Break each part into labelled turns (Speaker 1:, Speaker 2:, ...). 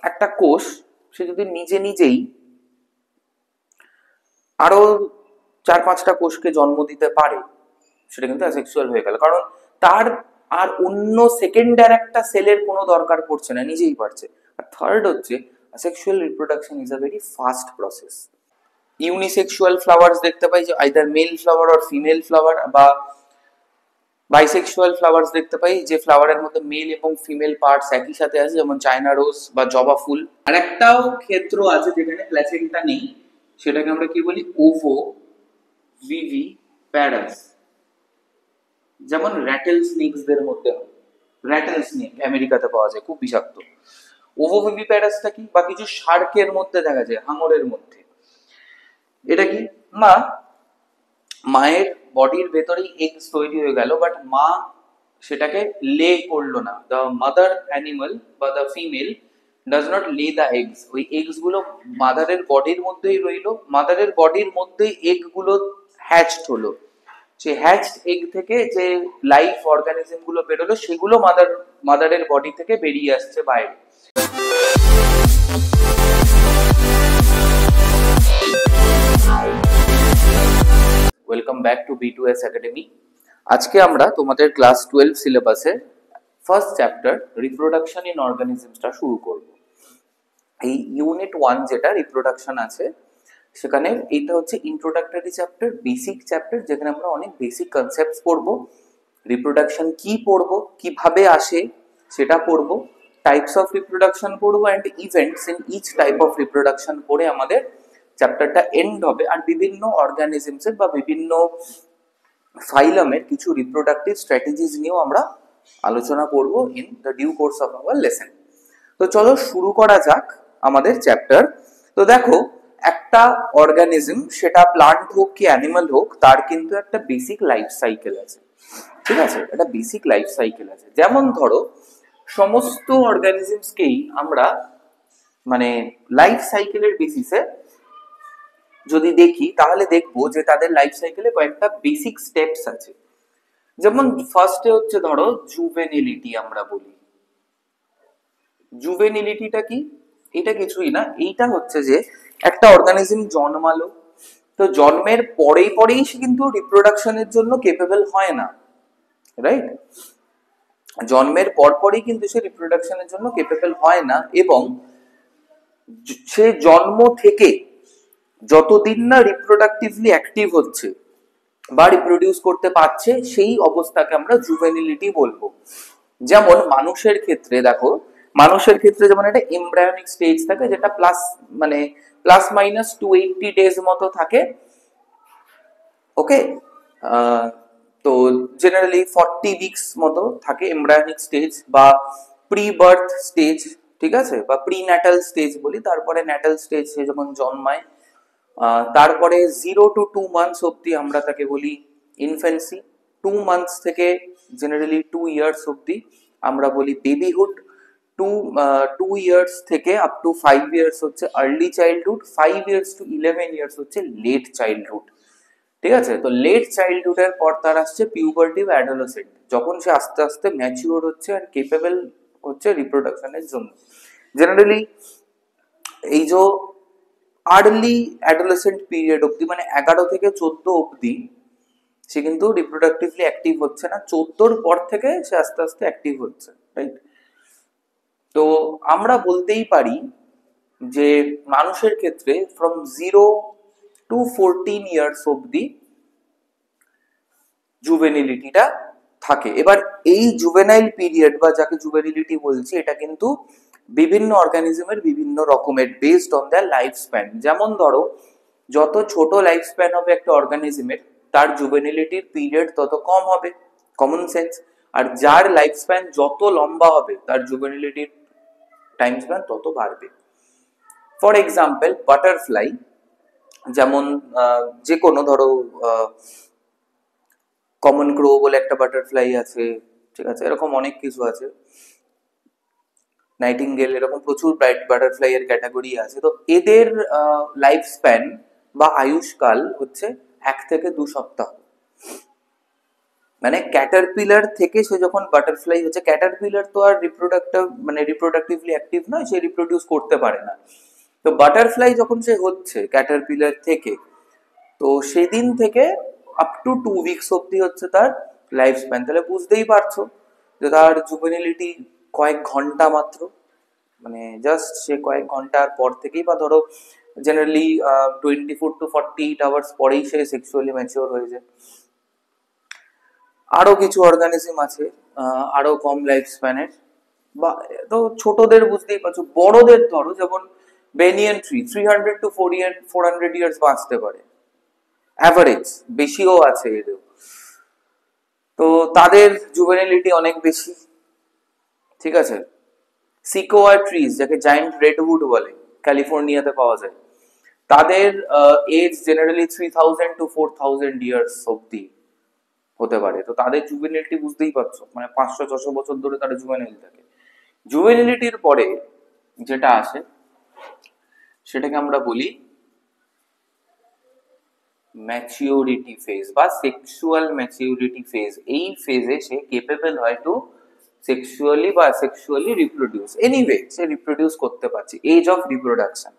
Speaker 1: একটা কোষ সে যদি নিজে নিজেই আরো 4-5টা কোষকে জন্ম দিতে পারে, সেটা কিন্তু অ্যাসেক্সুয়াল হয়ে গেল, কারণ তার আর অন্য সেকেন্ডার একটা সেলের কোনো দরকার পড়ছে না, নিজেই পারছে। আর থার্ড হচ্ছে asexual reproduction is a very fast process. Unisexual flowers দেখতে পাই, যে either male flower or female flower, বা বাইসেক্সুয়াল ফ্লাওয়ার্স দেখতে পাই যে ফ্লাওয়ারের মধ্যে মেল এবং ফিমেল পার্টস একই সাথে আছে, যেমন চায়না রোজ বা জবা ফুল। আর একটাও ক্ষেত্র আছে যেখানে প্ল্যাসেন্টা নেই, সেটাকে আমরা কি বলি, ওভো ভিভি প্যারাস, যেমন র্যাটেল স্নেকসদের মধ্যে হয়। র্যাটেল স্নেক আমেরিকাতে পাওয়া যায়, খুব বিষাক্ত। ওভোভিভি প্যারাসটা কি, বা কিছু শার্কের মধ্যে দেখা যায়, হাঙরের মধ্যে। এটা কি, মায়ের বডির ভেতরেই এগস তৈরি হয়ে গেল, বাট মা সেটাকে লে করলো না। দ্য মাদার অ্যানিমাল বা দ্য ফিমেল ডাজ নট লে দ্য এগস, ওই এগস গুলো মাদারের বডির মধ্যেই রইলো, মাদারের বডির মধ্যেই এগ গুলো হ্যাচড হলো। সেই হ্যাচড এগ থেকে যে লাইফ অর্গানিজম গুলো বেরোলো, সেগুলো মাদারের বডি থেকে বেরিয়ে আসছে বাইরে। Welcome back to B2S academy. আজকে আমরা তোমাদের ক্লাস 12 সিলেবাসে ফার্স্ট চ্যাপ্টার রিপ্রোডাকশন ইন অর্গানিজমসটা শুরু করব। এই ইউনিট 1 যেটা রিপ্রোডাকশন আছে, সেখানে এইটা হচ্ছে ইন্ট্রোডাক্টরি চ্যাপ্টার, বেসিক চ্যাপ্টার, যেখানে আমরা অনেক বেসিক কনসেপ্টস পড়বো। রিপ্রোডাকশন কি পড়বো, কিভাবে আসে সেটা পড়বো, টাইপস অফ রিপ্রোডাকশন পড়বো, and events in each type of reproduction পড়ে আমাদের চ্যাপ্টারটা এন্ড হবে। আর বিভিন্ন অর্গানিজমসের বা বিভিন্ন ফাইলামের কিছু রিপ্রোডাক্টিভ স্ট্র্যাটেজিস নিয়েও আমরা আলোচনা করব in the due course of our lesson. তো চলো শুরু করা যাক আমাদের চ্যাপ্টার। তো দেখো, একটা অর্গানিজম, সেটা প্লান্ট হোক কি অ্যানিমাল হোক, তার কিন্তু একটা বেসিক লাইফ সাইকেল আছে, ঠিক আছে? একটা বেসিক লাইফ সাইকেল আছে। যেমন ধরো, সমস্ত অর্গানিজমসকেই আমরা মানে লাইফ সাইকেলের বেসিসে যদি দেখি, তাহলে দেখবো যে তাদের লাইফ সাইকেলে কয়েকটা বেসিক স্টেপস আছে। যেমন ফার্স্টে হচ্ছে ধরো জুভেনিলিটি, আমরা বলি। জুভেনিলিটিটা কি? এটা কিছুই না, এইটা হচ্ছে যে একটা অর্গানিজম জন্মালো, তো জন্মের পরেই সে কিন্তু রিপ্রোডাকশনের জন্য কেপেবল হয় না, রাইট? জন্মের পরই কিন্তু সে রিপ্রোডাকশনের জন্য কেপেবল হয় না, এবং সে জন্ম থেকে যতদিন না রিপ্রোডাক্টিভলি অ্যাক্টিভ হচ্ছে বা রিপ্রোডিউস করতে পারছে, সেই অবস্থাকে আমরা জুভেনিলিটি বলবো। যেমন মানুষের ক্ষেত্রে দেখো, মানুষের ক্ষেত্রে যেমন একটা এমব্রায়োনিক স্টেজ থাকে, যেটা প্লাস মাইনাস 280 ডেজ মতো থাকে, ওকে? তো জেনারেলি 40 উইকস মতো থাকে এমব্রায়োনিক স্টেজ বা প্রি বার্থ স্টেজ, ঠিক আছে, বা প্রি ন্যাটাল স্টেজ বলি। তারপরে ন্যাটাল স্টেজ, সে যখন জন্মায়, তারপরে 0 to 2 months অব্দি আমরা তাকে বলি ইনফ্যান্সি। 2 months থেকে জেনারেলি 2 years অব্দি আমরা বলি বেবিহুড। 2 years থেকে আপ টু 5 years হচ্ছে early childhood. 5 years to 11 years হচ্ছে লেট চাইল্ডহুড, ঠিক আছে? তো লেট চাইল্ডহুডের পর তার আসছে পিউবার্টি বা অ্যাডোলেসেন্ট, যখন সে আস্তে আস্তে ম্যাচিওর হচ্ছে আর কেপেবল হচ্ছে রিপ্রোডাকশনের জন্য। জেনারেলি এই যে আর্লি অ্যাডোলেসেন্ট পিরিয়ড অব্দি, মানে 11 থেকে 14 অব্দি, সে কিন্তু রিপ্রোডাক্টিভলি অ্যাক্টিভ হচ্ছে না। 14 পর থেকে সে আস্তে আস্তে অ্যাক্টিভ হচ্ছে, রাইট? তো আমরা বলতেই পারি যে মানুষের ক্ষেত্রে ফ্রম 0 to 14 years অব্দি জুভেনিলিটিটা থাকে। এবার এই জুভেনাইল পিরিয়ড বা যাকে জুভেনিলিটি বলছি, এটা কিন্তু বিভিন্ন অর্গানিজমের বিভিন্ন রকমের, based on there life span. যেমন ধরো, যত ছোট লাইফ স্প্যান হবে একটা অর্গানিজমের, তার জুভেনিলিটির পিরিয়ড তত কম হবে, কমন সেন্স। আর যার লাইফ স্প্যান যত লম্বা হবে, তার জুভেনিলিটির টাইম স্প্যান তত বাড়বে। ফর এক্সাম্পল, বাটারফ্লাই, যেমন যে কোনো ধরো কমন ক্রো বলে একটা বাটারফ্লাই আছে, ঠিক আছে, এরকম অনেক কিছু আছে, নাইটিঙ্গেল, এরকম প্রচুর বাটারফ্লাই এর ক্যাটাগরি আছে। তো এদের লাইফ স্প্যান বা আয়ুষ্কাল হচ্ছে 1 থেকে 2 সপ্তাহ। মানে ক্যাটারপিলার থেকে সে যখন বাটারফ্লাই হচ্ছে, ক্যাটারপিলার তো আর রিপ্রোডাক্টিভলি অ্যাক্টিভ নয়, সে রিপ্রোডিউস করতে পারে না। তো বাটারফ্লাই যখন সে হচ্ছে ক্যাটারপিলার থেকে, তো সেদিন থেকে আপ টু 2 উইকস অব্দি হচ্ছে তার লাইফ স্প্যান। তাহলে বুঝতেই পারছো যে তার জুভেনিলিটি কয়েক ঘন্টা মাত্র, মানে জাস্ট সে কয়েক ঘন্টার পর থেকেই, বা ধরো জেনারেলি 24 to 48 আওয়ার্স পরেই সে সেক্সুয়ালি ম্যাচিওর হয়ে যায়। আরো কিছু অর্গানিজম আছে আরো কম লাইফ স্প্যানের, বা তো ছোটদের বুঝতেই পারছো, বড়দের ধরো যেমন বেনিয়ান ট্রি 300 to 400 ইয়ার্স বাঁচতে পারে অ্যাভারেজ, বেশিও আছে এরও। তো তাদের জুভেনিলিটি অনেক বেশি, ঠিক আছে। সিকোয়া ট্রিজ, যাকে জায়ান্ট রেডউড বলে, ক্যালিফোর্নিয়াতে পাওয়া যায়, তাদের এজ জেনারেলি 3000 to 4000 ইয়ার্স অব্দি হতে পারে। তো তাদের জুভেনিলিটি বুঝতেই পারছো, মানে 500-600 বছর ধরে তারা জুভেনাইল থাকে। জুভেনিলিটির পরে যেটা আসে সেটাকে আমরা বলি ম্যাচিউরিটি ফেজ বা সেক্সুয়াল ম্যাচিউরিটি ফেজ। এই ফেজে সে কেপেবল হয় টু সেক্সুয়ালি বা সেক্সুয়ালি রিপ্রোডিউস, এনিওয়ে সে রিপ্রোডিউস করতে পারছে, এজ অফ রিপ্রোডাকশন।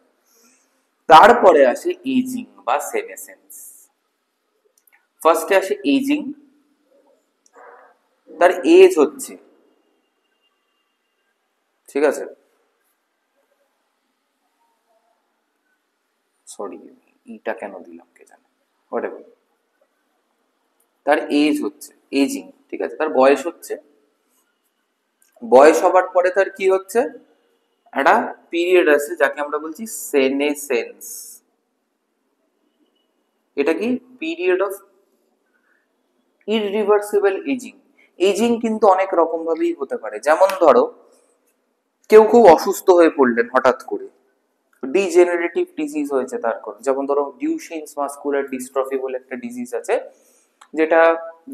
Speaker 1: তারপরে আসে এজিং বা সেনেসেন্স। ফার্স্টে আসে এজিং, তার এজ হচ্ছে, ঠিক আছে, সরি ইটা কেন দিলাম কে জানে, হোয়াটএভার, তার এজ হচ্ছে এজিং, ঠিক আছে, তার বয়স হচ্ছে। বয়স হবার পরে তার কি হচ্ছে, একটা পিরিয়ড আছে যাকে আমরা বলছি সেনেসেন্স। এটা কি পিরিয়ড অফ ইররিভার্সিবল এজিং। এজিং কিন্তু অনেক রকম ভাবেই হতে পারে, যেমন ধরো কেউ খুব অসুস্থ হয়ে পড়লেন হঠাৎ করে, ডিজেনারেটিভ ডিজিজ হয়েছে তার কোনো, যেমন ধরো ডিউশেনস মাসকুলার ডিস্ট্রফি বলে একটা ডিজিজ আছে, যেটা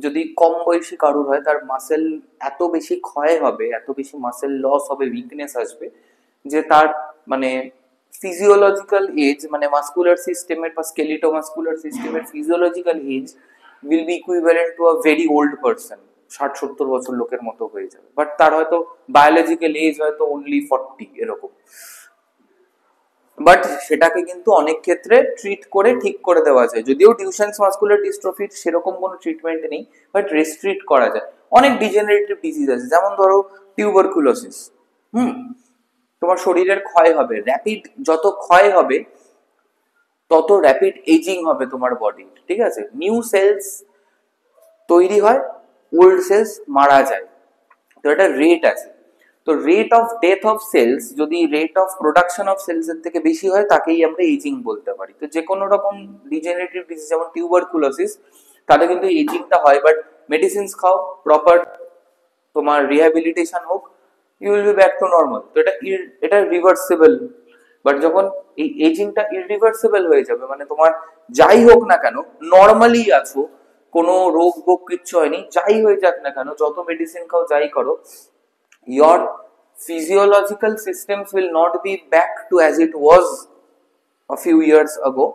Speaker 1: যদি কম বয়সী কারোর হয়, তার মাসেল এত বেশি ক্ষয় হবে, এত বেশি মাসেল লস হবে, উইকনেস আসবে, যে তার মানে ফিজিওলজিক্যাল এজ, মানে মাসকুলার সিস্টেমের বা স্কেলিটো মাসকুলার সিস্টেমের physiological age will be equivalent to a very old person, 60-70 বছর লোকের মতো হয়ে যাবে, বাট তার হয়তো বায়োলজিক্যাল এজ হয়তো অনলি 40 এরকম। বাট সেটাকে কিন্তু অনেক ক্ষেত্রে ট্রিট করে ঠিক করে দেওয়া যায়, যদিও ডিউশেনস মাসকুলার ডিস্ট্রফির সেরকম কোনো ট্রিটমেন্ট নেই, বাট রেস্ট্রিক্ট করা যায়। অনেক ডিজেনারেটিভ ডিজিজ আছে, যেমন ধরো টিউবারকুলোসিস। তোমার শরীরের ক্ষয় হবে, র্যাপিড যত ক্ষয় হবে তত র্যাপিড এজিং হবে তোমার বডি, ঠিক আছে। নিউ সেলস তৈরি হয়, ওল্ড সেলস মারা যায়, তো এটা রেট আছে। তো rate of death of cells যদি rate of production of cells এর থেকে বেশি হয়, তাকেই আমরা এজিং বলতে পারি। তো যে কোনো রকম ডিজেনারেটিভ ডিজিজ যেমন টিউবারকুলোসিস, তাতে কিন্তু এজিংটা হয়, বাট মেডিসিনস খাও, প্রপার তোমার রিহ্যাবিলিটেশন হোক, you will be back to normal. তো এটা রিভার্সিবল। বাট যখন এই এজিংটা ইররিভার্সিবল হয়ে যাবে, মানে তোমার যাই হোক না কেন নর্মালি আছো, কোনো রোগ ভোগ কিচ্ছু হয়নি, যাই হয়ে যাক না কেন, যত মেডিসিন খাও যাই করো, your physiological systems will not be back to as it was a few years ago,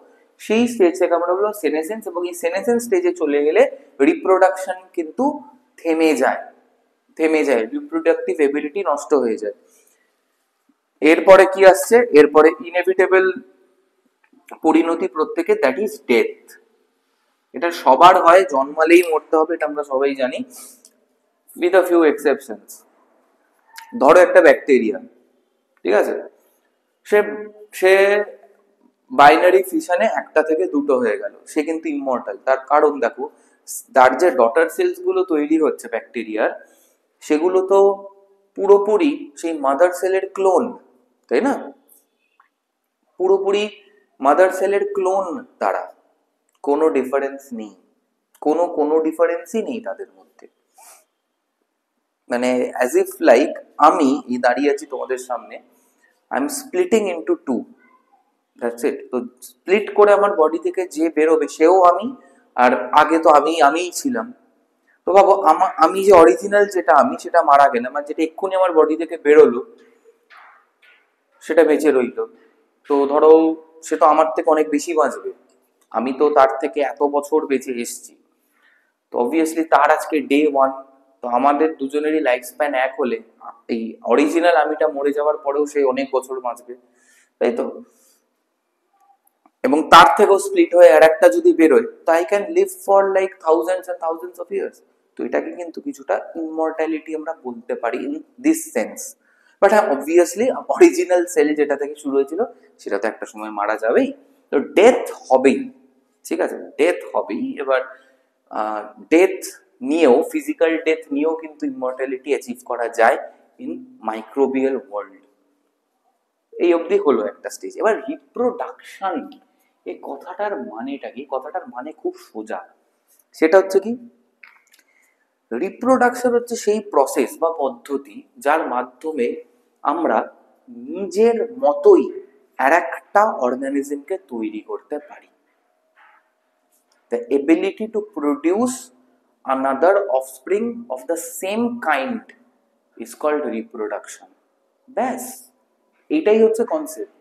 Speaker 1: সেই স্টেজ থেকে আমরা বলবো সেনেসেন্স। এবং এই সেনেসেন্স স্টেজে চলে গেলে রিপ্রোডাকশন কিন্তু থেমে যায়, রিপ্রোডাক্টিভ এবিলিটি নষ্ট হয়ে যায়। এরপরে কি আসছে, এরপরে ইনএভিটেবল পরিণতি প্রত্যেকে, দ্যাট ইজ ডেথ। এটা সবার হয়, জন্মালেই মরতে হবে, এটা আমরা সবাই জানি, উইথ আ ফিউ এক্সেপশনস। ধরো একটা ব্যাকটেরিয়া, ঠিক আছে, সে সে বাইনারি ফিশনে একটা থেকে দুটো হয়ে গেল, সে কিন্তু ইমমর্টাল। তার কারণ দেখো, তার যে ডটার সেলস গুলো তৈরি হচ্ছে ব্যাকটেরিয়ার, সেগুলো তো পুরোপুরি সেই মাদার সেলের ক্লোন, তাই না, পুরোপুরি মাদার সেলের ক্লোন তারা, কোনো ডিফারেন্স নেই, কোনো ডিফারেন্সই নেই তাদের মধ্যে। মানে অ্যাজ ইফ লাইক আমি এই দাঁড়িয়ে আছি তোমাদের সামনে, I am splitting into two, that's it. তো স্প্লিট করে আমার বডি থেকে যে বেরোবে সেও আমি, আর আগে তো আমিই ছিলাম। তো ভাবো আমি যে অরিজিনাল যেটা আমি, সেটা মারা গেলে, মানে যেটা এক্ষুনি আমার বডি থেকে বেরোলো সেটা বেঁচে রইলো, তো ধরো সে তো আমার থেকে অনেক বেশি বাঁচবে, আমি তো তার থেকে এত বছর বেঁচে এসেছি। তো অবভিয়াসলি তার আজকে ডে 1, তো আমাদের দুজনেরই লাইফ স্প্যান এক হলে এই অরিজিনাল আমিটা মরে যাওয়ার পরেও সে অনেক বছর বাঁচবে, তাই তো? এবং তার থেকেও স্প্লিট হয়ে আর একটা যদি বেরোয়, তো I can live for like thousands and thousands of years. তো এটাকে কিন্তু কিছুটা ইমমর্টালিটি আমরা বলতে পারি ইন দিস সেন্স। বাট হ্যাঁ, অবভিয়াসলি অরিজিনাল সেল যেটা থেকে শুরু হয়েছিল সেটা তো একটা সময় মারা যাবেই, তো ডেথ হবেই, ঠিক আছে, ডেথ হবেই। এবার ডেথ নিয়েও, ফিজিক্যাল ডেথ নিয়েও কিন্তু ইমমর্টালিটি অ্যাচিভ করা যায় ইন মাইক্রোবিয়াল ওয়ার্ল্ড। এই অবধি হলো একটা স্টেজ। এবার রিপ্রোডাকশন, এই কথাটার মানেটা কি? কথাটার মানে খুব সোজা। সেটা হচ্ছে কি, রিপ্রোডাকশন হচ্ছে সেই প্রসেস বা পদ্ধতি যার মাধ্যমে আমরা নিজের মতোই আর একটা অর্গানিজমকে তৈরি করতে পারি। The ability to produce another offspring of the same kind is called reproduction. ব্যাস, এইটাই হচ্ছে কনসেপ্ট।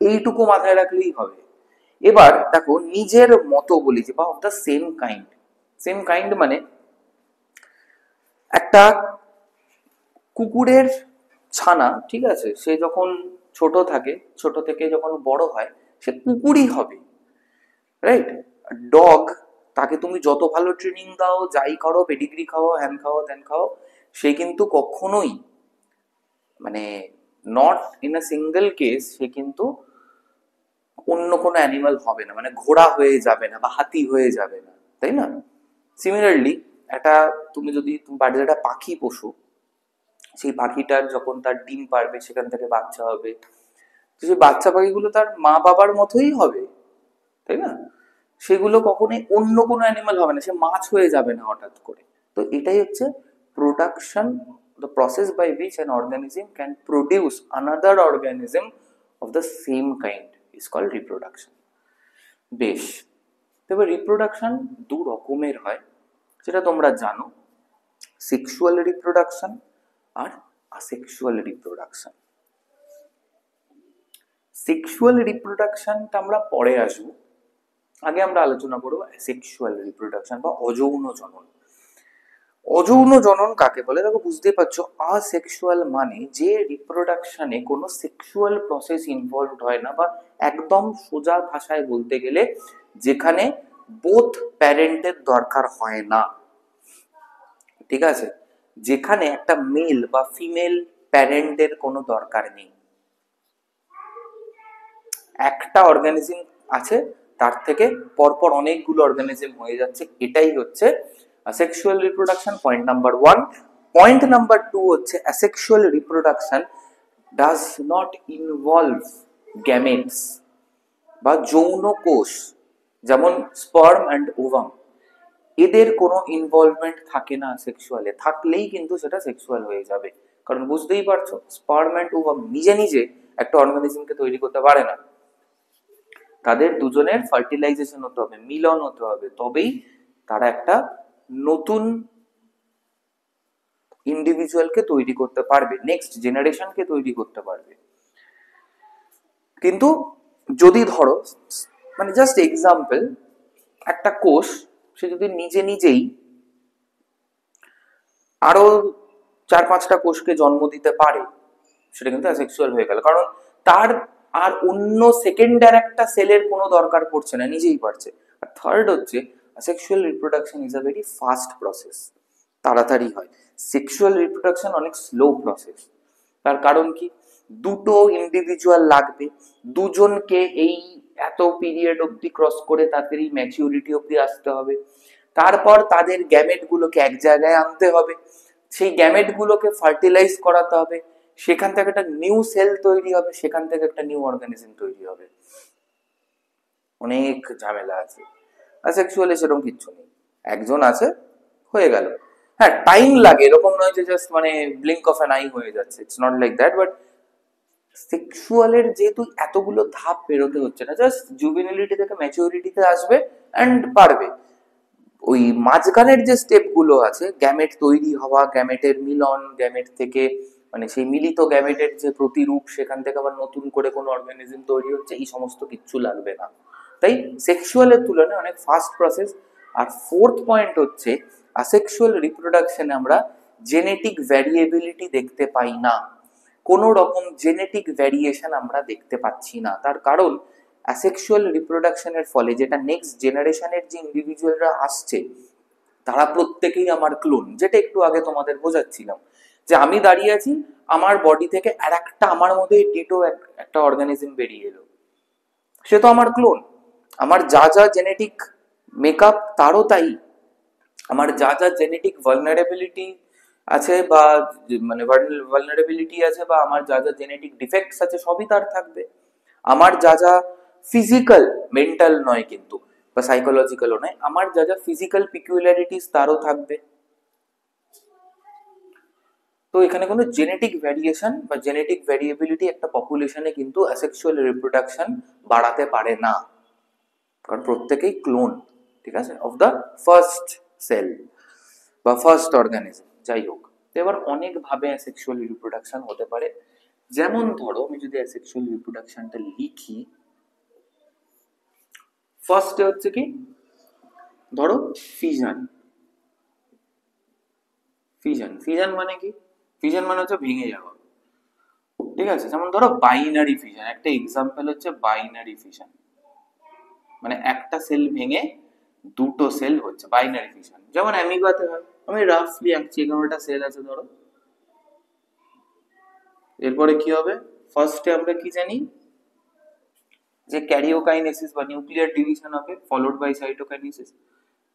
Speaker 1: এইটুকু মাথায় রাখলেই হবে। এবার দেখো, নিজের মতো বলেছি বা of the same kind. Same kind মানে একটা কুকুরের ছানা, ঠিক আছে, সে যখন ছোট থাকে, ছোট থেকে যখন বড় হয় সে কুকুরই হবে, রাইট? ডগ, তাকে তুমি যত ভালো ট্রেনিং দাও, যাই করো, পেডিগ্রি খাও, হ্যান খাও, ত্যান খাও, সে কিন্তু কখনোই, মানে not in a single case, সে কিন্তু অন্য কোনো অ্যানিমাল হবে না, মানে ঘোড়া হয়ে যাবে না বা হাতি হয়ে যাবে না, তাই না? সিমিলারলি একটা, তুমি যদি তুমি বাড়িতে একটা পাখি পশু, সেই পাখিটার যখন তার ডিম পারবে, সেখান থেকে বাচ্চা হবে, তো সেই বাচ্চা পাখিগুলো তার মা বাবার মতোই হবে, তাই না? সেগুলো কখনোই অন্য কোনো অ্যানিমাল হবে না, সে মাছ হয়ে যাবে না হঠাৎ করে। তো এটাই হচ্ছে production, the process by which an organism can produce another organism of the same kind is called reproduction. বেশ, তবে রিপ্রোডাকশন দু রকমের হয়, সেটা তোমরা জানো, সেক্সুয়াল রিপ্রোডাকশন আর আসেক্সুয়াল রিপ্রোডাকশন। সেক্সুয়াল রিপ্রোডাকশনটা আমরা পরে আসবো, আগে আমরা আলোচনা করবো সেক্সুয়াল রিপ্রোডাকশন বা অযৌন জনন। অযৌন জনন কাকে বলে? দেখো, বুঝতেই পারছো, আসেক্সুয়াল মানে যে রিপ্রোডাকশনে কোনো সেক্সুয়াল প্রসেস ইনভলভড হয় না, বা একদম সোজা ভাষায় বলতে গেলে যেখানে বোথ প্যারেন্টের দরকার হয় না, ঠিক আছে, যেখানে একটা মেল বা ফিমেল প্যারেন্টের কোনো দরকার নেই, একটা অর্গানিজম আছে, তার থেকে পরপর অনেকগুলো অর্গানিজম হয়ে যাচ্ছে, এটাই হচ্ছে asexual reproduction, point number 1। Point number 2 হচ্ছে asexual reproduction does not involve gametes বা যৌন কোষ, যেমন স্পার্ম অ্যান্ড ওভাম, এদের কোনো ইনভলভমেন্ট থাকে না সেক্সুয়ালে। থাকলেই কিন্তু সেটা সেক্সুয়াল হয়ে যাবে, কারণ বুঝতেই পারছো, স্পার্ম অ্যান্ড ওভাম নিজে নিজে একটা অর্গানিজমকে তৈরি করতে পারে না, তাদের দুজনের ফার্টিলাইজেশন হতে হবে, মিলন হতে হবে, তবেই তারা একটা নতুন ইন্ডিভিজুয়ালকে তৈরি করতে পারবে, নেক্সট জেনারেশনকে তৈরি করতে পারবে। কিন্তু যদি ধরো, মানে জাস্ট এক্সাম্পল, একটা কোষ সে যদি নিজে নিজেই আরো 4-5টা কোষকে জন্ম দিতে পারে, সেটা কিন্তু অ্যাসেক্সুয়াল হয়ে গেল, কারণ তার আর অন্য সেকেন্ডার একটা সেলের কোনো দরকার পড়ছে না, নিজেই পারছে। আর থার্ড হচ্ছে, sexual reproduction is a very fast process, তাড়াতাড়ি হয়। সেক্সুয়াল রিপ্রোডাকশন অনেক স্লো প্রসেস। তার কারণ কি, দুটো ইন্ডিভিজুয়াল লাগবে, দুজনকে এই এত পিরিয়ড অব্দি ক্রস করে তাদের এই ম্যাচিউরিটি অব্দি আসতে হবে, তারপর তাদের গ্যামেট গুলোকে এক জায়গায় আনতে হবে, সেই গ্যামেট গুলোকে ফার্টিলাইজ করাতে হবে, সেখান থেকে একটা নিউ সেল তৈরি হবে, সেখান থেকে একটা নিউ অর্গানিজম তৈরি হবে, অনেক ঝামেলা আছে। অ্যাসেক্সুয়ালি সেরকম কিচ্ছু নেই, একজন আছে, হয়ে গেল। হ্যাঁ, টাইম লাগে, এরকম নয় যে জাস্ট মানে ব্লিঙ্ক অফ অ্যান আই হয়ে যাচ্ছে, it's not like that. But সেক্সুয়ালের যেহেতু এতগুলো ধাপ পেরোতে হচ্ছে না, জাস্ট জুভেনিলিটি থেকে ম্যাচিউরিটিতে আসবে অ্যান্ড পারবে। ওই মাঝখানের যে স্টেপ গুলো আছে, গ্যামেট তৈরি হওয়া, গ্যামেটের মিলন, গ্যামেট থেকে মানে সেই মিলিত গ্যামেটের যে প্রতিরূপ, সেখান থেকে আবার নতুন করে কোনো অর্গানিজম তৈরি হচ্ছে, এই সমস্ত কিচ্ছু লাগবে না। তাই সেক্সুয়ালের তুলনায় অনেক ফাস্ট প্রসেস, আর ফোর্থ পয়েন্ট হচ্ছে অ্যাসেক্সুয়াল রিপ্রোডাকশনে আমরা জেনেটিক ভ্যারিয়েবিলিটি দেখতে পাই না, কোনো রকম জেনেটিক ভ্যারিয়েশন আমরা দেখতে পাচ্ছি না। তার কারণ অ্যাসেক্সুয়াল রিপ্রোডাকশনের ফলে যেটা নেক্সট জেনারেশনের যে ইন্ডিভিজুয়ালরা আসছে তারা প্রত্যেকেই আমার ক্লোন, যেটা একটু আগে তোমাদের বোঝাচ্ছিলাম যে আমি দাঁড়িয়ে আছি, আমার বডি থেকে আর একটা আমার মধ্যে ডিটো একটা অর্গানিজম বেরিয়ে এলো, সে তো আমার ক্লোন। আমার যা যা জেনেটিক মেকআপ তারও তাই, আমার যা যা জেনেটিক ভালনারেবিলিটি আছে বা মানে ভালনারেবিলিটি আছে বা আমার যা যা জেনেটিক ডিফেক্টস আছে সবই তার থাকবে। আমার যা যা ফিজিক্যাল, মেন্টাল নয় কিন্তু বা সাইকোলজিক্যালও নয়, আমার যা যা ফিজিক্যাল পিকুলারিটিস তারও থাকবে। তো এখানে কোনো জেনেটিক ভ্যারিয়েশন বা জেনেটিক ভ্যারিয়েবিলিটি একটা পপুলেশনে কিন্তু অ্যাসেক্সুয়াল রিপ্রোডাকশন বাড়াতে পারে না, কারণ প্রত্যেকেই ক্লোন, ঠিক আছে, অফ দ্য ফার্স্ট সেল বা ফার্স্ট অর্গানিজম, যাই হোক। এবার অনেক ভাবে অ্যাসেক্সুয়াল রিপ্রোডাকশন হতে পারে, যেমন ধরো আমি যদি অ্যাসেক্সুয়াল রিপ্রোডাকশনটা লিখি, ফার্স্টে হচ্ছে কি, ধরো ফিশন। ফিশন ফিশন মানে কি? ফিশন মানে হচ্ছে ভেঙে যাওয়া, ঠিক আছে। যেমন ধরো বাইনারি ফিশন, একটা এক্সাম্পল হচ্ছে বাইনারি ফিশন, মানে একটা সেল ভেঙে দুটো সেল হচ্ছে বাইনারি ফিশন, যেমন অ্যামিবাতে হয়। আমি রাফলি আঁকছি, 11টা সেল আছে ধরো। এরপরে কি হবে? ফার্স্টে আমরা কি জানি যে ক্যারিওকাইনেসিস বা নিউক্লিয়ার ডিভিশন হবে, ফলোড বাই সাইটোকাইনেসিস।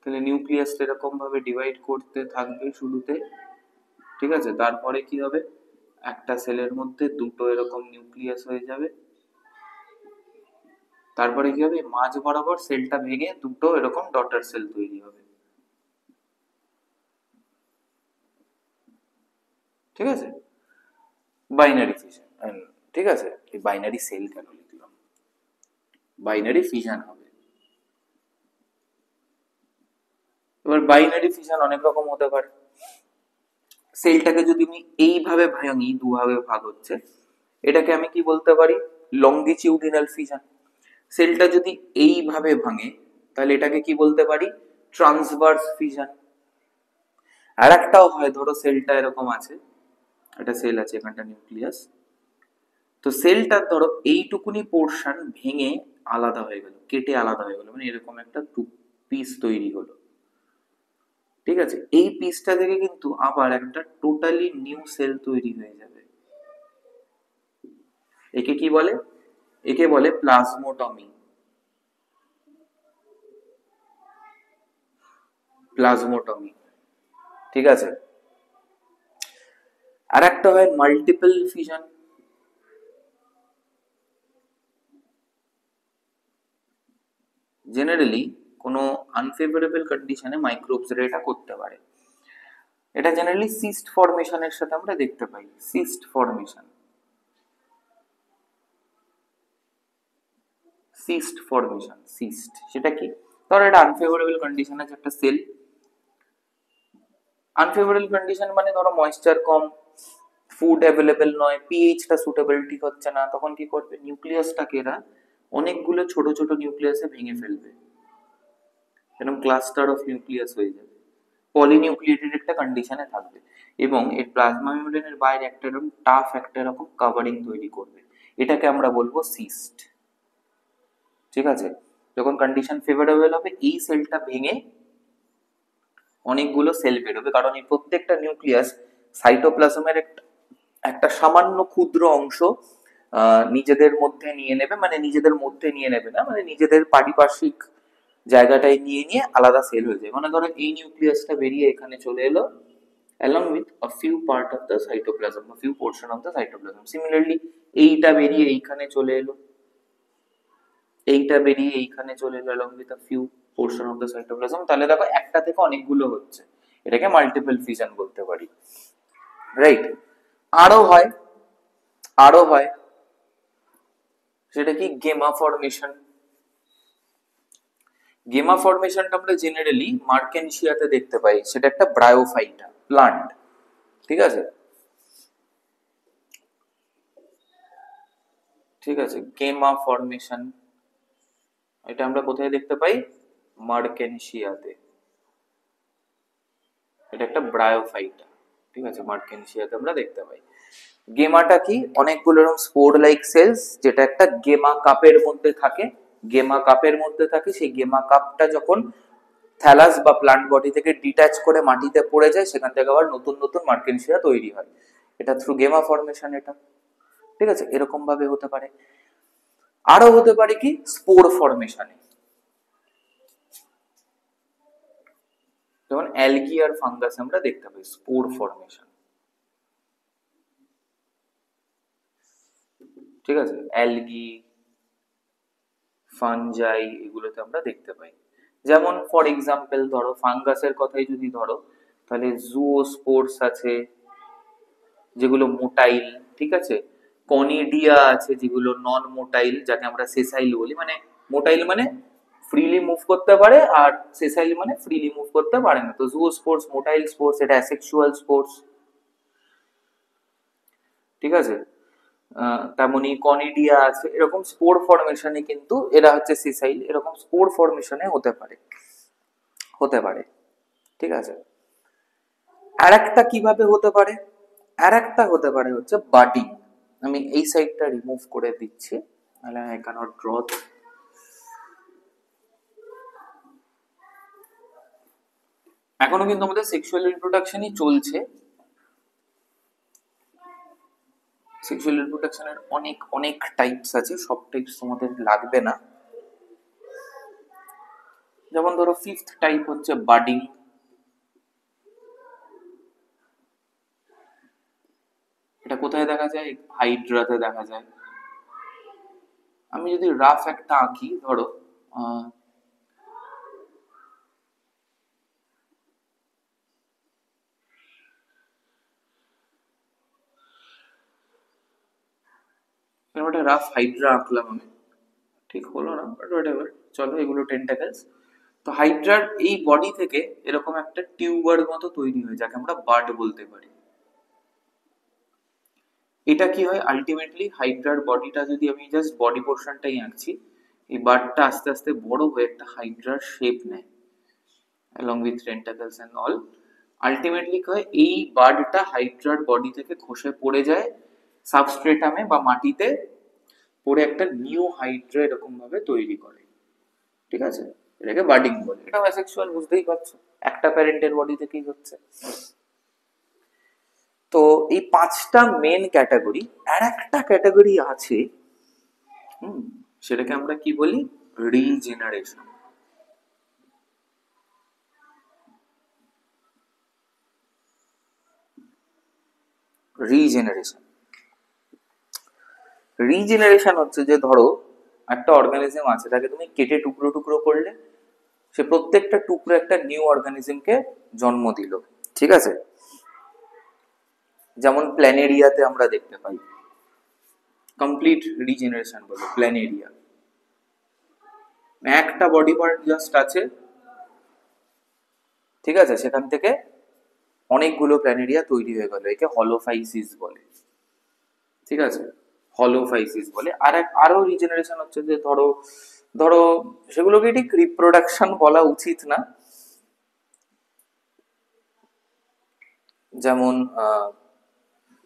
Speaker 1: তাহলে নিউক্লিয়াসটা এরকম ভাবে ডিভাইড করতে থাকবে শুরুতে, ঠিক আছে। তারপরে কি হবে? একটা সেলের মধ্যে দুটো এরকম নিউক্লিয়াস হয়ে যাবে। তারপরে কি হবে? মাঝ বরাবর সেলটা ভেঙে দুটো এরকম ডটার সেল তৈরি হবে, ঠিক আছে। বাইনারি ফিশন, ঠিক আছে। এই বাইনারি সেল কেন লিখলাম? বাইনারি ফিশন হবে। এবার বাইনারি ফিশন অনেক রকম হতে পারে। সেলটাকে যদি আমি এইভাবে ভাঙি, দুভাবে ভাগ হচ্ছে, এটাকে আমি কি বলতে পারি? Longitudinal fission. সেলটা যদি এইভাবে ভাঙে তাহলে এটাকে কি বলতে পারি? Transverse fission. আর একটাও হয়, ধরো সেলটা এরকম আছে, একটা সেল আছে, এখানটা নিউক্লিয়াস, তো সেলটা ধরো এইটুকুনি পোর্শন ভেঙে আলাদা হয়ে গেল, কেটে আলাদা হয়ে গেল, মানে এরকম একটা পিস তৈরি হলো, ঠিক আছে। এই পিসটা থেকে কিন্তু আবার একটা টোটালি নিউ সেল তৈরি হয়ে যাবে। একে কি বলে? একে বলে প্লাজমোটমি। প্লাজমোটমি, ঠিক আছে। আর একটা হয় মাল্টিপল ফিশন। জেনারেলি কোনো আনফেভারেবল কন্ডিশনে মাইক্রোবসরা এটা করতে পারে। এটা জেনারেলি সিস্ট ফর্মেশনের সাথে আমরা দেখতে পাই, cyst formation. Cyst formation, cyst সেটা কি? ধরো এটা আনফেভারেবল কন্ডিশন আছে, একটা সেল। আনফেভারেবল কন্ডিশন মানে ধরো ময়েশ্চার কম, ফুড অ্যাভেলেবেল নয়, পিএইচটা সুটেবিলিটি হচ্ছে না, তখন কি করবে? নিউক্লিয়াসটাকে এরা অনেকগুলো ছোট ছোট নিউক্লিয়াসে ভেঙে ফেলবে, এরকম ক্লাস্টার অফ নিউক্লিয়াস হয়ে যাবে, পলিনিউক্লিয়েটেড একটা কন্ডিশনে থাকবে, এবং এর প্লাজমা মেমব্রেনের বাইরে একটা এরকম টাফ একটা এরকম কাভারিং তৈরি করবে, এটাকে আমরা বলবো সিস্ট, ঠিক আছে। যখন কন্ডিশন ফেভারেবল হবে এই সেলটা ভেঙে অনেকগুলো সেল বেরোবে, কারণ এই প্রত্যেকটা নিউক্লিয়াস সাইটোপ্লাজমের একটা সামান্য ক্ষুদ্র অংশ নিজেদের মধ্যে নিয়ে নেবে, মানে নিজেদের মধ্যে নিয়ে নেবে না, মানে নিজেদের পারিপার্শ্বিক জায়গাটায় নিয়ে নিয়ে আলাদা সেল হয়ে যায়। মানে ধরো এই নিউক্লিয়াসটা বেরিয়ে এখানে চলে এলো along with a few part of the cytoplasm, a few portion of the cytoplasm. Similarly এইটা বেরিয়ে এইখানে চলে এলো, এইটা বেরিয়ে এইখানে চলে এলো along with a few portion of the cytoplasm। তাহলে দেখো একটা থেকে অনেকগুলো হচ্ছে, এটাকে মাল্টিপল ফিশন বলতে পারি, রাইট। আরো হয়, আরো হয়, সেটা কি? Gemma formation. গেমা ফর্মেশনটা আমরা জেনারেলি মার্কেনশিয়াতে দেখতে পাই, সেটা একটা ব্রায়োফাইটা প্লান্ট, ঠিক আছে, ঠিক আছে। গেমা ফর্মেশন এটা আমরা কোথায় দেখতে পাই? মার্কেনশিয়াতে। এটা একটা ব্রায়োফাইটা, ঠিক আছে, মার্কেনশিয়াতে আমরা দেখতে পাই। গেমাটা কি? অনেকগুলো এরকম স্পোর লাইক সেলস, যেটা একটা গেমা কাপের মধ্যে থাকে। গেমা কাপের মধ্যে থাকে, সেই গেমা কাপটা যখন থ্যালাস বা প্লান্ট বডি থেকে ডিট্যাচ করে মাটিতে পড়ে যায়, সেখান থেকে আবার নতুন নতুন মার্কেনশিয়া তৈরি হয়। এটা থ্রু গেমা ফর্মেশন এটা, ঠিক আছে, এরকম ভাবে হতে পারে। আরো হতে পারে কি স্পোর ফর্মেশনে, যেমন অ্যালগি আর ফাঙ্গাস আমরা দেখতে পাই স্পোর ফর্মেশন, ঠিক আছে, অ্যালগি, ফানজাই, এগুলোতে আমরা দেখতে পাই। যেমন ফর এক্সাম্পল ধরো ফাঙ্গাসের কথাই যদি ধরো, তাহলে জুওস্পোর্স আছে যেগুলো মোটাইল, ঠিক আছে, কনিডিয়া আছে যেগুলো নন মোটাইল, যাকে আমরা সেসাইল বলি, মানে মোটাইল মানে ফ্রিলি মুভ করতে পারে, আর সেসাইল মানে ফ্রিলি মুভ করতে পারে না। তো জুওস্পোর্স মোটাইল স্পোর্স, এটা অ্যাসেক্সুয়াল স্পোর্স, ঠিক আছে। তেমনি কনিডিয়া আছে, এরকম স্পোর ফর্মেশনে কিন্তু এরা হচ্ছে সিসাইল, এরকম স্পোর ফর্মেশনে হতে পারে, হতে পারে, ঠিক আছে। আর একটা কিভাবে হতে পারে, আর একটা হতে পারে হচ্ছে বাডিং। আমি এই সাইডটা রিমুভ করে দিচ্ছি, নাহলে আই ক্যানট ড্র। এখনো কিন্তু আমাদের সেক্সুয়াল রিপ্রোডাকশনই চলছে। সেক্সুয়াল রিপ্রোডাকশনের অনেক অনেক টাইপস আছে, সব টাইপস তোমাদের লাগবে না। যেমন ধরো ফিফথ টাইপ হচ্ছে বাডিং। এটা কোথায় দেখা যায়? হাইড্রাতে দেখা যায়। আমি যদি রাফ একটা আঁকি, ধরো একটা রাফ হাইড্রা আঁকলাম আমি, ঠিক হলো না, বাট হোয়াটএভার, চলো, এগুলো টেন্টাকেলস। তো হাইড্রার এই বডি থেকে এরকম একটা টিউবার মতো তৈরি হয়, যাকে আমরা বার্ড বলতে পারি। এটা কি হয় আলটিমেটলি, হাইড্রার বডিটা যদি আমি জাস্ট বডি পোর্শনটাই আঁকছি, এই বার্ডটা আস্তে আস্তে বড় হয়ে একটা হাইড্রার শেপ নেয় along with tentacles and all. Ultimately কি হয়, এই বার্ডটা হাইড্রার বডি থেকে খসে পড়ে যায় সাবস্ট্রেটামে বা মাটিতে, পড়ে একটা নিউ হাইড্রা এরকম ভাবে তৈরি করে, ঠিক আছে, এটাকে বার্ডিং বলে। এটা অ্যাসেক্সুয়াল, বুঝতেই পারছো, একটা প্যারেন্টের বডি থেকেই হচ্ছে। তো এই পাঁচটা মেন ক্যাটাগরি। আর একটা ক্যাটাগরি আছে, সেটাকে আমরা কি বলি? রিজেনারেশন। রিজেনারেশন রিজেনারেশন হচ্ছে যে ধরো একটা অর্গানিজম আছে, তাকে তুমি কেটে টুকরো টুকরো করলে, সে প্রত্যেকটা টুকরো একটা নিউ অর্গানিজমকে জন্ম দিল, ঠিক আছে। যেমন প্ল্যানেরিয়াতে আমরা দেখতে পাই কমপ্লিট রিজেনারেশন বলে প্ল্যানেরিয়া। একটা বডি পার্ট জাস্ট আছে, ঠিক আছে, সেখান থেকে অনেকগুলো প্ল্যানেরিয়া তৈরি হয়ে গেল, একে হলোফাইসিস বলে, ঠিক আছে, হলোফাইসিস বলে। আরো রিজেনারেশন হচ্ছে যে ধরো ধরো সেগুলোকে ঠিক রিপ্রোডাকশন বলা উচিত না, যেমন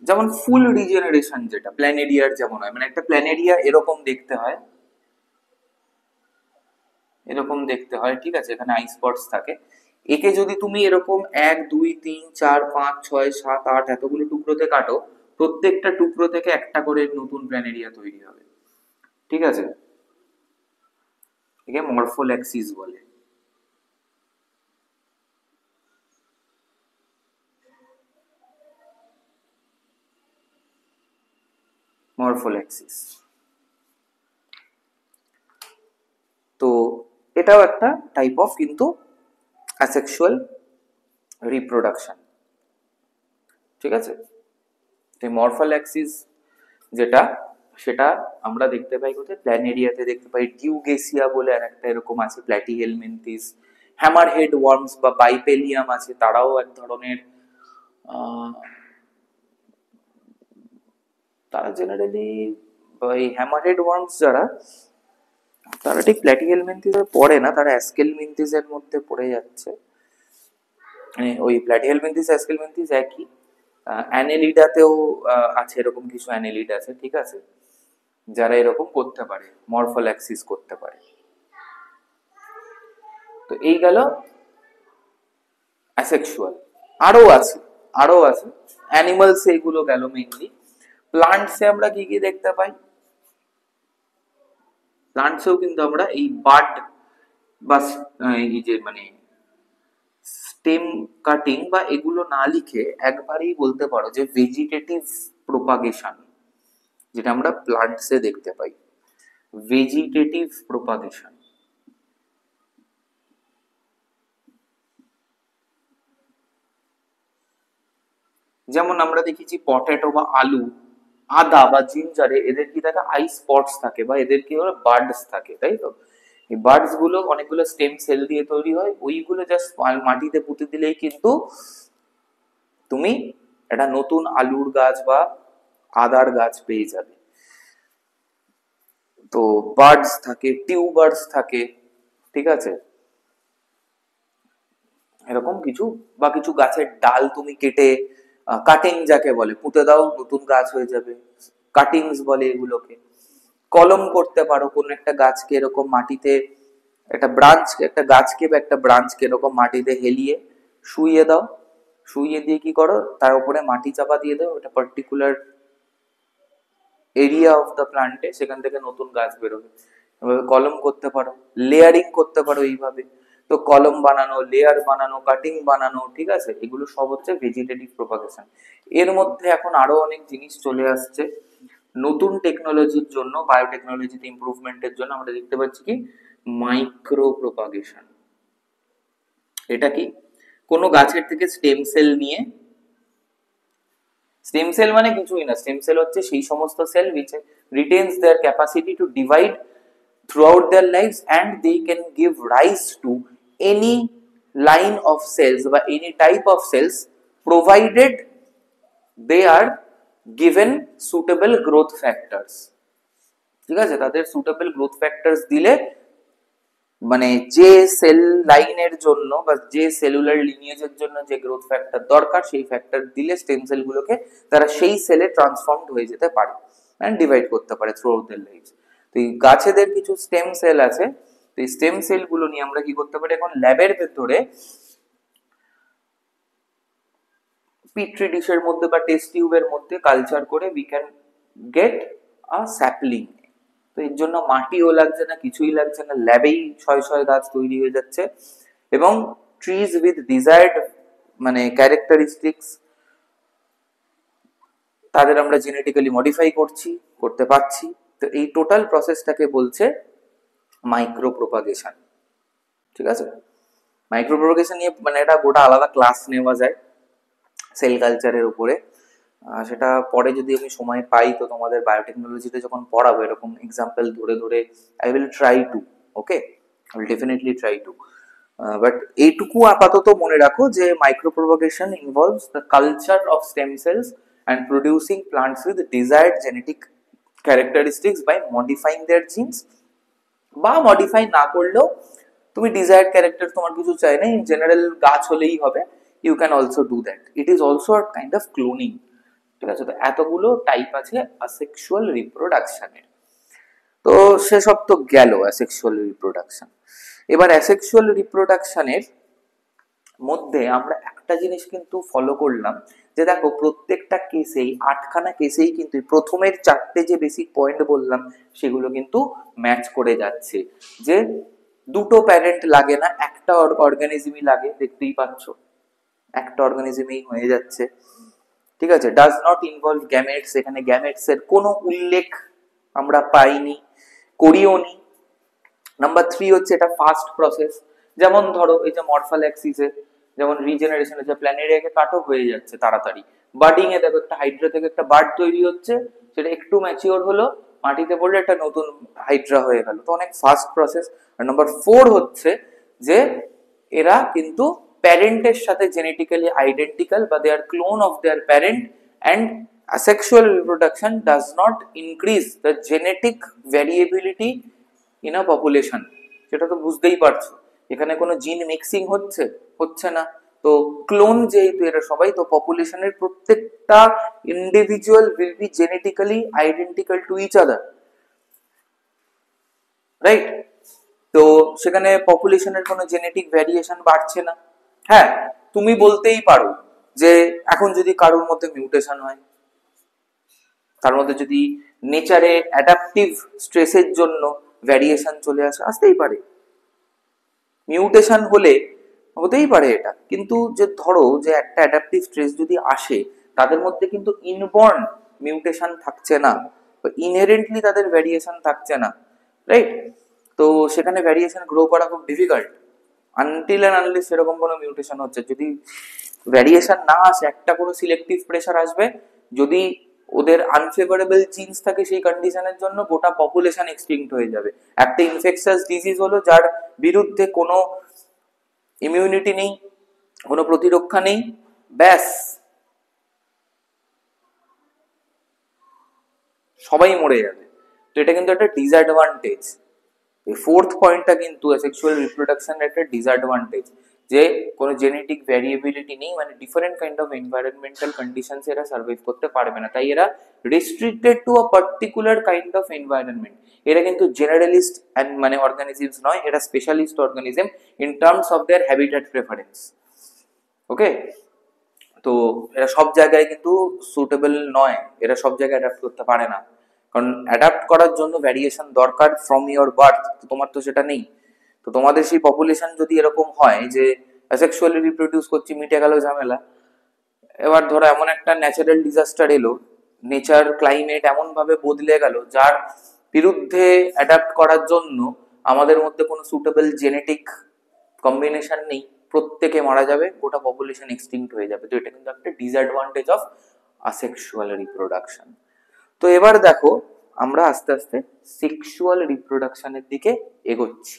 Speaker 1: যেমন ফুল রিজেনারেশন যেটা প্ল্যানেরিয়ার যেমন হয়, মানে একটা প্ল্যানেরিয়া এরকম দেখতে হয়, এরকম দেখতে হয়, ঠিক আছে, এখানে আই স্পটস থাকে। একে যদি তুমি এরকম 1 2 3 4 5 6 7 8 এতগুলো টুকরোতে কাটো, প্রত্যেকটা টুকরো থেকে একটা করে নতুন প্ল্যানেরিয়া তৈরি হবে, ঠিক আছে, একে মরফোল্যাক্সিস বলে। মরফোল্যাক্সিস। তো এটাও একটা টাইপ অফ কিন্তু অ্যাসেক্সুয়াল রিপ্রোডাকশন, ঠিক আছে। তো মরফোল্যাক্সিস যেটা, সেটা আমরা দেখতে পাই কোথায়? প্ল্যানেরিয়াতে দেখতে পাই। ডিউগেসিয়া বলে আর একটা এরকম আছে, প্ল্যাটিহেলমিনথিস, হ্যামারহেড ওয়ার্মস বা বাইপেলিয়াম আছে, তারাও এক ধরনের তারা জেনারেলি এই হ্যামারহেড ওয়ার্মস যারা, তারা ঠিক প্ল্যাটিহেলমিনথিসে পড়ে না, তারা অ্যাস্কেলমিনথিসের মধ্যে পড়ে যাচ্ছে। মানে ওই প্ল্যাটিহেলমিনথিস অ্যাসকেলমিনথিস একই। অ্যানেলিডাতেও আছে, এরকম কিছু অ্যানেলিড আছে, ঠিক আছে, যারা এরকম করতে পারে, মরফোল্যাক্সিস করতে পারে। তো এই গেল অ্যাসেক্সুয়াল। আরো আছে, আরো আছে অ্যানিমালস, এইগুলো গেল মেইনলি। প্লান্টসে আমরা কি কি দেখতে পাই? প্লান্টসেও কিন্তু আমরা এই বাড বা এই যে মানে স্টেম কাটিং বা এগুলো না লিখে একবারেই বলতে পারো যে ভেজিটেটিভ প্রোপাগেশন, যেটা আমরা প্লান্টসে দেখতে পাই, ভেজিটেটিভ প্রোপাগেশন। যেমন আমরা দেখেছি পটেটো বা আলু, আদা বা জিঞ্জারে এদের কি থাকে, আই স্পটস থাকে বা এদের কি হলো বার্ডস থাকে, তাই তো? এই বার্ডস গুলো অনেকগুলো স্টেম সেল দিয়ে তৈরি হয়, ওইগুলো জাস্ট মাটিতে পুঁতে দিলেই কিন্তু তুমি একটা নতুন আলুর গাছ বা আদার গাছ পেয়ে যাবে। তো বার্ডস থাকে, টিউবার্স থাকে, ঠিক আছে, এরকম কিছু। বা কিছু গাছের ডাল তুমি কেটে, কাটিং যাকে বলে, পুঁতে দাও, নতুন গাছ হয়ে যাবে, কাটিংস বলে এগুলোকে। কলম করতে পারো কোন একটা গাছকে এরকম মাটিতে, একটা ব্রাঞ্চ, একটা গাছকে বা একটা ব্রাঞ্চকে এরকম মাটিতে হেলিয়ে শুইয়ে দাও, শুইয়ে দিয়ে কি করো, তার উপরে মাটি চাপা দিয়ে দাও, এটা পার্টিকুলার এরিয়া অফ দ্য প্লান্টে, সেখান থেকে নতুন গাছ বেরোবে। এভাবে কলম করতে পারো, লেয়ারিং করতে পারো এইভাবে। তো কলম বানানো, লেয়ার বানানো, কাটিং বানানো, ঠিক আছে, এগুলো সব হচ্ছে ভেজিটেটিভ প্রপাগেশন। এর মধ্যে এখন আরো অনেক জিনিস চলে আসছে নতুন টেকনোলজির জন্য, বায়োটেকনোলজিতে ইমপ্রুভমেন্টের জন্য। আমরা দেখতে পাচ্ছি কি মাইক্রো প্রপাগেশন। এটা কি, কোনো গাছের থেকে স্টেম সেল নিয়ে, স্টেম সেল মানে কিছুই না, স্টেম সেল হচ্ছে সেই সমস্ত sell which retains their capacity to divide throughout their lives and they can give rise to any line of cells বা any type of cells provided they are given suitable growth factors, ঠিক আছে, তাদের suitable growth factors দিলে, মানে যে sell লাইনের জন্য বা যে সেলুলার লিনিয়েজের জন্য যে গ্রোথ ফ্যাক্টর দরকার, সেই ফ্যাক্টর দিলে স্টেম সেলগুলোকে তারা সেই সেলে ট্রান্সফর্মড হয়ে যেতে পারে এন্ড ডিভাইড করতে পারে থ্রু আউট দেয়ার লাইফ। তো এই গাছেদের কিছু স্টেম সেল আছে, তো এই স্টেম সেলগুলো নিয়ে আমরা কি করতে পারি, এখন ল্যাবের ভেতরে পিট্রি ডিশের মধ্যে বা টেস্ট টিউবের মধ্যে কালচার করে we can get a sapling. তো এর জন্য মাটিও লাগছে না, কিছুই লাগছে না, ল্যাবেই ছয় ছয় গাছ তৈরি হয়ে যাচ্ছে। এবং ট্রিজ উইথ ডিজায়ার্ড মানে ক্যারেক্টারিস্টিক্স, তাদের আমরা জেনেটিক্যালি মডিফাই করতে পারছি। তো এই টোটাল প্রসেসটাকে বলছে মাইক্রো প্রোপাগেশন, ঠিক আছে। মাইক্রো প্রোপাগেশন নিয়ে মানে এটা গোটা আলাদা ক্লাস নেওয়া যায় সেল কালচারের উপরে, সেটা পরে যদি আমি সময় পাই তো তোমাদের বায়োটেকনোলজিতে যখন পড়াবো এরকম এক্সাম্পল ধরে ধরে I will try to, okay, I will definitely try to. But এইটুকু আপাতত মনে রাখো যে micropropagation involves the culture of stem cells and producing plants with desired genetic characteristics by modifying their genes, বা মডিফাই না করলেও তুমি ডিজায়ার্ড ক্যারেক্টার তোমার কিছু চাই না, ইন জেনারেল গাছ হলেই হবে, you can also do that, it is also a kind of cloning, ঠিক আছে। তো এতগুলো টাইপ আছে অ্যাসেক্সুয়াল রিপ্রোডাকশনের। তো সেসব তো গেল অ্যাসেক্সুয়াল রিপ্রোডাকশন। এবার অ্যাসেক্সুয়াল রিপ্রোডাকশনের মধ্যে আমরা একটা জিনিস কিন্তু ফলো করলাম, যে দেখো প্রত্যেকটা কেসেই, আটখানা কেসেই কিন্তু প্রথমের চারটে যে বেসিক পয়েন্ট বললাম সেগুলো কিন্তু ম্যাচ করে যাচ্ছে, যে দুটো প্যারেন্ট লাগে না, একটা অর্গানিজমই লাগে, দেখতেই পাচ্ছ একটা অর্গানিজমই হয়ে যাচ্ছে, ঠিক আছে। ডাজ নট ইনভলভ গ্যামেটস, এখানে গ্যামেটস এর কোনো উল্লেখ আমরা পাইনি, করিও নি। নাম্বার 3 হচ্ছে এটা ফাস্ট প্রসেস, যেমন ধরো এই যে মরফাল্যাক্সিসে যেমন রিজেনারেশন হচ্ছে, প্ল্যানেরিয়াকে কাটও হয়ে যাচ্ছে তাড়াতাড়ি, বার্ডিং এ দেখো একটা হাইড্রা থেকে একটা বার্ড তৈরি হচ্ছে, সেটা একটু ম্যাচিওর হলো, মাটিতে পড়লে একটা নতুন হাইড্রা হয়ে গেল, তো অনেক ফাস্ট প্রসেস। আর নাম্বার 4 হচ্ছে যে এরা কিন্তু প্যারেন্টের সাথে জেনেটিক্যালি আইডেন্টিক্যাল বা they are clone of their parent, and asexual reproduction does not increase the genetic variability in a population, সেটা তো বুঝতেই পারছো, এখানে কোনো জিন মিক্সিং হচ্ছে না, তো ক্লোন যেহেতু এরা সবাই, তো পপুলেশনের প্রত্যেকটা individual will be genetically identical to each other, right? তো সেখানে পপুলেশনের কোনো জেনেটিক ভ্যারিয়েশন বাড়ছে না। হ্যাঁ, তুমি বলতেই পারো যে এখন যদি কারোর মধ্যে মিউটেশন হয়, তার মধ্যে যদি নেচারে অ্যাডাপটিভ স্ট্রেসের জন্য ভ্যারিয়েশন চলে আসে, আসতেই পারে, মিউটেশন হলে হতেই পারে এটা। কিন্তু যে ধরো যে একটা অ্যাডাপটিভ স্ট্রেস যদি আসে, তাদের মধ্যে কিন্তু ইনবর্ন মিউটেশন থাকছে না, ইনহেরেন্টলি তাদের ভ্যারিয়েশন থাকছে না, রাইট? তো সেখানে ভ্যারিয়েশন গ্রো করা খুব ডিফিকাল্ট আনটিল অ্যান্ড আনলেস সেরকম কোনো মিউটেশন হচ্ছে। যদি ভ্যারিয়েশন না আসে, একটা কোনো সিলেক্টিভ প্রেশার আসবে, যদি ওদের আনফেভারেবল জিনস থাকে সেই কন্ডিশনের জন্য, গোটা পপুলেশন এক্সটিংক্ট হয়ে যাবে। একটা ইনফেকশাস ডিজিজ হলো যার বিরুদ্ধে কোনো ইমিউনিটি নেই, কোনো প্রতিরক্ষা নেই, ব্যাস সবাই মরে যাবে। তো এটা কিন্তু একটা ডিসঅ্যাডভান্টেজ। এই ফোর্থ পয়েন্টটা কিন্তু সেক্সুয়াল রিপ্রোডাকশনের একটা ডিসঅ্যাডভান্টেজ, যে কোনো জেনেটিক ভ্যারিয়েবিলিটি নেই, মানে different kind of environmental conditions এরা সার্ভাইভ করতে পারবে না, তাই এরা restricted to a particular kind of environment. এরা কিন্তু জেনারেলিস্ট অ্যান্ড মানে অর্গানিজমস নয়, এরা specialist organism in terms of their habitat preference. Okay, তো এরা সব জায়গায় কিন্তু সুটেবল নয়, এরা সব জায়গায় অ্যাডাপ্ট করতে পারে না, কারণ অ্যাডাপ্ট করার জন্য ভ্যারিয়েশন দরকার ফ্রম ইওর বার্থ, তোমার তো সেটা নেই। তো তোমাদের সেই পপুলেশন যদি এরকম হয় যে অ্যাসেক্সুয়ালি রিপ্রোডিউস করছি, মিটে গেল ঝামেলা, এবার ধরো এমন একটা ন্যাচারাল ডিজাস্টার এলো, নেচার ক্লাইমেট এমন ভাবে বদলে গেল, যার বিরুদ্ধে অ্যাডাপ্ট করার জন্য আমাদের মধ্যে কোনো সুটেবল জেনেটিক কম্বিনেশন নেই, প্রত্যেকে মারা যাবে, গোটা পপুলেশন এক্সটিংক্ট হয়ে যাবে। তো এটা কিন্তু একটা ডিসঅ্যাডভান্টেজ অফ আসেক্সুয়াল রিপ্রোডাকশন। তো এবার দেখো আমরা আস্তে আস্তে সেক্সুয়াল রিপ্রোডাকশনের দিকে এগোচ্ছি।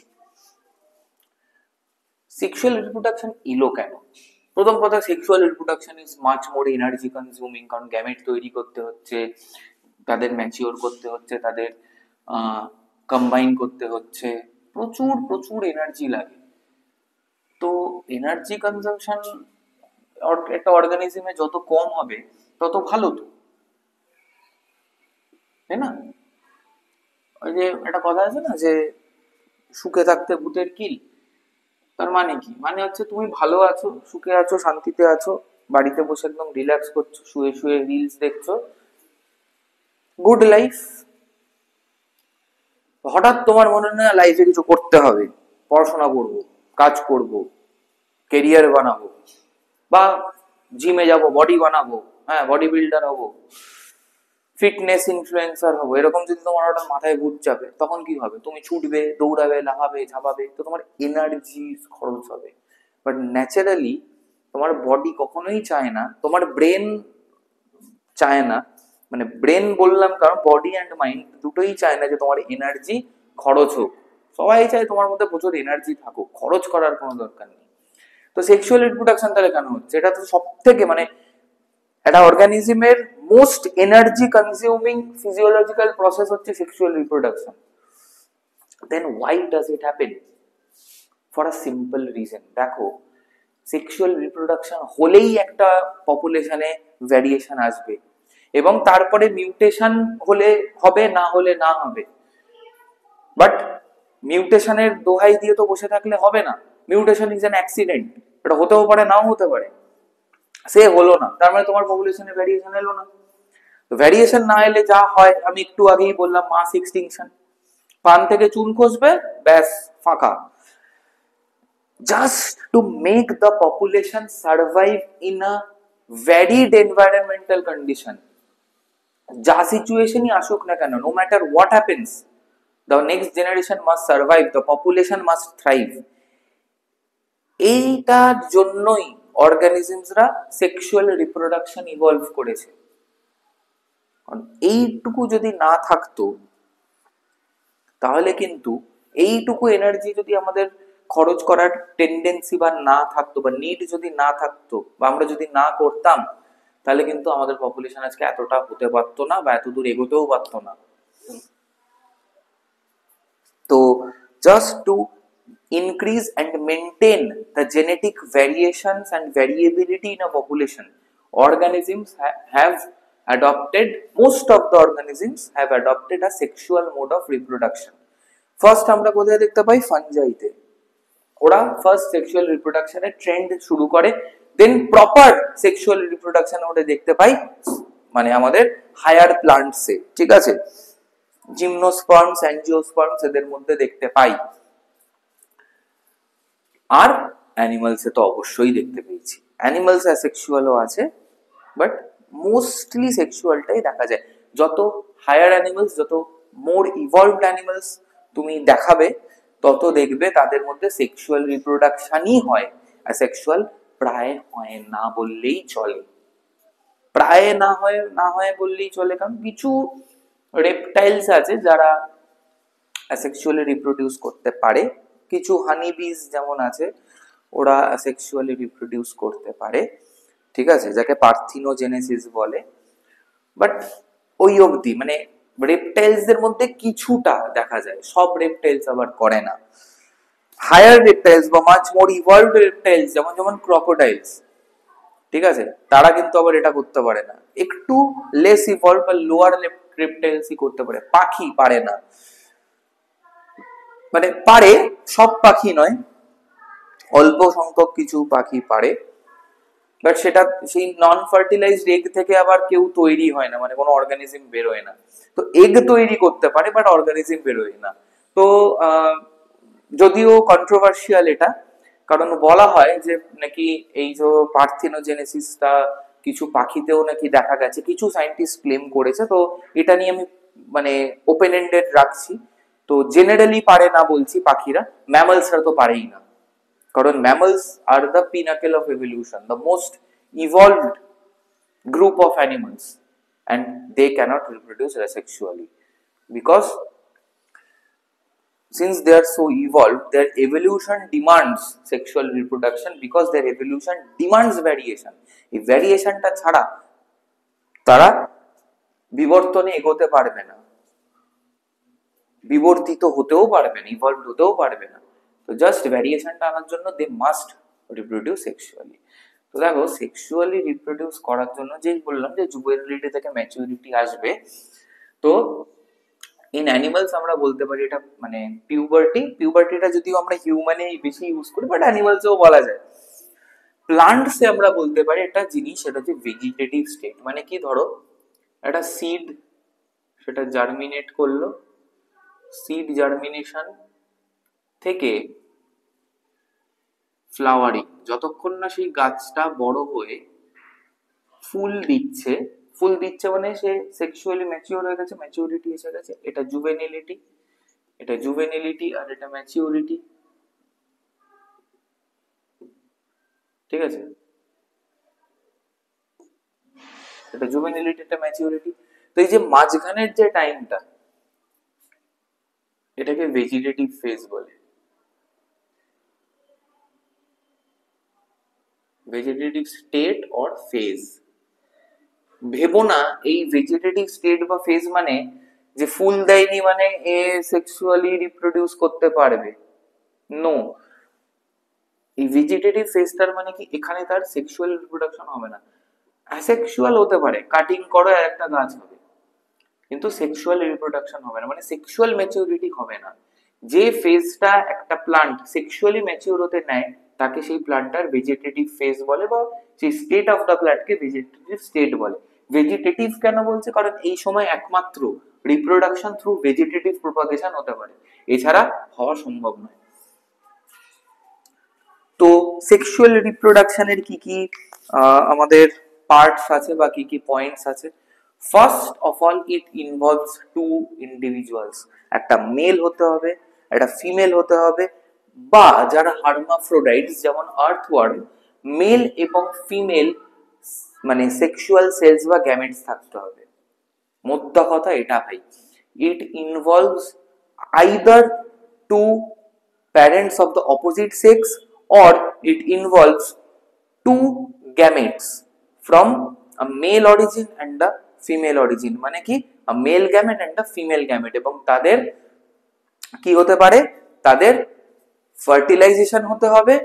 Speaker 1: সেক্সুয়াল রিপ্রোডাকশন এলো কেন? প্রথম কথা, sexual reproduction is much more energy consuming, কারণ গ্যামেট তৈরি করতে হচ্ছে, তাদের ম্যাচিওর করতে হচ্ছে, তাদের কম্বাইন করতে হচ্ছে, প্রচুর প্রচুর এনার্জি লাগে। তো এনার্জি কনজাম্পশন একটা অর্গানিজমে যত কম হবে তত ভালো, তো তাই না? ওই যে একটা কথা আছে না যে সুখে থাকতে ভূতের কিল। তার মানে কি? মানে হচ্ছে তুমি ভালো আছো, সুখে আছো, শান্তিতে আছো, বাড়িতে বসে একদম রিল্যাক্স করছো, শুয়ে শুয়ে রিলস দেখছো, গুড লাইফ। হঠাৎ তোমার মনে হয় লাইফে কিছু করতে হবে, পড়াশোনা করব, কাজ করব, কেরিয়ার বানাবো, বা জিমে যাব, বডি বানাবো, হ্যাঁ বডি বিল্ডার হবো, ফিটনেস ইনফ্লুয়েন্সার হবো, এরকম যদি তোমার হঠাৎ মাথায় ভূত চাপে, তখন কি হবে? তুমি ছুটবে, দৌড়াবে, লাফাবে, ঝাঁপাবে, তো তোমার এনার্জি খরচ হবে। বাট ন্যাচারালি তোমার বডি কখনোই চায় না, তোমার ব্রেন চায় না, মানে ব্রেন বললাম কারণ বডি অ্যান্ড মাইন্ড দুটোই চায় না যে তোমার এনার্জি খরচ হোক। সবাই চায় তোমার মধ্যে প্রচুর এনার্জি থাকুক, খরচ করার কোনো দরকার নেই। তো সেক্সুয়াল রিপ্রোডাকশন তাহলে কেন হচ্ছে? এটা তো সব থেকে মানে একটা অর্গানিজমের most energy consuming physiological process হচ্ছে sexual reproduction. Then why does it happen? For a simple reason. দেখো, সেক্সুয়াল রিপ্রোডাকশন হলেই একটা পপুলেশনে ভ্যারিয়েশন আসবে, এবং তারপরে মিউটেশন হলে হবে, না হলে না হবে। বাট মিউটেশনের দোহাই দিয়ে তো বসে থাকলে হবে না। মিউটেশন ইজ অ্যান অ্যাক্সিডেন্ট, এটা হতেও পারে, নাও হতে পারে। সে হলো না, তার মানে তোমার পপুলেশনে ভ্যারিয়েশন এলো না। তো ভ্যারিয়েশন না এলে যা হয়, আমি একটু আগেই বললাম, মাস এক্সটিংশন। পান থেকে চুন খসবে, ব্যাস ফাঁকা। Just to make the population survive in a varied environmental condition, যা সিচুয়েশনই আসুক না কেন, no matter what happens, the next generation must survive, the population must thrive. এইটার জন্যই অর্গানিজমসরা সেক্সুয়াল রিপ্রোডাকশন ইভলভ করেছে। এইটুকু যদি না থাকতো, তাহলে কিন্তু এইটুকু এনার্জি যদি আমাদের খরচ করার টেন্ডেন্সি বা না থাকতো, বা নিড যদি না থাকতো, বা আমরা যদি না করতাম, তাহলে কিন্তু আমাদের পপুলেশন আজকে এতটা হতে পারতো না, বা এত দূর এগোতেও পারতো না। তো just to increase and maintain the genetic variations and variability in a population, organisms have adopted, most of the organisms have adopted a sexual mode of reproduction. First আমরা কোথায় দেখতে পাই? ফাঞ্জাইতে ওরা ফার্স্ট সেক্সুয়াল রিপ্রোডাকশনের ট্রেন্ড শুরু করে, দেন proper sexual reproduction ওটা দেখতে পাই মানে আমাদের হায়ার প্লান্টসে, ঠিক আছে, জিমনোস্পার্মস, অ্যাঞ্জিওস্পার্মস এদের মধ্যে দেখতে পাই। আর অ্যানিমালসে তো অবশ্যই দেখতে পেয়েছি, অ্যানিমালস অ্যাসেক্সুয়ালও আছে, বাট মোস্টলি সেক্সুয়ালটাই দেখা যায়। যত হায়ার অ্যানিমালস, যত মোর ইভলভড অ্যানিমালস তুমি দেখাবে, তত দেখবে তাদের মধ্যে সেক্সুয়াল রিপ্রোডাকশনই হয়, অ্যাসেক্সুয়াল প্রায় হয় না বললেই চলে, প্রায় না হয় বললেই চলে। কারণ কিছু রেপটাইলস আছে যারা অ্যাসেক্সুয়ালি রিপ্রোডিউস করতে পারে, কিছু হানি বিজ যেমন আছে ওরা অ্যাসেক্সুয়ালি রিপ্রোডিউস করতে পারে, ঠিক আছে, যাকে পার্থিনোজেনেসিস বলে। বাট ওই অবধি মানে রেপটাইলসদের মধ্যে কিছুটা দেখা যায়, সব রেপটাইলস আবার করে না। হায়ার রেপটাইলস বা মাচ মোর ইভলভড রেপটাইলস যেমন যেমন ক্রোকোডাইলস, ঠিক আছে, তারা কিন্তু আবার এটা করতে পারে না। একটু লেস ইভলভ বা লোয়ার রেপটাইলসই করতে পারে, পাখি পারে না, মানে পারে, সব পাখি নয়, অল্প সংখ্যক কিছু পাখি পারে, বাট সেটা সেই নন ফার্টিলাইজড এগ থেকে আবার কেউ তৈরি হয় না, মানে কোনো অর্গানিজম বেরোয় না। তো এগ তৈরি করতে পারে বাট অর্গানিজম বেরোয় না। তো যদিও কন্ট্রোভার্সিয়াল এটা, কারণ বলা হয় যে নাকি এই যে পার্থেনোজেনেসিসটা কিছু পাখিতেও নাকি দেখা গেছে, কিছু সায়েন্টিস্ট ক্লেম করেছে। তো এটা নিয়ে আমি মানে ওপেন এন্ডেড রাখছি। তো জেনারেলি পারে না বলছি পাখিরা, ম্যামলসরা তো পারেই না, কারণ mammals are the pinnacle of evolution, the most evolved group of animals, and they cannot reproduce asexually because since they are so evolved, their evolution demands sexual reproduction because their evolution demands variation. এই ভ্যারিয়েশনটা ছাড়া তারা বিবর্তনে এগোতে পারবে না, বিবর্তিত হতেও পারবে না, ইভলভড হতেও পারবে না। তো জাস্ট ভ্যারিয়েশনটা আনার জন্য দে মাস্ট রিপ্রোডিউস সেক্সুয়ালি। তো দেখো সেক্সুয়ালি রিপ্রোডিউস করার জন্য যেই বললাম যে জুভেনিলিটি থেকে ম্যাচুরিটি আসবে, তো ইন অ্যানিমালস আমরা বলতে পারি এটা মানে পিউবার্টিটা যদিও আমরা হিউম্যানে বেশি ইউজ করি, বাট অ্যানিমালসেও বলা যায়। প্লান্টসে আমরা বলতে পারি একটা জিনিস, সেটা হচ্ছে ভেজিটেটিভ স্টেট। মানে কি, ধরো একটা সিড, সেটা জার্মিনেট করলো, সিড জার্মিনেশন থেকে ফ্লাওয়ারিং, যতক্ষণ না সেই গাছটা বড় হয়ে ফুল দিচ্ছে মানে সে সেক্সুয়ালি ম্যাচিওর হয়ে গেছে, ম্যাচিউরিটি এসে গেছে, এটা জুভেনিলিটি আর এটা ম্যাচিউরিটি, ঠিক আছে, এটা জুভেনিলিটি, এটা ম্যাচিউরিটি। তো এই যে মাঝখানের যে টাইমটা, এটাকে ভেজিটেটিভ ফেজ বলে। Vegetative state or phase. ভেবো না এই ভেজিটেটিভ স্টেট বা ফেজ মানে যে ফুল দেয়নি মানে এ সেক্সুয়ালি রিপ্রোডিউস করতে পারবে, নো। এই ভেজিটেটিভ ফেজটার মানে কি, এখানে তার সেক্সুয়াল রিপ্রোডাকশন হবে না, অ্যাসেক্সুয়াল হতে পারে, কাটিং করো আর একটা গাছ হবে, কিন্তু সেক্সুয়াল রিপ্রোডাকশন হবে না, মানে সেক্সুয়াল ম্যাচিউরিটি হবে না। যে ফেজটা একটা প্লান্ট সেক্সুয়ালি ম্যাচিউর হতে নেয় তাকে সেই প্লান্টটার ভেজিটেটিভ ফেজ বলে, বা সেই স্টেট অফ দ্য প্লান্টকে ভেজিটেটিভ স্টেট বলে। ভেজিটেটিভ কেন বলছে, কারণ এই সময় একমাত্র রিপ্রোডাকশন থ্রু ভেজিটেটিভ প্রপাগেশন হতে পারে, এছাড়া হওয়া সম্ভব নয়। তো সেক্সুয়াল রিপ্রোডাকশনের কি কি আমাদের পার্টস আছে বা কি কি পয়েন্টস আছে? First of all it involves two individuals, একটা মেল হতে হবে, একটা ফিমেল হতে হবে, বা যারা হার্মাফ্রোডাইটস যেমন আর্থওয়ার্ম, মেল এবং ফিমেল মানে সেক্সুয়াল সেলস বা গ্যামেটস থাকতে হবে। মোদ্দা কথা এটা ভাই, it involves either two parents of the opposite sex or it involves two gametes from a male origin and a female origin, মানে কি a male gamete and a female gamete, এবং তাদের কি হতে পারে, তাদের ফার্টিলাইজেশন হতে হবে,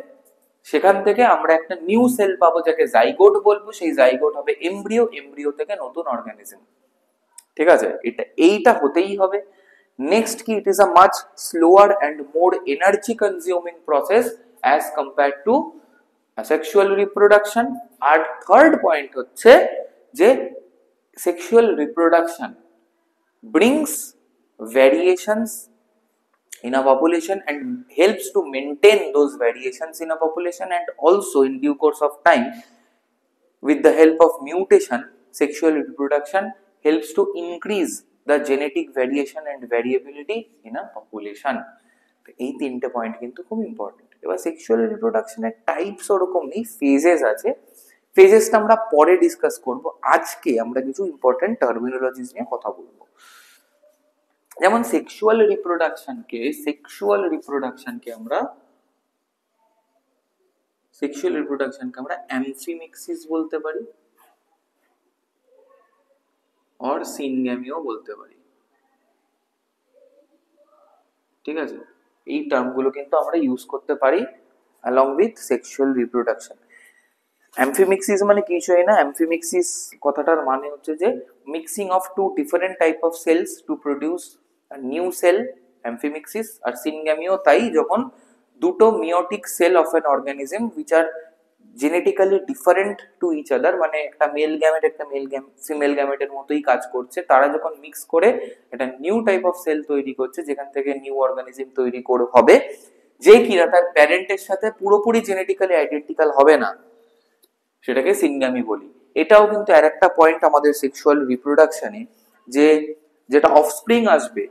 Speaker 1: সেখান থেকে আমরা একটা নিউ সেল পাবো যাকে জাইগোট বলবো, সেই জাইগোট হবে এমব্রিও, এমব্রিও থেকে নতুন অর্গানিজম। ঠিক আছে, এইটা হতেই হবে। নেক্সট কি, it is a much slower and more energy consuming process as compare to sexual reproduction. আর থার্ড পয়েন্ট হচ্ছে যে sexual reproduction brings variations in a population and helps to maintain those variations in a population, and also in due course of time with the help of mutation, sexual reproduction helps to increase the genetic variation and variability in a population. এই তিনটে point কিন্তু খুব important. এবার sexual রিপ্রোডাকশনের types ওরকম নেই, phases আছে, ফেজেসটা আমরা পরে ডিসকাস করব। আজকে আমরা কিছু ইম্পর্টেন্ট টার্মিনোলজিস নিয়ে কথা বলবো। যেমন সেক্সুয়াল রিপ্রোডাকশনকে আমরা অ্যামফিমিক্সিস বলতে পারি, আর সিনগ্যামিও বলতে পারি। ঠিক আছে, এই টার্মগুলো কিন্তু আমরা ইউজ করতে পারি along with sexual reproduction। অ্যামফিমিক্সিস মানে কিছুই না, অ্যামফিমিক্সিস কথাটার মানে হচ্ছে যে mixing of two different type of cells to produce new cell, amphimixis. আর সিনগ্যামিও তাই, যখন দুটো meiotic cell of an organism which are genetically different to each other, মানে একটা মেল গ্যামেট একটা ফিমেল গ্যামেটের মতোই কাজ করছে, তারা যখন মিক্স করে একটা নিউ টাইপ অফ সেল তৈরি করছে, যেখান থেকে নিউ অর্গানিজম তৈরি হবে, যে কিনা তার প্যারেন্টের সাথে পুরোপুরি জেনেটিক্যালি আইডেন্টিক্যাল হবে না, সেটাকে সিনগ্যামি বলি। এটাও কিন্তু আর একটা পয়েন্ট আমাদের সেক্সুয়াল রিপ্রোডাকশনে, যে যেটা অফস্প্রিং আসবে,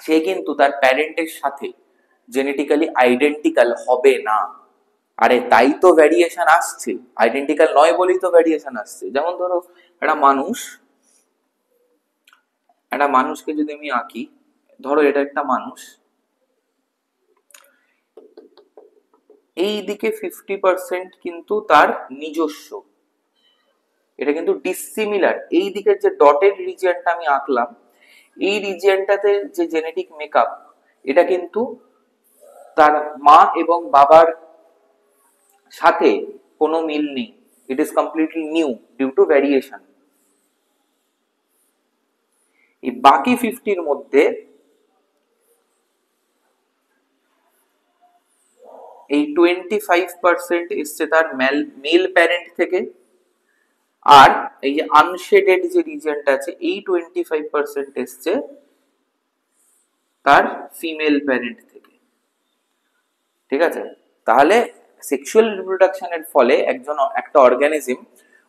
Speaker 1: সে কিন্তু তার প্যারেন্টের সাথে জেনেটিক্যালি আইডেন্টিক্যাল হবে না। আরে তাই তো ভ্যারিয়েশন আসছে, আইডেন্টিক্যাল নয় বলেই তো ভ্যারিয়েশন আসছে। যেমন ধরো একটা মানুষকে যদি আমি আঁকি, ধরো এটা একটা মানুষ, এই দিকে 50% কিন্তু তার নিজস্ব, এটা কিন্তু ডিসিমিলার। এই দিকের যে ডটেড রিজিয়নটা আমি আঁকলাম, এই রিজিয়নটাতে যে জেনেটিক মেকআপ, এটা কিন্তু তার মা এবং বাবার সাথে কোনো মিল নেই, it is completely new due to variation. এই বাকি 50-র মধ্যে এই 25% এসছে তার মেল প্যারেন্ট থেকে, আর এই যে আনশেডেড যে রিজিয়নটা আছে, এই 25% এসছে তার ফিমেল প্যারেন্ট থেকে। ঠিক আছে, তাহলে সেক্সুয়াল রিপ্রোডাকশনের ফলে একটা organism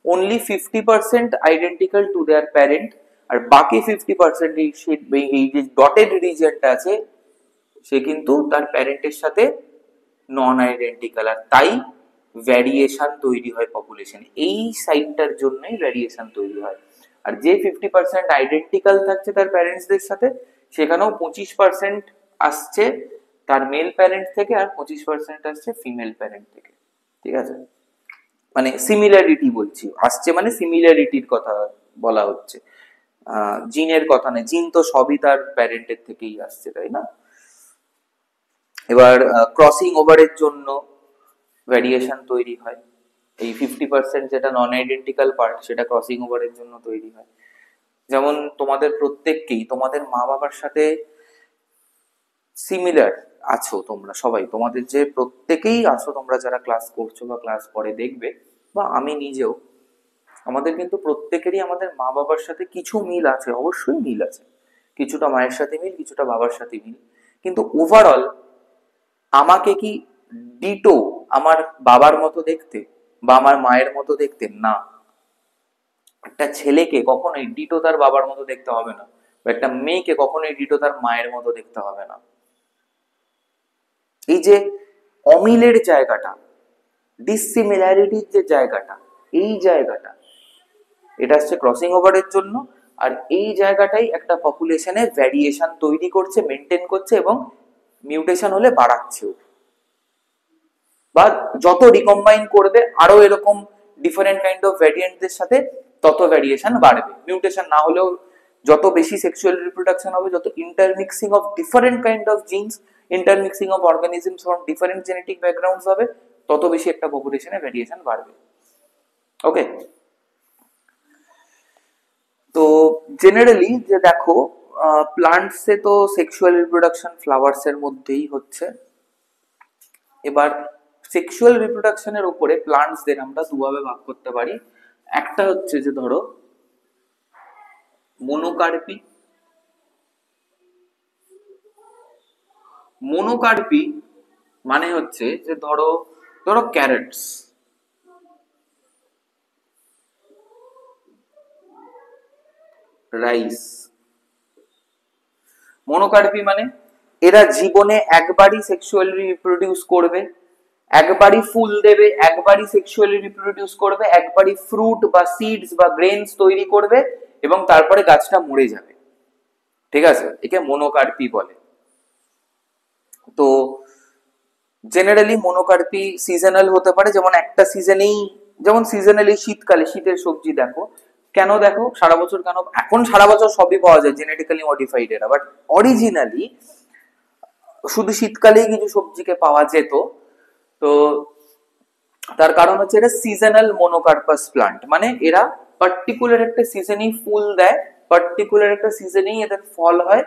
Speaker 1: only 50% identical to their parent, আর বাকি 50% এই যে ডটেড রিজিয়নটা আছে, সে কিন্তু তার প্যারেন্টের সাথে নন আইডেন্টিক্যাল, আর তাই ভ্যারিয়েশন তৈরি হয় পপুলেশনে। এই সাইডটার জন্যই ভ্যারিয়েশন তৈরি হয়। আর যে 50% আইডেন্টিক্যাল থাকছে তার প্যারেন্টসদের সাথে, সেখানেও 25% আসছে তার মেল প্যারেন্ট থেকে, আর 25% আসছে ফিমেল প্যারেন্ট থেকে। ঠিক আছে, মানে সিমিলারিটি বলছি, আসছে মানে সিমিলারিটির কথা বলা হচ্ছে, জিনের কথা নেই, জিন তো সবই তার প্যারেন্টের থেকেই আসছে, তাই না? এবার ক্রসিং ওভারের জন্য ভ্যারিয়েশন তৈরি হয়, এই 50% যেটা নন আইডেন্টিক্যাল পার্ট, সেটা ক্রসিং ওভারের জন্য তৈরি হয়। যেমন তোমাদের প্রত্যেককেই তোমাদের মা বাবার সাথে সিমিলার আছো, তোমরা সবাই, তোমাদের যে প্রত্যেকেই আছো, তোমরা যারা ক্লাস করছো বা ক্লাস পরে দেখবে, বা আমি নিজেও, আমাদের কিন্তু প্রত্যেকেরই আমাদের মা বাবার সাথে কিছু মিল আছে, অবশ্যই মিল আছে, কিছুটা মায়ের সাথে মিল, কিছুটা বাবার সাথে মিল, কিন্তু ওভারঅল আমাকে কি ডিটো আমার বাবার মতো দেখতে বা আমার মায়ের মতো দেখতে? না। একটা ছেলেকে কখনোই ডিটো তার বাবার মতো দেখতে হবে না, বা একটা মেয়েকে কখনোই ডিটো তার মায়ের মতো দেখতে হবে না। এই যে অমিলের জায়গাটা, ডিসিমিলারিটির যে জায়গাটা, এই জায়গাটা, এটা হচ্ছে ক্রসিং ওভারের জন্য, আর এই জায়গাটাই একটা পপুলেশনে ভ্যারিয়েশন তৈরি করছে, মেনটেন করছে, এবং মিউটেশন হলে বাড়াচ্ছেও, বা যত রিকম্বাইন করবে আরো এরকম ডিফারেন্ট কাইন্ড অফ ভ্যারিয়েন্টদের সাথে, তত ভ্যারিয়েশন বাড়বে। মিউটেশন না হলেও যত বেশি সেক্সুয়াল রিপ্রোডাকশন হবে, যত intermixing of different kind of genes, intermixing of organisms from different genetic backgrounds হবে, তত বেশি একটা পপুলেশনে ভেরিয়েশন বাড়বে। ওকে, তো জেনারেলি যে দেখো প্লান্টসে তো সেক্সুয়াল রিপ্রোডাকশন ফ্লাওয়ার্স এর মধ্যেই হচ্ছে। এবার সেক্সুয়াল রিপ্রোডাকশনের উপরে প্লান্টসদের আমরা দুভাবে ভাগ করতে পারি। একটা হচ্ছে যে ধরো মোনোকার্পি। মোনোকার্পি মানে হচ্ছে যে ধরো ধরো ক্যারেটস, রাইস। মোনোকার্পি মানে এরা জীবনে একবারই সেক্সুয়ালি রিপ্রোডিউস করবে, একবারই ফুল দেবে, একবারই সেক্সুয়ালি রিপ্রোডিউস করবে, একবারই ফ্রুট বা সিডস বা গ্রেনস তৈরি করবে এবং তারপরে গাছটা মরে যাবে। ঠিক আছে, একে মোনোকার্পি বলে। তো জেনারেলি মোনোকার্পি সিজনাল হতে পারে, যেমন একটা সিজনেই, যেমন সিজনালি শীতকালে শীতের সবজি দেখো, কেন দেখো সারা বছর কেন, এখন সারা বছর সবই পাওয়া যায় জেনেটিক্যালি মডিফাইড এরা, বাট অরিজিনালি শুধু শীতকালেই কিছু সবজিকে পাওয়া যেত। তো তার কারণ হচ্ছে এটা সিজনাল মোনোকার্পাস প্লান্ট, মানে এরা পার্টিকুলার একটা সিজনেই ফুল দেয়, পার্টিকুলার একটা সিজনেই এদের ফল হয়,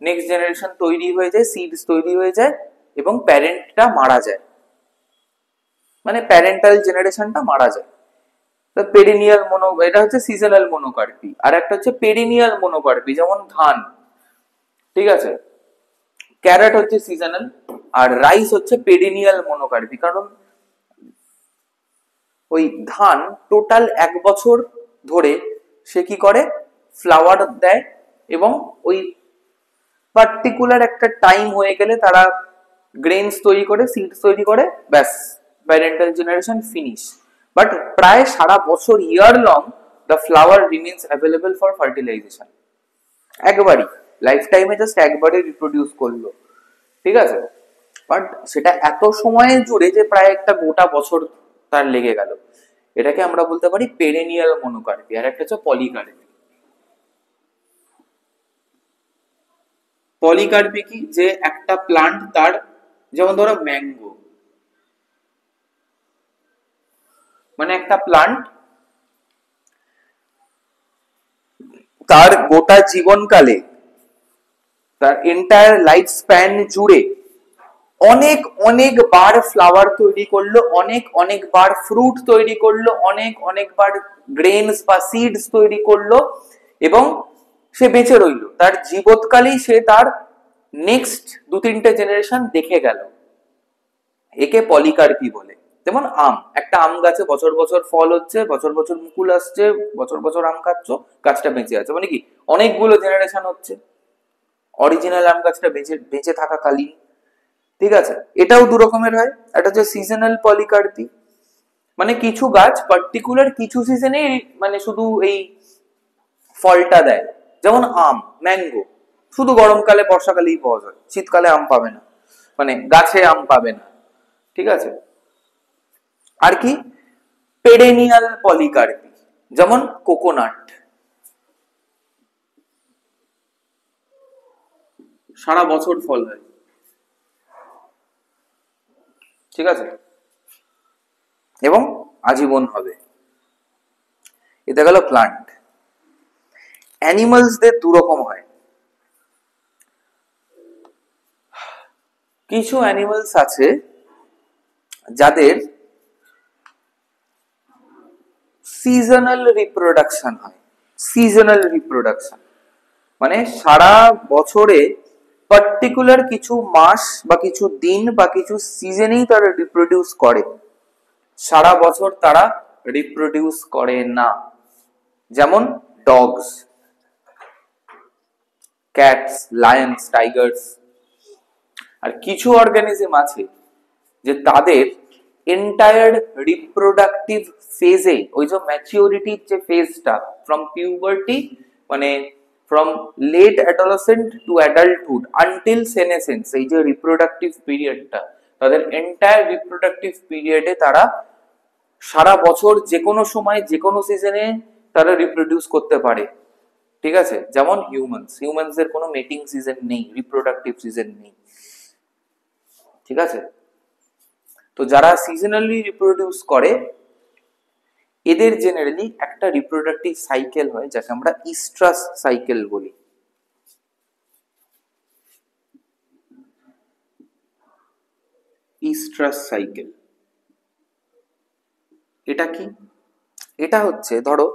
Speaker 1: নেক্সট জেনারেশন তৈরি হয়ে যায়, সিডস তৈরি হয়ে যায় এবং প্যারেন্টটা মারা যায়, মানে প্যারেন্টাল জেনারেশনটা মারা যায়। তো পেরিনিয়াল মোনো, এটা হচ্ছে সিজনাল মোনোকার্পি। আর একটা হচ্ছে পেরিনিয়াল মোনোকার্পি, যেমন ধান। ঠিক আছে, ক্যারট হচ্ছে সিজনাল আর রাইস হচ্ছে পেরিনিয়াল মোনোকার্পি। কারণ ওই ধান টোটাল 1 বছর ধরে সে কি করে, ফ্লাওয়ার দেয় এবং ওই পার্টিকুলার একটা টাইম হয়ে গেলে তারা গ্রেনস তৈরি করে, সিডস তৈরি করে, ব্যাস প্যারেন্টাল জেনারেশন ফিনিশ। বাট প্রায় সারা বছর, year long, the flower remains available for fertilization. একবারই লাইফ টাইমে জাস্ট একবারই রিপ্রোডিউস করলো। ঠিক আছে, বাট সেটা এত সময়ে জুড়ে যে প্রায় একটা গোটা বছর তার লেগে গেল, এটাকে আমরা বলতে পারি পেরেনিয়াল মোনোকার্পি। আর একটা হচ্ছে পলিকার্পি। পলিকার্পি কি, যে একটা প্লান্ট তার, যেমন ধরো ম্যাঙ্গো, মানে একটা প্লান্ট তার গোটা জীবনকালে, তার এন্টায়ার লাইফ স্প্যান জুড়ে অনেক অনেক বার ফ্লাওয়ার তৈরি করলো, অনেক অনেক বার ফ্রুট তৈরি করলো, অনেক অনেক বার গ্রেনস বা সিডস তৈরি করলো এবং সে বেঁচে রইল। তার জীবৎকালেই সে তার নেক্সট 2-3টে জেনারেশন দেখে গেল। একে পলিকার্পি বলে। যেমন আম, একটা আম গাছে বছর বছর ফল হচ্ছে, বছর বছর মুকুল আসছে, বছর বছর আম খাচ্ছ, গাছটা বেঁচে আছে, মানে কি অনেকগুলো জেনারেশন হচ্ছে অরিজিনাল আম গাছটা বেঁচে বেঁচে থাকাকালীন। ঠিক আছে, এটাও দু রকমের হয়। একটা হচ্ছে সিজনাল পলিকার্পি, মানে কিছু গাছ পার্টিকুলার কিছু সিজনে মানে শুধু এই ফলটা দেয়, যেমন আম, ম্যাঙ্গো শুধু গরমকালে বর্ষাকালেই পাওয়া যায়, শীতকালে আম পাবে না, মানে গাছে আম পাবে না। ঠিক আছে, আর কি পেরেনিয়াল পলিকার্পি, যেমন কোকোনাট, সারা বছর ফল হয়। ঠিক আছে, এবং আজীবন হবে। এটা গেল প্লান্ট। অ্যানিমালসদের দু রকম হয়। কিছু অ্যানিমালস আছে যাদের সিজনাল রিপ্রোডাকশন হয়। সিজনাল রিপ্রোডাকশন মানে সারা বছরে পার্টিকুলার কিছু মাস বা কিছু দিন বা কিছু সিজনেই তারা রিপ্রোডিউস করে, সারা বছর তারা রিপ্রোডিউস করে না। যেমন ডগস, ক্যাটস, লায়ন্স, টাইগার্স। আর কিছু অর্গানিজম আছে যে তাদের এন্টায়ার রিপ্রোডাক্টিভ ফেজে, ওই যে ম্যাচিউরিটির যে ফেজটা ফ্রম পিউবার্টি, মানে from late adolescent to adulthood until senescence, এই যে রিপ্রোডাক্টিভ পিরিয়ডটা, তাদের এন্টায়ার রিপ্রোডাক্টিভ পিরিয়ডে তারা সারা বছর যে কোনো সময় যে কোনো সিজনে তারা রিপ্রোডিউস করতে পারে। ঠিক আছে, যেমন হিউম্যানসদের কোনো মেটিং সিজন নেই, রিপ্রোডাক্টিভ সিজন নেই। ঠিক আছে। তো যারা সিজনালি রিপ্রোডিউস করে এদের জেনারেলি একটা রিপ্রোডাক্টিভ সাইকেল হয় যাকে আমরা ইস্ট্রাস সাইকেল বলি। ইস্ট্রাস সাইকেল এটা কি? এটা হচ্ছে ধরো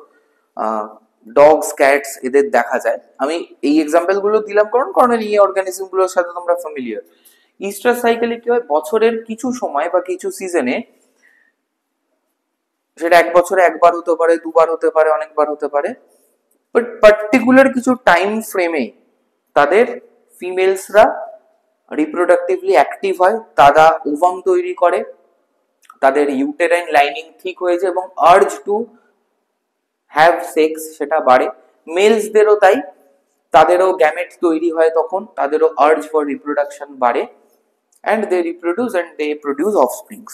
Speaker 1: ডগস ক্যাটস এদের দেখা যায়। আমি এই এক্সাম্পল গুলো দিলাম কারণ এই অর্গানিজম গুলোর সাথে তোমরা ফ্যামিলিয়ার। ইস্টার সাইকেলে কি হয়, বছরের কিছু সময় বা কিছু সিজনে, সেটা এক বছরে একবার হতে পারে, দুবার হতে পারে, অনেকবার হতে পারে, বাট পার্টিকুলার কিছু টাইম ফ্রেমে তাদের ফিমেলসরা রিপ্রোডাক্টিভলি অ্যাক্টিভ হয়, তারা ওভাম তৈরি করে, তাদের ইউটেরাইন লাইনিং ঠিক হয়েছে এবং আর্জ টু হ্যাভ সেক্স সেটা বাড়ে। মেলসদেরও তাই, তাদেরও গ্যামেট তৈরি হয়, তখন তাদেরও আর্জ ফর রিপ্রোডাকশন বাড়ে, and they reproduce and they produce offsprings.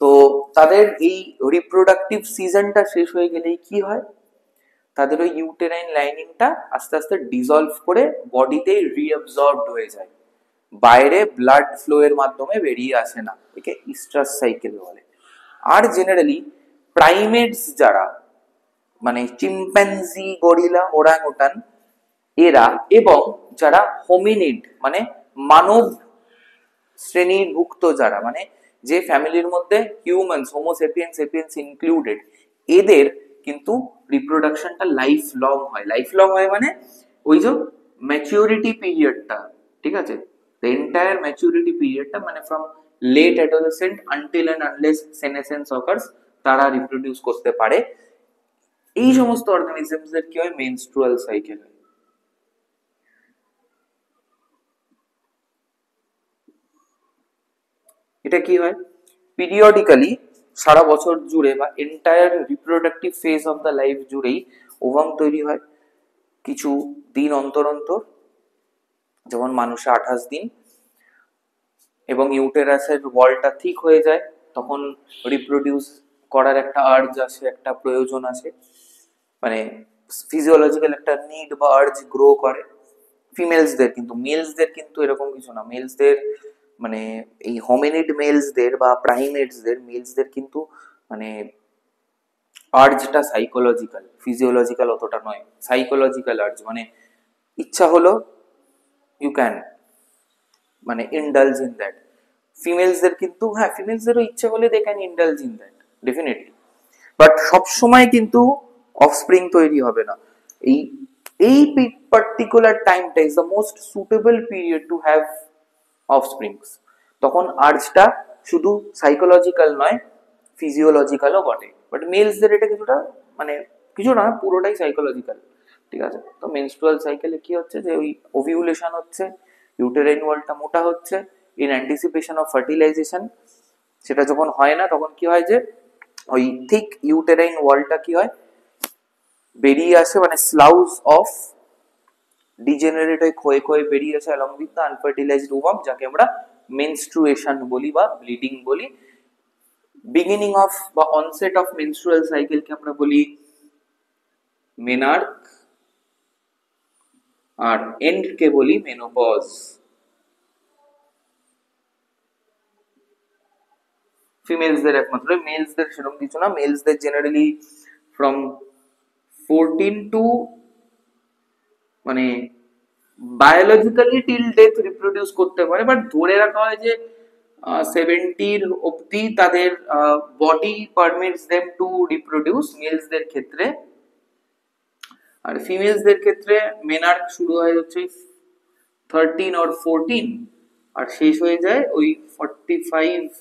Speaker 1: তো তাদের এই রিপ্রোডাক্টিভ সিজনটা শেষ হয়ে গেলেই কি হয়, তাদের ওই ইউটেরাইন লাইনিংটা আস্তে আস্তে ডিসলভ করে বডিতে রিঅ্যাবজর্বড হয়ে যায়, বাইরে ব্লাড ফ্লো এর মাধ্যমে বেরিয়ে আসে না, একে ইস্ট্রাস সাইকেল বলে। আর জেনারেলি প্রাইমেটস যারা, মানে চিম্প্যাঞ্জি, গরিলা, ওরাংওটান এরা, এবং যারা হোমিনিড মানে মানব শ্রেণীভুক্ত যারা, মানে যে ফ্যামিলির মধ্যে হিউম্যানস, হোমোসেপিয়েন্স সেপিয়েন্স ইনক্লুডেড, এদের কিন্তু রিপ্রোডাকশনটা লাইফ লং হয়। লাইফ লং হয় মানে ওই যে ম্যাচিউরিটি পিরিয়ডটা, ঠিক আছে, দ্য এন্টায়ার ম্যাচিউরিটি পিরিয়ডটা, মানে from late adolescent until and unless senescence occurs, তারা রিপ্রোডিউস করতে পারে। এই সমস্ত অর্গানিজমসদের কি হয়, মেনস্ট্রুয়াল সাইকেল হয়। এটা কি হয়, পিরিয়ডিক্যালি সারা বছর জুড়ে বা entire reproductive phase of the life জুড়েই ওভাম তৈরি হয় কিছু দিন অন্তর অন্তর, যেমন মানুষে 28 দিন, এবং ইউটেরাসের ওয়ালটা ঠিক হয়ে যায়, তখন রিপ্রোডিউস করার একটা আর্জ আসে, একটা প্রয়োজন আসে, মানে ফিজিওলজিক্যাল একটা নিড বা আর্জ গ্রো করে ফিমেলসদের। কিন্তু মেলসদের কিন্তু এরকম কিছু না। মেলসদের মানে এই হোমিনিড মেলসদের বা প্রাইমেটসদের, মেলসদের কিন্তু মানে আর্জটা সাইকোলজিক্যাল, ফিজিওলজিক্যাল অতটা নয়, সাইকোলজিক্যাল আর্জ, মানে ইচ্ছা হলো ইউ ক্যান মানে ইন্ডালজ ইন দ্যাট। ফিমেলসদের কিন্তু, হ্যাঁ ফিমেলসদেরও ইচ্ছে হলে they can indulge in that definitely, but সবসময় কিন্তু অফস্প্রিং তৈরি হবে না। এই এই পার্টিকুলার টাইমটা is the most suitable period to have offsprings. তখন আর্জটা শুধু সাইকোলজিক্যাল নয়, ফিজিওলজিক্যালও বটে, বাট মেলসদের এটা কিছুটা মানে কিছু না, পুরোটাই সাইকোলজিক্যাল, ঠিক আছে। তো মেনস্ট্রুয়াল সাইকেলে কি হচ্ছে যে ওই ওভিউলেশন হচ্ছে, ইউটেরাইন ওয়ালটা মোটা হচ্ছে ইন অ্যান্টিসিপেশন অফ ফার্টিলাইজেশন। সেটা যখন হয় না তখন কি হয় যে ওই থিক ইউটেরাইন ওয়ালটা কি হয়, বেরিয়ে আসে, মানে স্লাউজ অফ ডিজেনারেট হয়ে ক্ষয়ে ক্ষয়ে বেরিয়ে আসে অ্যালং উইথ দ্য আনফার্টিলাইজড ওভাম, যাকে আমরা মেনস্ট্রুয়েশন বলি বা ব্লিডিং বলি। বিগিনিং অফ বা অনসেট অফ মেনস্ট্রুয়াল সাইকেলকে আমরা বলি মেনার্ক, আর এন্ড কে বলি মেনোপজ। ফিমেলসদের একমাত্র, মেলসদের সেরকম কিছু না। মেলসদের জেনারেলি ফ্রম 14 টু মানে বায়োলজিক্যালি টিল ডেথ রিপ্রোডিউস করতে পারে, বাট ধরে রাখা হয় যে 70 অব্দি তাদের body permits them to reproduce, মেলসদের ক্ষেত্রে। আর ফিমেলসদের ক্ষেত্রে মেনার্ক শুরু হয় হচ্ছে 13 or 14 আর শেষ হয়ে যায় ওই 45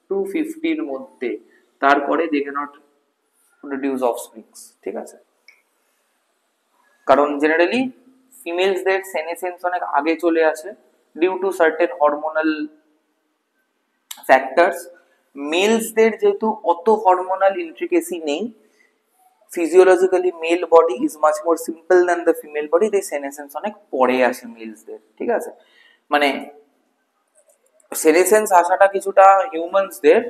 Speaker 1: to 50 মধ্যে, তারপরে দে ক্যানট প্রডিউস অফস্প্রিংস, ঠিক আছে। কারণ জেনারেলি ফিমেলসদের সেনেসেন্স অনেক আগে চলে আসে due to certain hormonal factors. মেলসদের যেহেতু অত হরমোনাল ইন্ট্রিকেসি নেই, physiologically male body is much more simple than the female body, তাই সেনেসেন্স অনেক পরে আসে মেলসদের, ঠিক আছে। মানে সেনেসেন্স আসাটা কিছুটা হিউম্যানসদের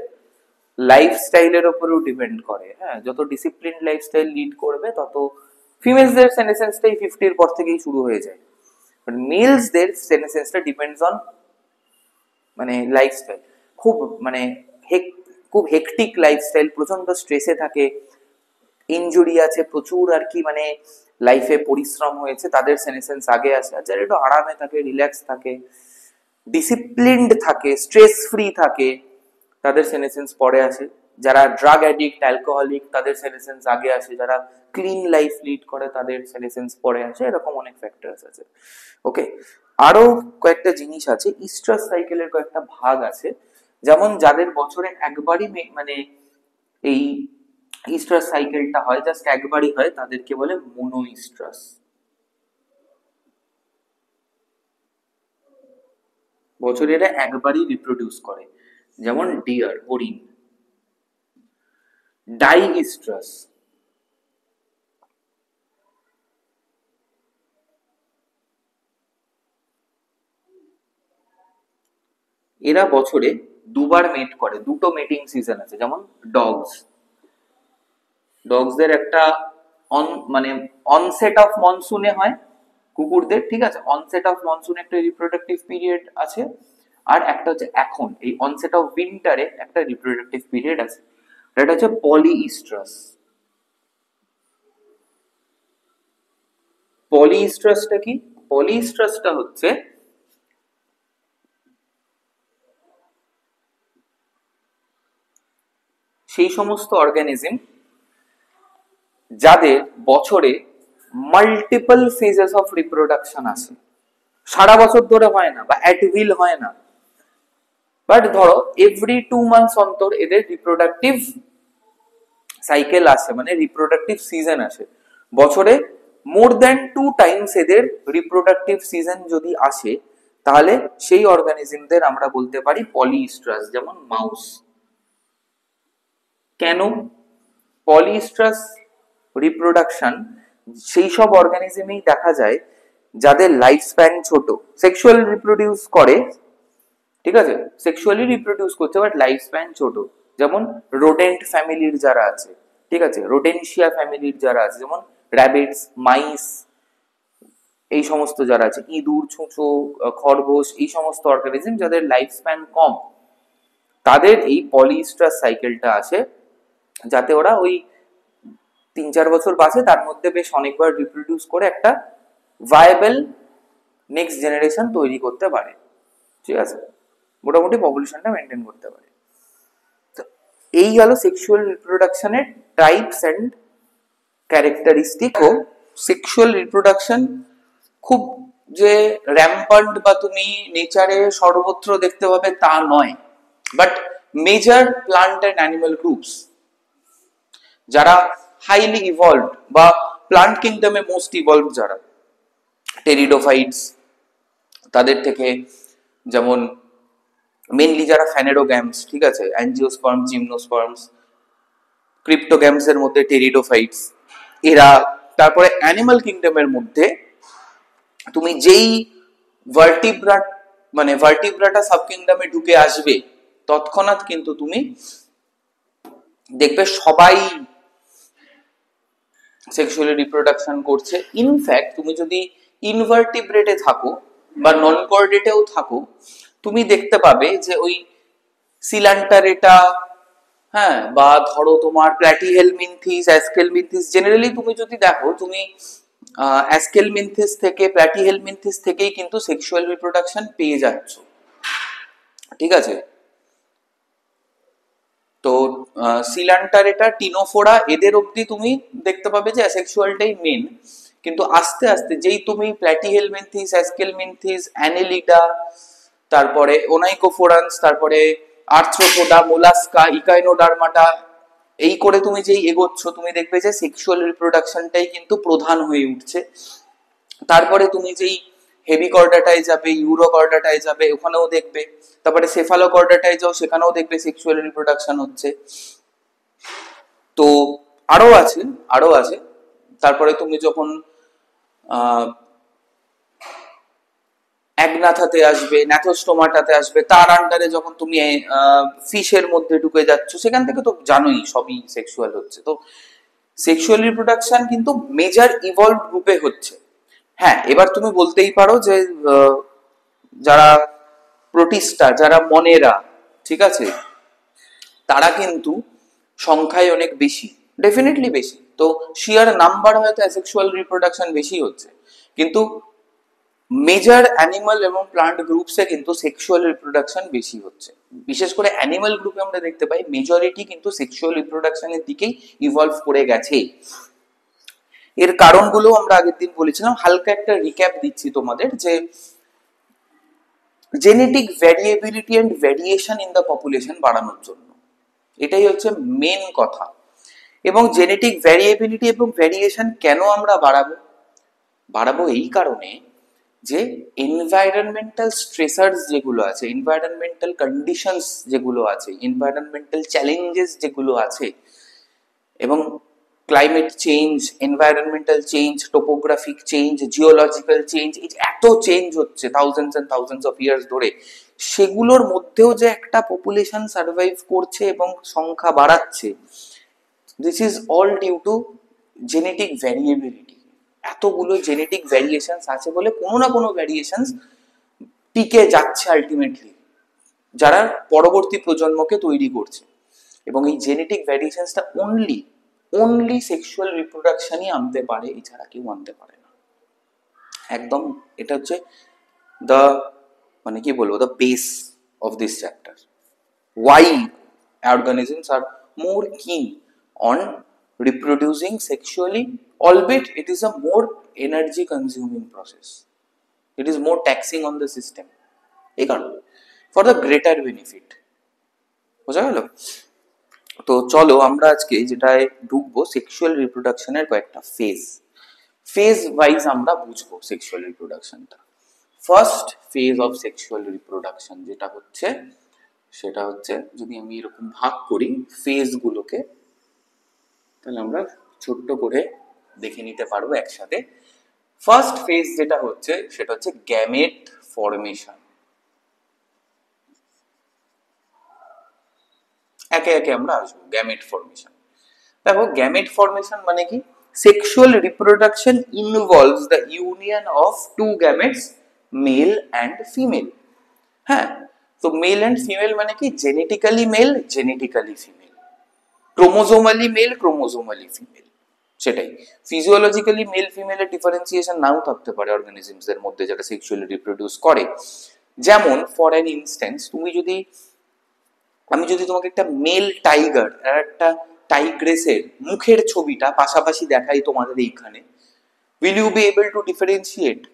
Speaker 1: লাইফস্টাইলের উপরেও ডিপেন্ড করে, হ্যাঁ, যত ডিসিপ্লিন লাইফস্টাইল লিড করবে তত ফিমেলসদের সেনেসেন্সটাই 50 পর থেকেই শুরু হয়ে যায়, বাট মেলসদের সেনেসেন্সটা ডিপেন্ডস অন মানে লাইফস্টাইল খুব মানে খুব হেকটিক লাইফস্টাইল, প্রচন্ড স্ট্রেসে থাকে, ইনজুরি আছে প্রচুর আর কি, মানে লাইফে পরিশ্রম হয়েছে, তাদের সেনেসেন্স আগে আসে। আর যারা একটু আরামে থাকে, রিল্যাক্স থাকে, ডিসিপ্লিনড থাকে, স্ট্রেস ফ্রি থাকে, তাদের সেনেসেন্স পরে আসে। যারা ড্রাগ অ্যাডিক্ট, অ্যালকোহলিক, তাদের সেনেসেন্স আগে আসে। যারা ক্লিন লাইফ লিড করে, তাদের সেনেসেন্স পরে আসে। এরকম অনেক ফ্যাক্টরস আছে। ওকে, আরো কয়েকটা জিনিস আছে, ইস্ট্রাস সাইকেলের কয়েকটা ভাগ আছে। যেমন যাদের বছরে একবারই মানে এই ইস্ট্রাস সাইকেলটা হয়, জাস্ট একবারই হয়, তাদেরকে বলে মোনো ইস্ট্রাস। বছরে এরা একবারই রিপ্রোডিউস করে, যেমন ডিয়ার, হরিণ। ডাই ইস্ট্রাস, এরা বছরে দুবার মেট করে, দুটো মেটিং সিজন আছে। যেমন ডগসদের একটা মানে অনসেট অফ মনসুনে হয় কুকুরদের, ঠিক আছে, অনসেট অফ মনসুনে একটা রিপ্রোডাক্টিভ পিরিয়ড আছে, আর একটা হচ্ছে এখন এই অনসেট অফ উইন্টারে একটা রিপ্রোডাক্টিভ পিরিয়ড আছে। এটা হচ্ছে পলিইস্ট্রাস। পলিইস্ট্রাসটা কি? পলিইস্ট্রাসটা হচ্ছে সেই সমস্ত অর্গানিজম যাদের বছরে মাল্টিপল ফেজেস অফ রিপ্রোডাকশন আছে, সারা বছর ধরে হয় না বা অ্যাট উইল হয় না, বাট ধরো এভরি 2 মান্থস অন্তর এদের রিপ্রোডাক্টিভ সাইকেল আসে, মানে রিপ্রোডাক্টিভ সিজন আসে। বছরে মোর দ্যান 2 টাইমস এদের রিপ্রোডাক্টিভ সিজন যদি আসে, তাহলে সেই অর্গানিজমদের আমরা বলতে পারি পলিইস্ট্রাস। যেমন মাউস। কেন পলিইস্ট্রাস রিপ্রোডাকশন? সেই সব অর্গানিজমেই দেখা যায় যাদের লাইফ স্প্যান ছোট, সেক্সুয়াল রিপ্রোডিউস করে, ঠিক আছে, সেক্সুয়ালি রিপ্রোডিউস করছে, বাট লাইফ স্প্যান ছোট। যেমন রোডেন্ট ফ্যামিলির যারা আছে, ঠিক আছে, রোডেনশিয়া ফ্যামিলির যারা আছে, যেমন র্যাবিটস, মাইস, এই সমস্ত যারা আছে, ইঁদুর, ছুঁচো, খরগোশ, এই সমস্ত অর্গানিজম যাদের লাইফ স্প্যান কম, তাদের এই পলিইস্ট্রাস সাইকেলটা আছে, যাতে ওরা ওই 3-4 বছর বাঁচে, তার মধ্যে বেশ অনেকবার রিপ্রোডিউস করে একটা ভায়াবল নেক্সট জেনারেশন তৈরি করতে পারে, ঠিক আছে, মোটামুটি পপুলেশনটা মেনটেন করতে পারে। তো এই গেল সেক্সুয়াল রিপ্রোডাকশনের টাইপস এন্ড ক্যারেক্টারিস্টিক। ও সেক্সুয়াল রিপ্রোডাকশন খুব যে র্যাম্পান্ট বা তুমি নেচারে সর্বত্র দেখতে পাবে তা নয়, but major plant and animal groups যারা হাইলি ইভলভড বা প্লান্ট কিংডমে মোস্ট ইভলভড, যারা টেরিডোফাইটস, তাদের থেকে, যেমন মেনলি যারা ফ্যানেরোগ্যামস, ঠিক আছে, অ্যাঞ্জিওস্পার্ম, জিমনোস্পার্মস, ক্রিপ্টোগ্যামস এর মধ্যে টেরিডোফাইটস এরা। তারপরে অ্যানিমাল কিংডমের মধ্যে তুমি যেই ভার্টিব্রা, মানে ভার্টিব্রাটা সাব কিংডমে ঢুকে আসবে, তৎক্ষণাৎ কিন্তু তুমি দেখবে সবাই সেক্সুয়ালি রিপ্রোডাকশন করছে। ইনফ্যাক্ট তুমি যদি ইনভার্টিব্রেটে থাকো বা নন কর্ডেটেও থাকো, তুমি দেখতে পাবে যে ওই সিলান্টারেটা, হ্যাঁ, বা ধরো তোমার প্ল্যাটিহেলমিনথিস, অ্যাস্কেলমিনথিস, জেনারেলি তুমি যদি দেখো, তুমি অ্যাস্কেলমিনথিস থেকে, প্ল্যাটিহেলমিনথিস থেকেই কিন্তু সেক্সুয়াল রিপ্রোডাকশন পেয়ে যাচ্ছ, ঠিক আছে। তো সিলান্টারেটা, টিনোফোরা, এদের অবধি তুমি দেখতে পাবে যে অ্যাসেক্সুয়ালটাই মেন। কিন্তু আস্তে আস্তে যেই তুমি প্ল্যাটিহেলমিনথিস, অ্যাস্কেলমিনথিস, অ্যানেলিডা, তারপরে ওনাইকোফোরান্স, তারপরে আর্থ্রোপোডা, মোলাস্কা, ইকাইনোডার্মাটা, এই করে তুমি যেই এগোচ্ছ, তুমি দেখবে যে সেক্সুয়াল রিপ্রোডাকশনটাই কিন্তু প্রধান হয়ে উঠছে। তারপরে তুমি যেই হেমিকর্ডাটায় যাবে, ইউরোকর্ডাটায় যাবে, ওখানেও দেখবে, তারপরে সেফালোকর্ডাটায় যাও, সেখানেও দেখবে সেক্সুয়াল রিপ্রোডাকশন হচ্ছে। তো আরো আছে। তারপরে তুমি যখন অ্যাগনাথাতে আসবে, ন্যাথোস্টোমাটাতে আসবে, তার আন্ডারে যখন তুমি ফিশের মধ্যে ঢুকে যাচ্ছ, সেখান থেকে তো জানোই সবই সেক্সুয়াল হচ্ছে। তো সেক্সুয়াল রিপ্রোডাকশন কিন্তু মেজর ইভলভ গ্রুপে হচ্ছে। হ্যাঁ, এবার তুমি বলতেই পারো যে যারা প্রোটিস্টা যারা মনেরা, ঠিক আছে, তারা কিন্তু সংখ্যায় অনেক বেশি, ডেফিনেটলি বেশি। তো শিয়ার নাম্বার হয়তো অ্যাসেক্সুয়াল রিপ্রোডাকশন বেশি হচ্ছে, কিন্তু মেজর অ্যানিমাল এবং প্লান্ট গ্রুপসে কিন্তু সেক্সুয়াল রিপ্রোডাকশন বেশি হচ্ছে। বিশেষ করে অ্যানিমাল গ্রুপে আমরা দেখতে পাই মেজরিটি কিন্তু সেক্সুয়াল রিপ্রোডাকশনের দিকেই ইভলভ করে গেছে। এর কারণগুলো আমরা আগের দিন বলেছিলাম, হালকা একটা রিক্যাপ দিচ্ছি তোমাদের, যে genetic variability and variation in the population বাড়ানোর জন্য, এটাই হচ্ছে মেন কথা। এবং জেনেটিক ভ্যারিয়েবিলিটি এবং ভ্যারিয়েশন কেন আমরা বাড়াবো এই কারণে যে এনভায়রনমেন্টাল স্ট্রেসার্স যেগুলো আছে, এনভায়রনমেন্টাল কন্ডিশনস যেগুলো আছে, এনভায়রনমেন্টাল চ্যালেঞ্জেস যেগুলো আছে, এবং climate change, environmental change, topographic change, geological change, এই যে এত চেঞ্জ হচ্ছে thousands and thousands of years ধরে, সেগুলোর মধ্যেও যে একটা পপুলেশন সার্ভাইভ করছে এবং সংখ্যা বাড়াচ্ছে, this is all due to genetic variability. এতগুলো জেনেটিক ভ্যারিয়েশনস আছে বলে কোনো না কোনো ভ্যারিয়েশনস টিকে যাচ্ছে আলটিমেটলি, যারা পরবর্তী প্রজন্মকে তৈরি করছে। এবং এই জেনেটিক ভ্যারিয়েশনসটা অনলি সেক্সুয়াল রিপ্রোডাকশনই আনতে পারে, এছাড়া কেউ আনতে পারে না। একদম এটা হচ্ছে দ্য, মানে কি বলবো, the base of this chapter. Why organisms are more keen on reproducing sexually, albeit it is a more energy consuming process, it is more taxing on the system, এই কারণে, for the greater benefit। বোঝা গেল? তো চলো আমরা আজকে যেটায় ঢুকবো, সেক্সুয়াল রিপ্রোডাকশনের কয়েকটা ফেজ ওয়াইজ আমরা বুঝবো সেক্সুয়াল রিপ্রোডাকশনটা। First phase of sexual reproduction যেটা হচ্ছে, সেটা হচ্ছে, যদি আমি এরকম ভাগ করি ফেজ গুলোকে, তাহলে আমরা ছোট্ট করে দেখে নিতে পারবো একসাথে। ফার্স্ট ফেজ যেটা হচ্ছে সেটা হচ্ছে গ্যামেট ফর্মেশন। একে একে আমরা আসবো। গ্যামেট ফর্মেশন, দেখো গ্যামেট ফর্মেশন মানে কি? Sexual reproduction involves the union of two gametes, male and female. হ্যাঁ, তো মেল অ্যান্ড ফিমেল মানে কি? Genetically male, genetically female, chromosomally male, chromosomally female. সেটাই, ফিজিওলজিক্যালি মেল ফিমেলের ডিফারেন্সিয়েশন নাও থাকতে পারে অর্গানিজমস এর মধ্যে যারা সেক্সুয়ালি রিপ্রোডিউস করে। যেমন ফর অ্যান ইনস্ট্যান্স, আমি যদি তোমাকে একটা মেল টাইগার আর একটা টাইগ্রেসের মুখের ছবিটা পাশাপাশি দেখাই তোমাদের এইখানে, will you be able to differentiate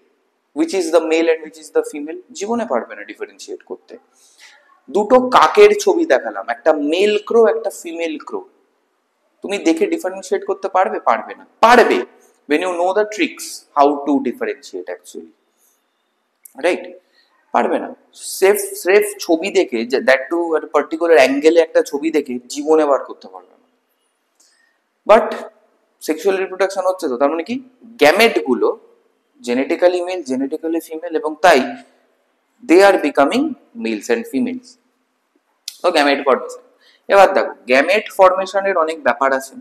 Speaker 1: which is the male and which is the female? জীবনে পারবে না ডিফারেন্সিয়েট করতে। দুটো কাকের ছবি দেখালাম, একটা মেল ক্রো একটা ফিমেল ক্রো, তুমি দেখে ডিফারেন্সিয়েট করতে পারবে? পারবে না। পারবে when you know the tricks how to differentiate actually, right? পারবে না। সেফ ছবি দেখে, দ্যাট টু একটা পার্টিকুলার অ্যাঙ্গেলে একটা ছবি দেখে জীবনে বার করতে পারবে না। বাট সেক্সুয়াল রিপ্রোডাকশন হচ্ছে, তো তার মানে কি? গ্যামেট গুলো জেনেটিক্যালি মেল, জেনেটিক্যালি ফিমেল, এবং তাই দে আর বিকামিং মেলস অ্যান্ড ফিমেলস। তো গ্যামেট ফর্মেশন। এবার দেখো গ্যামেট ফর্মেশনের অনেক ব্যাপার আছে।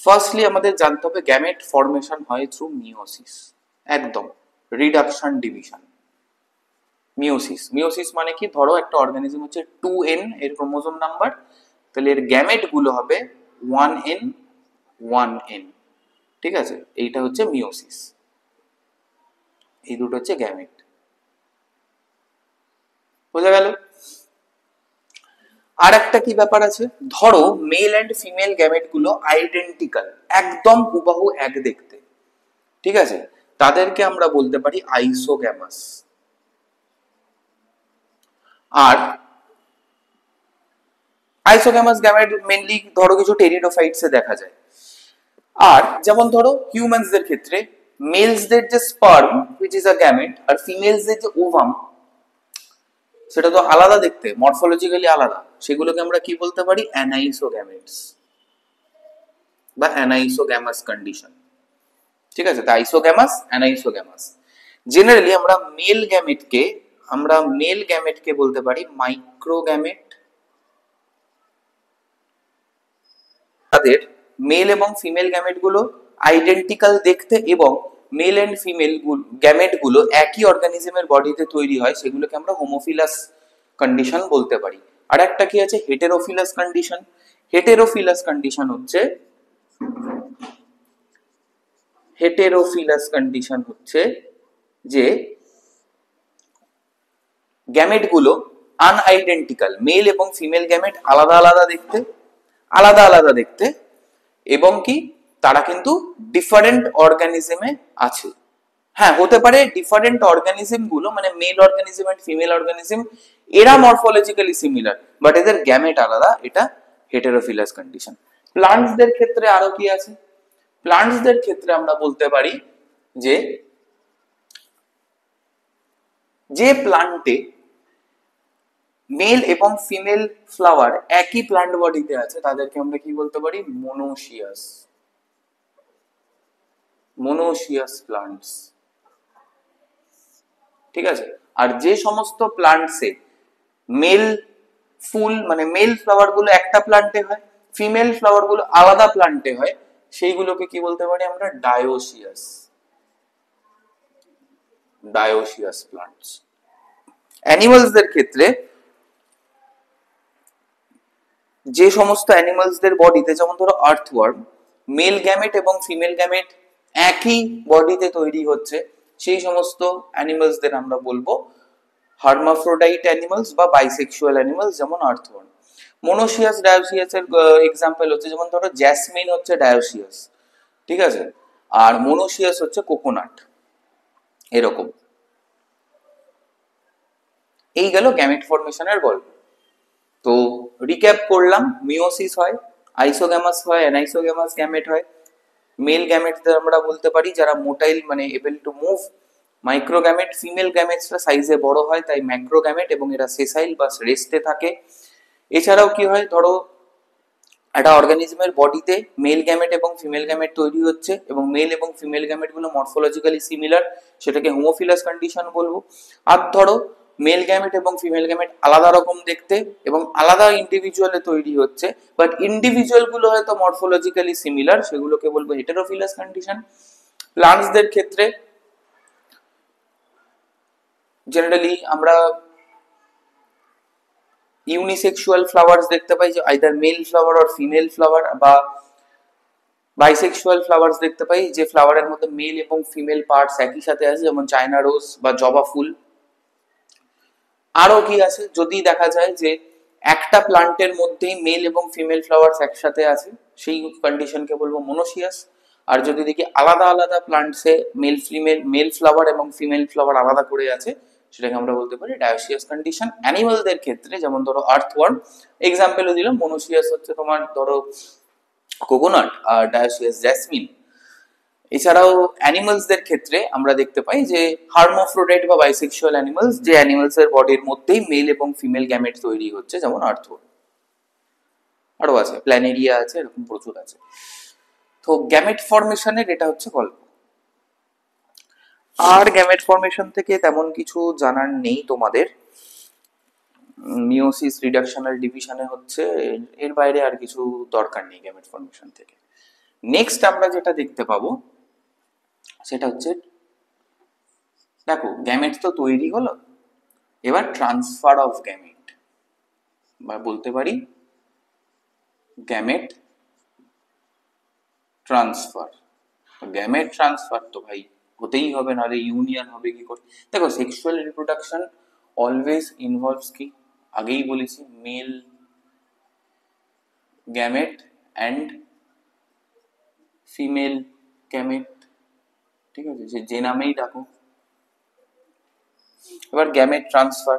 Speaker 1: ফার্স্টলি আমাদের জানতে হবে গ্যামেট ফর্মেশন হয় থ্রু মিওসিস, একদম রিডাকশন ডিভিশন। মিওসিস মানে কি? ধরো একটা অর্গানিজম হচ্ছে 2n এর ক্রোমোজোম নাম্বার, তাহলে এর গ্যামেট গুলো হবে 1n 1n, ঠিক আছে? এইটা হচ্ছে মিওসিস, এই দুটো হচ্ছে গ্যামেট। বোঝা গেল? আর একটা কি ব্যাপার আছে, ধরো মেল অ্যান্ড ফিমেল গ্যামেট গুলো আইডেন্টিক্যাল, একদম হুবাহু এক দেখতে, ঠিক আছে? তাদেরকে আমরা বলতে পারি আইসোগ্যামাস। আর আইসোগ্যামাস গ্যামেট মেনলি ধরো কিছু টেরিডোফাইটসে দেখা যায়। আর যেমন ধরো হিউম্যানসদের ক্ষেত্রে মেলসদের যে sperm which is a gamete, আর ফিমেলসদের যে ওভাম, সেটা তো আলাদা দেখতে, মরফোলজিক্যালি আলাদা, সেগুলোকে আমরা কি বলতে পারি? অ্যানাইসোগ্যামেটস বা অ্যানাইসোগ্যামাস কন্ডিশন, ঠিক আছে? তো আইসোগ্যামাস, অ্যানাইসোগ্যামাস। জেনারেলি আমরা মেল গ্যামেটকে বলতে পারি মাইক্রোগ্যামেট। তাদের মেল এবং ফিমেল গ্যামেট গুলো আইডেন্টিক্যাল দেখতে, এবং মেল এন্ড ফিমেল গ্যামেট গুলো একই অর্গানিজমের বডিতে তৈরি হয়, সেগুলোকে আমরা হোমোফিলাস কন্ডিশন বলতে পারি। আর একটা কি আছে, হেটেরোফিলাস কন্ডিশন। হেটেরোফিলাস কন্ডিশন হচ্ছে যে গ্যামেট গুলো আনআইডেন্টিক্যাল, মেল এবং ফিমেল গ্যামেট আলাদা আলাদা দেখতে এবং কি তারা কিন্তু ডিফারেন্ট অর্গানিজমে আছে। হ্যাঁ, হতে পারে ডিফারেন্ট অর্গানিজম গুলো মানে male organism and female organism এরা মরফোলজিক্যালি সিমিলার, বাট এদের গ্যামেট আলাদা, এটা হেটেরোফিলাস কন্ডিশন। প্লান্টসদের ক্ষেত্রে আরো কি আছে? প্লান্টসদের ক্ষেত্রে আমরা বলতে পারি যে প্লান্টে মেল এবং ফিমেল ফ্লাওয়ার একই প্লান্ট বডিতে আছে তাদেরকে আমরা কি বলতে পারি? মোনোসিয়াস প্লান্টস। ঠিক আছে। আর যে সমস্ত প্লান্টসে মেল ফুল মানে মেল ফ্লাওয়ার গুলো একটা প্লান্টে হয়, ফিমেল ফ্লাওয়ার গুলো আলাদা প্লান্টে হয়, সেইগুলোকে কি বলতে পারি আমরা? Dioecious plants. অ্যানিমালসদের ক্ষেত্রে যে সমস্ত অ্যানিমালসদের বডিতে, যেমন ধরো আর্থওয়ার্ম, মেল গ্যামেট এবং ফিমেল গ্যামেট একই বডিতে তৈরি হচ্ছে, সেই সমস্ত অ্যানিমালসদের আমরা বলবো হার্মাফ্রোডাইট অ্যানিমালস বা বাইসেক্সুয়াল অ্যানিমালস, যেমন আর্থওয়ার্ম। মোনোসিয়াস ডায়োসিয়াস এর এক্সাম্পল হচ্ছে, যেমন ধরো জ্যাসমিন হচ্ছে ডায়োসিয়াস, ঠিক আছে, আর মোনোসিয়াস হচ্ছে কোকোনাট, এরকম। এই গেল গ্যামেট ফর্মেশনের গল্প। তো রিক্যাপ করলাম, মিওসিস হয়, আইসোগ্যামাস হয়, অ্যানাইসোগ্যামাস গ্যামেট হয়। মেল গ্যামেটদের আমরা বলতে পারি যারা মোটাইল মানে এবল টু মুভ। মাইক্রোগ্যামেট, ফিমেল গ্যামেটসরা সাইজে বড় হয় তাই ম্যাক্রোগ্যামেট এবং এরা সেসাইল বা রেস্টে থাকে। এছাড়াও কি হয়, ধরো একটা অর্গানিজমের বডিতে মেল গ্যামেট এবং ফিমেল গ্যামেট তৈরি হচ্ছে এবং মেল এবং ফিমেল গ্যামেট গুলো মরফোলজিক্যালি সিমিলার, সেটাকে হোমোফিলাস কন্ডিশন বলবো। আর ধরো মেল গ্যামেট এবং ফিমেল গ্যামেট আলাদা রকম দেখতে এবং আলাদা ইন্ডিভিজুয়ালে তৈরি হচ্ছে, বাট ইন্ডিভিজুয়াল গুলো হয়তো মরফোলজিক্যালি সিমিলার, সেগুলোকে বলবো হেটেরোফিলাস কন্ডিশন। প্লান্টসদের ক্ষেত্রে জেনারেলি আমরা ইউনিসেক্সুয়াল ফ্লাওয়ার্স দেখতে পাই, যে either male flower or female flower, বা বাইসেক্সুয়াল ফ্লাওয়ার্স দেখতে পাই যে ফ্লাওয়ারের মধ্যে মেল এবং ফিমেল পার্টস একই সাথে আছে, যেমন চায়না রোজ বা জবা ফুল। আরো কি আছে, যদি দেখা যায় যে একটা প্লান্টের মধ্যেই মেল এবং ফিমেল ফ্লাওয়ার্স একসাথে আছে, সেই কন্ডিশনকে বলবো মোনোসিয়াস। আর যদি দেখি আলাদা আলাদা প্লান্টসে মেল ফ্লাওয়ার এবং ফিমেল ফ্লাওয়ার আলাদা করে আছে, সেটাকে আমরা বলতে পারি ডায়োসিয়াস কন্ডিশন। অ্যানিমালদের ক্ষেত্রে যেমন ধরো আর্থওয়ার্ম এক্সাম্পলও দিলাম, মোনোসিয়াস হচ্ছে তোমার ধরো কোকোনাট আর ডায়োসিয়াস জ্যাসমিন। এছাড়াও অ্যানিমালসদের ক্ষেত্রে আমরা দেখতে পাই যে হার্মাফ্রোডাইট বা বাইসেক্সুয়াল অ্যানিমালস, যে অ্যানিমালস এর বডির মধ্যেই মেল এবং ফিমেল গ্যামেট তৈরি হচ্ছে, যেমন আর্থওয়ার্ম। আরো আছে, প্ল্যানেরিয়া আছে, এরকম প্রচুর আছে। তো গ্যামেট ফর্মেশনের এটা হচ্ছে গল্প। আর গ্যামেট ফর্মেশন থেকে তেমন কিছু জানার নেই তোমাদের, মিওসিস রিডাকশনাল ডিভিশনে হচ্ছে, এর বাইরে আর কিছু দরকার নেই গ্যামেট ফর্মেশন থেকে। নেক্সট আমরা যেটা দেখতে পাবো সেটা হচ্ছে, দেখো গ্যামেট তো তৈরি হলো, এবার ট্রান্সফার অফ গ্যামেট বা বলতে পারি গ্যামেট ট্রান্সফার। গ্যামেট ট্রান্সফার তো ভাই হতেই হবে, নাহলে ইউনিয়ন হবে কি করে? দেখো সেক্সুয়াল রিপ্রোডাকশন অলওয়েজ ইনভলভস কি, আগেই বলেছি, male gamete and female gamete, ঠিক আছে, যে নামেই ডাকো। এবার গ্যামেট ট্রান্সফার,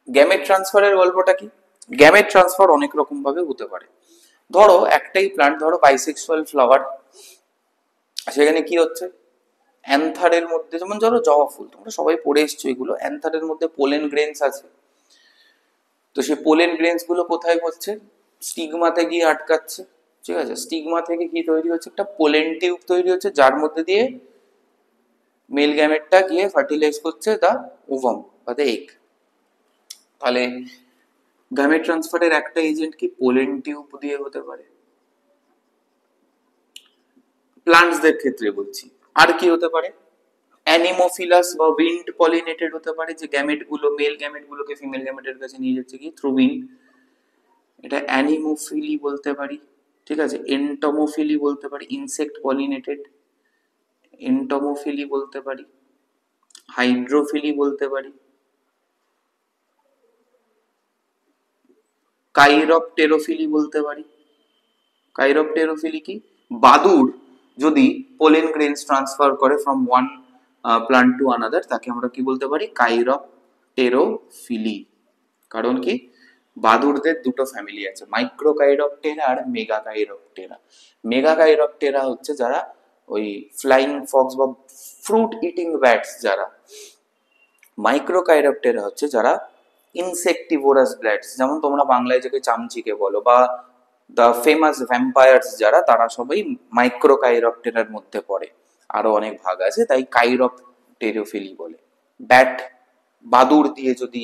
Speaker 1: গ্যামেট ট্রান্সফারের গল্পটা কি? গ্যামেট ট্রান্সফার অনেক রকম ভাবে হতে পারে। ধরো একটাই প্লান্ট, ধরো বাইসেক্সুয়াল ফ্লাওয়ার, সেখানে কি হচ্ছে, অ্যান্থারের মধ্যে, যেমন ধরো জবা ফুল, তোমরা সবাই পড়ে এসছো এগুলো, অ্যান্থারের মধ্যে পোলেন গ্রেনস আছে। তো সেই পোলেন গ্রেনস গুলো কোথায় হচ্ছে? স্টিগমাতে গিয়ে আটকাচ্ছে, ঠিক আছে। স্টিগমা থেকে কি তৈরি হচ্ছে? একটা পোলেন টিউব তৈরি হচ্ছে, যার মধ্যে দিয়ে মেল গ্যামেটটা গিয়ে ফার্টিলাইজ করছে দা ওভাম বা দা এগ। তাহলে গ্যামেট ট্রান্সফারের একটা এজেন্ট কি পোলেন টিউব দিয়ে হতে পারে। প্লান্টসদের ক্ষেত্রে বলছি, আর কি হতে পারে? অ্যানিমোফিলাস বা উইন্ড পলিনেটেড হতে পারে, যে গ্যামেট গুলো মেল গ্যামেট গুলোকে ফিমেল গ্যামেটের কাছে নিয়ে যাচ্ছে কি থ্রু উইন্ড, এটা অ্যানিমোফিলি বলতে পারি। ঠিক আছে, এন্টোমোফিলি বলতে পারি, ইনসেক্ট পলিনেটেড এন্টোমোফিলি বলতে পারি, হাইড্রোফিলি বলতে পারি, কাইরপটেরোফিলি বলতে পারি। কাইরপটেরোফিলি কি? বাদুড় যদি পোলেন গ্রেনস ট্রান্সফার করে from one plant to another, তাকে আমরা কি বলতে পারি? কাইরপটেরোফিলি। কারণ কি? বাদুড়দের দুটো ফ্যামিলি আছে, মাইক্রোকাইরপটেরা আর মেগাকাইরপটেরা। মেগাকাইরপটেরা হচ্ছে যারা ওই ফ্লাইং ফক্স বা ফ্রুট ইটিং ব্যাটস যারা, মাইক্রোকাইরপটেরা হচ্ছে যারা ইনসেক্টিভোরাস ব্যাটস, যেমন তোমরা বাংলায় যাকে চামচিকে বলো, বা দ্য ফেমাস ভ্যাম্পায়ার্স যারা, তারা সবাই মাইক্রোকাইরপটেরার মধ্যে পড়ে। আরো অনেক ভাগ আছে, তাই কাইরপটেরোফিলি বলে। ব্যাট, বাদুড় দিয়ে যদি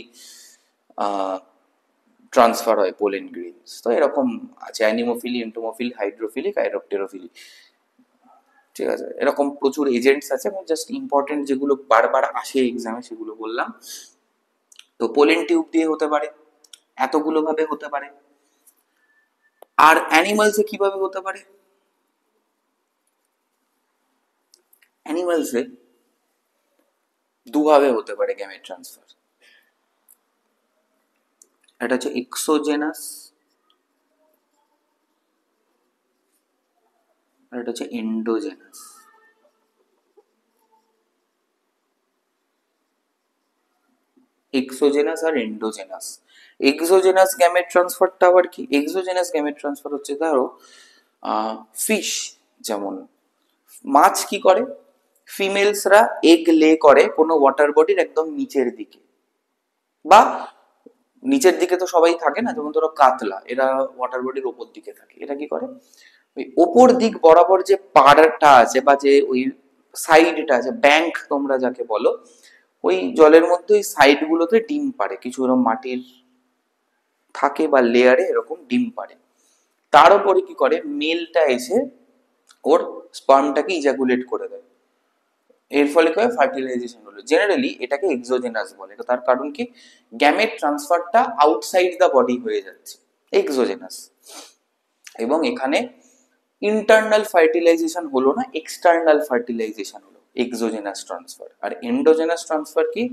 Speaker 1: ট্রান্সফার হয় পোলেন গ্রেনস, তো এরকম আছে অ্যানিমোফিলি, এন্টোমোফিলি, হাইড্রোফিলি, কাইরপটেরোফিলি। ঠিক আছে, এরকম প্রচুর এজেন্টস আছে, এবং জাস্ট ইম্পর্টেন্ট যেগুলো বারবার আসে এক্সামে সেগুলো বললাম। তো পোলেন টিউব দিয়ে হতে পারে, এতগুলো ভাবে হতে পারে। আর অ্যানিমালসে কিভাবে হতে পারে? অ্যানিমালসে দুভাবে হতে পারে গ্যামেট ট্রান্সফার। এটা হচ্ছে এক্সোজেনাস, আর এটা হচ্ছে এন্ডোজেনাস। এক্সোজেনাস আর এন্ডোজেনাস। এক্সোজেনাস গ্যামেট ট্রান্সফারটা আবার কি? এক্সোজেনাস গ্যামেট ট্রান্সফার হচ্ছে ধরো ফিশ, যেমন মাছ কি করে, ফিমেলসরা এগ লে করে কোনো ওয়াটার বডির একদম নিচের দিকে, বা নিচের দিকে তো সবাই থাকে না, যেমন ধরো কাতলা, এরা ওয়াটার বডির ওপর দিকে থাকে। এটা কি করে, ওই ওপর দিক বরাবর যে পাড়টা আছে বা যে ওই সাইডটা আছে, ব্যাংক তোমরা যাকে বলো, ওই জলের মধ্যে ওই সাইড গুলোতে ডিম পাড়ে, কিছু এরকম মাটির থাকে বা লেয়ারে এরকম ডিম পাড়ে। তার উপরে কি করে, মেলটা এসে ওর স্পার্মটাকে ইজাকুলেট করে দেয়, এর ফলে কি হয়, ফার্টিলাইজেশন হলো। জেনারেলি এটাকে এক্সোজেনাস বলে। তার কারণ কি, গ্যামেট ট্রান্সফারটা আউটসাইড দা বডি হয়ে যাচ্ছে, এক্সোজেনাস। এবং এখানে ইন্টারনাল ফার্টিলাইজেশন হলো না, এক্সটার্নাল ফার্টিলাইজেশন হলো, এক্সোজেনাস ট্রান্সফার। আর এন্ডোজেনাস ট্রান্সফার কি,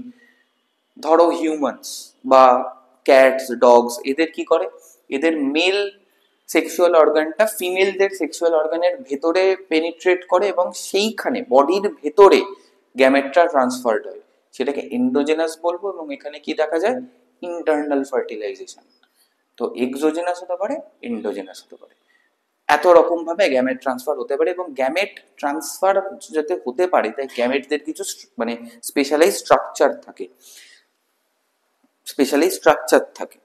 Speaker 1: ধরো হিউম্যানস বা ক্যাটস, ডগস, এদের কি করে, এদের মেল সেক্সুয়াল অর্গানটা ফিমেলদের সেক্সুয়াল অর্গানের ভেতরে পেনিট্রেট করে, এবং সেইখানে বডির ভেতরে গ্যামেটটা ট্রান্সফার্ড হয়, সেটাকে এন্ডোজেনাস বলবো। এবং এখানে কি দেখা যায়, ইন্টারনাল ফার্টিলাইজেশন। তো এক্সোজেনাস হতে পারে, এন্ডোজেনাস হতে পারে, এত রকম ভাবে গ্যামেট ট্রান্সফার হতে পারে। এবং গ্যামেট ট্রান্সফার যাতে হতে পারে, তাই গ্যামেটদের কিছু মানে স্পেশালাইজ স্ট্রাকচার থাকে, স্পেশালি স্ট্রাকচার থাকে।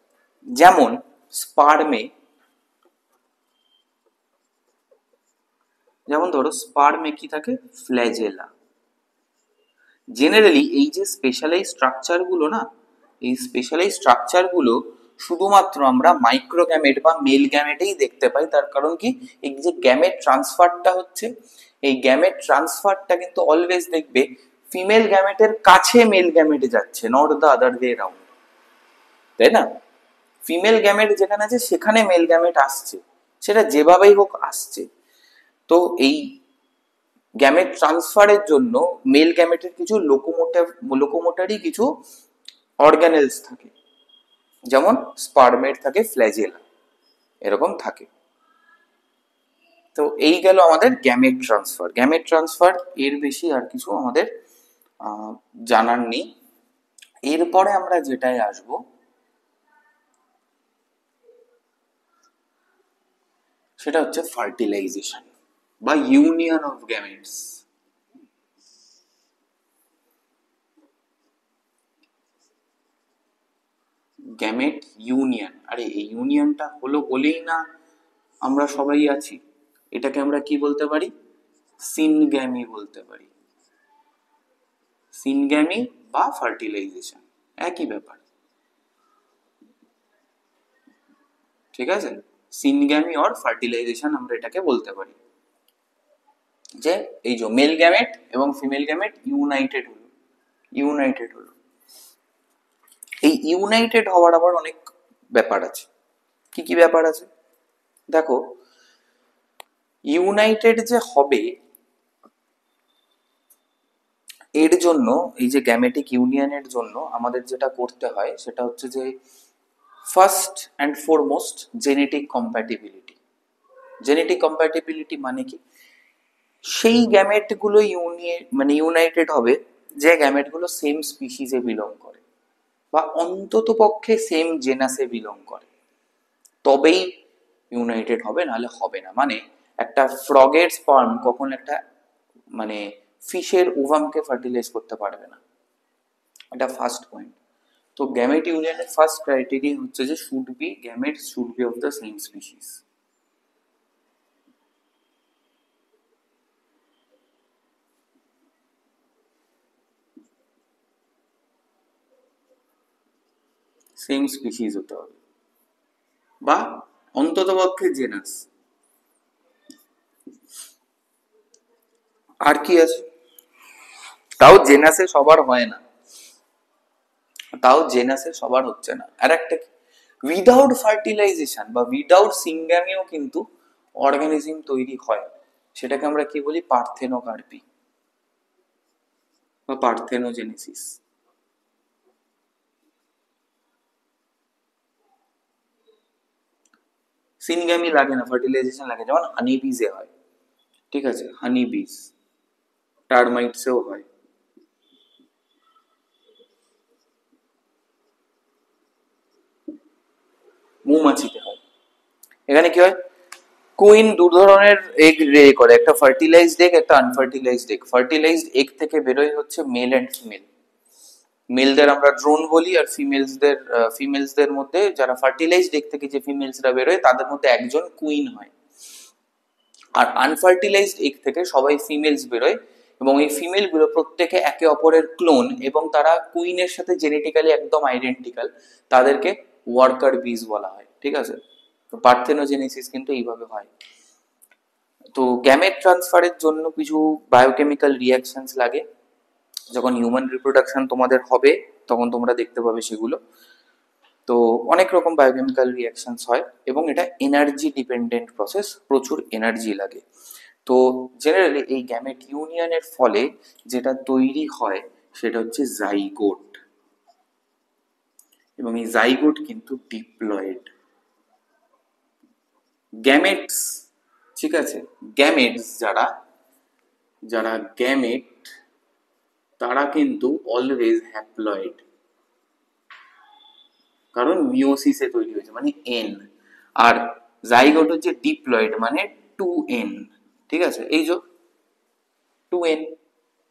Speaker 1: যেমন স্পার্মে, যেমন ধরো স্পার্মে কি থাকে, ফ্ল্যাজেলা। জেনারেলি এই যে স্পেশালাইজ স্ট্রাকচার গুলো না, এই স্পেশালাইজ স্ট্রাকচার গুলো শুধুমাত্র আমরা মাইক্রো গ্যামেট বা মেল গ্যামেটেই দেখতে পাই। তার কারণ কি, এই যে গ্যামেট ট্রান্সফারটা হচ্ছে, এই গ্যামেট ট্রান্সফারটা কিন্তু অলওয়েজ দেখবে ফিমেল গ্যামেটের কাছে মেল গ্যামেটে যাচ্ছে, not the other way round, তাই না? ফিমেল গ্যামেট যেখানে আছে সেখানে মেল গ্যামেট আসছে, সেটা যেভাবেই হোক আসছে। তো এই গ্যামেট ট্রান্সফারের জন্য মেল গ্যামেটের কিছু লোকোমোটারি কিছু অর্গানেলস থাকে, যেমন স্পার্মের থাকে ফ্ল্যাজেলা, এরকম থাকে। তো এই গেল আমাদের গ্যামেট ট্রান্সফার। গ্যামেট ট্রান্সফার এর বেশি আর কিছু আমাদের জানার নেই। এরপরে আমরা যেটাই আসবো সেটা হচ্ছে ফার্টিলাইজেশন বা union of gametes. Gamete union, আরে এই ইউনিয়নটা হলো বলেই না আমরা সবাই আছি, এটাকে আমরা কি বলতে পারি, সিনগ্যামি বলতে পারি। সিনগ্যামি বা ফার্টিলাইজেশন একই ব্যাপার, ঠিক আছে? সিনগ্যামি অর ফার্টিলাইজেশন আমরা এটাকে বলতে পারি। যে এই যে মেল গ্যামেট এবং ফিমেল গ্যামেট ইউনাইটেড হলো। এই ইউনাইটেড হওয়ার আবার অনেক ব্যাপার আছে। কি কি ব্যাপার আছে দেখো, ইউনাইটেড যে হবে এর জন্য, এই যে গ্যামেটিক ইউনিয়নের জন্য আমাদের যেটা করতে হয় সেটা হচ্ছে যে first and foremost genetic compatibility. Genetic compatibility মানে কি, সেই গ্যামেটগুলো মানে ইউনাইটেড হবে যে গ্যামেটগুলো সেম স্পিসিসে বিলং করে বা অন্তত পক্ষে সেম জেনাসে বিলং করে, তবেই ইউনাইটেড হবে, নাহলে হবে না। মানে একটা ফ্রগের স্পার্ম কখন একটা মানে ফিশের ওভামকে ফার্টিলাইজ করতে পারবে না, এটা ফার্স্ট পয়েন্ট। তো গ্যামেট ইউনিয়নের ফার্স্ট ক্রাইটেরিয়া হচ্ছে যে gametes should be of the same species. Same species হতে হবে বা অন্তত পক্ষে জেনাস। আর কি আছে, তাও জেনাসে সবার হয় না, হচ্ছে না। আর একটা কি, উইদাউট ফার্টিলাইজেশন বা উইদাউট সিঙ্গামিও কিন্তু অর্গানিজম তৈরি হয়, সেটাকে আমরা কি বলি, পার্থেনোকার্পি বা পার্থেনোজেনেসিস। সিনগ্যামি লাগে না, ফার্টিলাইজেশন লাগে, যেমন হানি বিজে হয়, ঠিক আছে, হানি বিজ, টার্মাইটসেও হয়। মৌমাছিতে হয়। এখানে কি হয়, কুইন দু ধরনের এগ রে করে, একটা ফার্টিলাইজড এগ, একটা আনফার্টিলাইজড এগ। ফার্টিলাইজড এগ থেকে বেরোয় হচ্ছে মেল অ্যান্ড ফিমেল। মেলদের আমরা ড্রোন বলি, আর ফিমেলসদের মধ্যে যারা ফার্টিলাইজড এগ থেকে যে ফিমেলসরা বেরোয় তাদের মধ্যে একজন কুইন হয়। আর আনফার্টিলাইজড এগ থেকে সবাই ফিমেলস বেরোয়, এবং এই ফিমেল গুলো প্রত্যেকে একে অপরের ক্লোন, এবং তারা কুইনের সাথে জেনেটিক্যালি একদম আইডেন্টিক্যাল, তাদেরকে ওয়ার্কার বিজ বলা হয়, ঠিক আছে। তো পার্থেনোজেনেসিস কিন্তু এইভাবে হয়। তো গ্যামেট ট্রান্সফারের জন্য কিছু বায়োকেমিক্যাল রিয়াকশনস লাগে, যখন হিউম্যান রিপ্রোডাকশন তোমাদের হবে তখন তোমরা দেখতে পাবে সেগুলো। তো অনেক রকম বায়োকেমিক্যাল রিয়াকশনস হয়, এবং এটা এনার্জি ডিপেন্ডেন্ট প্রসেস, প্রচুর এনার্জি লাগে। তো জেনারেলি এই গ্যামেট ইউনিয়নের ফলে যেটা তৈরি হয় সেটা হচ্ছে জাইগোট, এবং এই জাইগোট কিন্তু ডিপ্লয়েড গ্যামেটস, ঠিক আছে। গ্যামেটস যারা যারা গ্যামেট তারা কিন্তু অলওয়েজ হ্যাপ্লয়েড, কারণ মিওসিসে তৈরি হয়েছে মানে এন। আর জাইগোট হচ্ছে ডিপ্লয়েড মানে 2n, ঠিক আছে, এই যে 2n,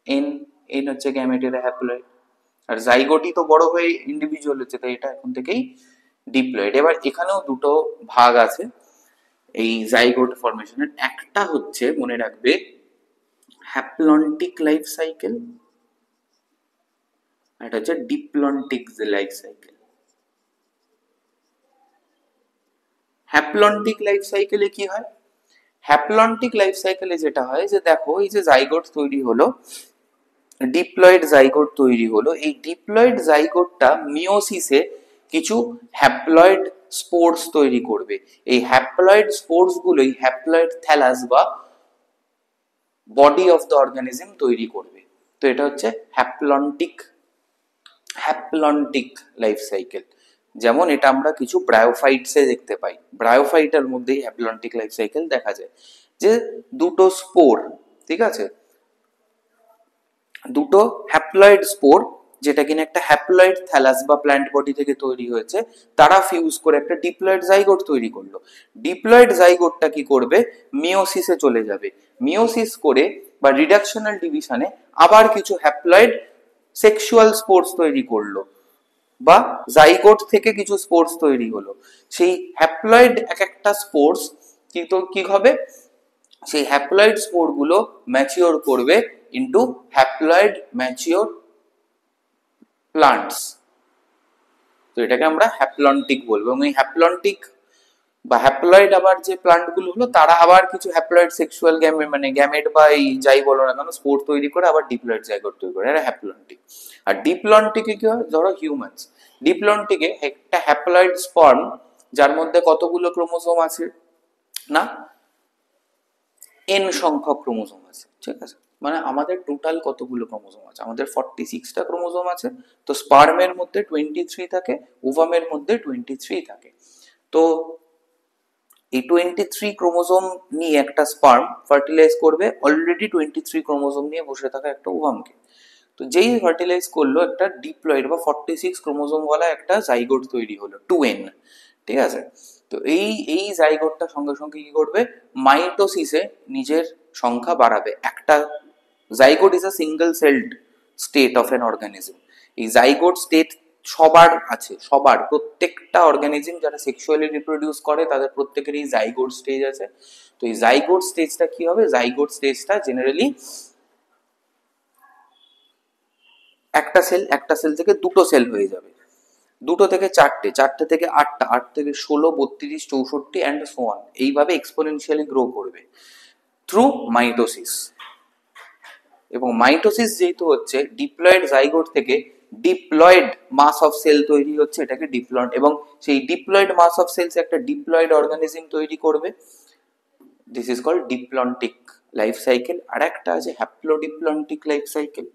Speaker 1: এন, এন হচ্ছে গ্যামেটের হ্যাপ্লয়েড, আর জাইগোটই তো বড় হয়ে ইন্ডিভিজুয়াল হচ্ছে, তাই এটা এখন থেকেই ডিপ্লয়েড। এবার এখানেও দুটো ভাগ আছে এই জাইগোট ফরমেশনের, একটা হচ্ছে মনে রাখবে হ্যাপ্লন্টিক লাইফ সাইকেল, আর এটা হচ্ছে diplontic life cycle. Haplontic life সাইকেলে কি হয়, হ্যাপ্লন্টিক লাইফ সাইকেলে যেটা হয় যে দেখো, এই যে জাইগোট তৈরি হলো, ডিপ্লয়েড জাইগোট তৈরি হলো, এই ডিপ্লয়েড জাইগোটটা মিওসিসে কিছু হ্যাপ্লয়েড স্পোর্স তৈরি করবে। এই হ্যাপ্লয়েড স্পোর্স গুলোই হ্যাপ্লয়েড থ্যালাস বা বডি অফ দ্য অর্গানিজম তৈরি করবে। তো এটা হচ্ছে হ্যাপ্লন্টিক লাইফ সাইকেল। যেমন এটা আমরা কিছু ব্রায়োফাইটসে দেখতে পাই, ব্রায়োফাইটের মধ্যেই হ্যাপ্লন্টিক লাইফ সাইকেল দেখা যায়, যে দুটো স্পোর, ঠিক আছে, দুটো হ্যাপ্লয়েড স্পোর, যেটা কিনা একটা হ্যাপ্লয়েড থ্যালাস বা প্ল্যান্ট বডি থেকে তৈরি হয়েছে, তারা ফিউজ করে একটা ডিপ্লয়েড জাইগোট তৈরি করলো। ডিপ্লয়েড জাইগোটটা কি করবে, মিওসিসে চলে যাবে, মিওসিস করে বা রিডাকশনাল ডিভিশনে আবার কিছু হ্যাপ্লয়েড সেক্সুয়াল স্পোর্স তৈরি করলো, বা জাইগোট থেকে কিছু স্পোর্স তৈরি হলো। সেই হ্যাপ্লয়েড এক একটা স্পোর্স কিন্তু কি হবে, সেই হ্যাপ্লয়েড স্পোর গুলো ম্যাচিওর করবে ইনটু হ্যাপ্লয়েড ম্যাচিওর প্লান্টস। তো এটাকে আমরা হ্যাপ্লন্টিক বলবো, এবং এই হ্যাপ্লন্টিক বা হ্যাপ্লয়েড আবার যে প্লান্ট গুলো হলো তারা আবার কিছু হ্যাপ্লয়েড সেক্সুয়াল গ্যামেট মানে গ্যামেট বা এই যাই বলো না কেন স্পোর তৈরি করে আবার ডিপ্লয়েড জাইগোট তৈরি করে, এটা হ্যাপ্লন্টিক। আর ডিপ্লন্টিকে কি হয়, ধরো হিউম্যানস, ডিপ্লন্টিকে একটা হ্যাপ্লয়েড স্পার্ম যার মধ্যে কতগুলো ক্রোমোসোম আছে না, এন সংখ্যক ক্রোমোসোম আছে, ঠিক আছে। মানে আমাদের টোটাল কতগুলো ক্রোমোসোম আছে, আমাদের 46টা ক্রোমোসোম আছে। তো স্পার্মের মধ্যে 23 থাকে, ওভামের মধ্যে 23 থাকে। তো এই 23 ক্রোমোসোম নিয়ে একটা স্পার্ম ফার্টিলাইজ করবে অলরেডি 23 ক্রোমোসোম নিয়ে বসে থাকা একটা ওভামকে। তো যেই ফার্টিলাইজ করলো একটা ডিপ্লয়েড বা 46 ক্রোমোসোম ওয়ালা একটা জাইগোট তৈরি হলো 2n, ঠিক আছে। তো এই জাইগোটটা সঙ্গে সঙ্গে কি করবে, মাইটোসিসে নিজের সংখ্যা বাড়াবে। একটা zygote is a single sailed state of N organism. এই জাইগোট স্টেট সবার আছে, সবার প্রত্যেকটা অর্গানিজম যারা সেক্সুয়ালি রিপ্রোডিউস করে তাদের প্রত্যেকেরই জাইগোট স্টেজ আছে। তো এই জাইগোট স্টেজটা কি হবে, জাইগোট স্টেজটা জেনারেলি একটা সেল থেকে দুটো সেল হয়ে যাবে, দুটো থেকে চারটে, চারটে থেকে আটটা, আট থেকে 16, 32, 64 অ্যান্ড সো অন, এইভাবে এক্সপোনেনশিয়ালি গ্রো করবে থ্রু মাইটোসিস। এবং মাইটোসিস যেহেতু হচ্ছে ডিপ্লয়েড জাইগোট থেকে ডিপ্লয়েড মাস অফ সেল তৈরি হচ্ছে, এটাকে ডিপ্লয়েড, এবং সেই ডিপ্লয়েড মাস অফ সেলস একটা ডিপ্লয়েড অর্গানিজম তৈরি করবে। This is called diplontic life cycle. আর একটা আছে হ্যাপ্লোডিপ্লন্টিক লাইফ সাইকেল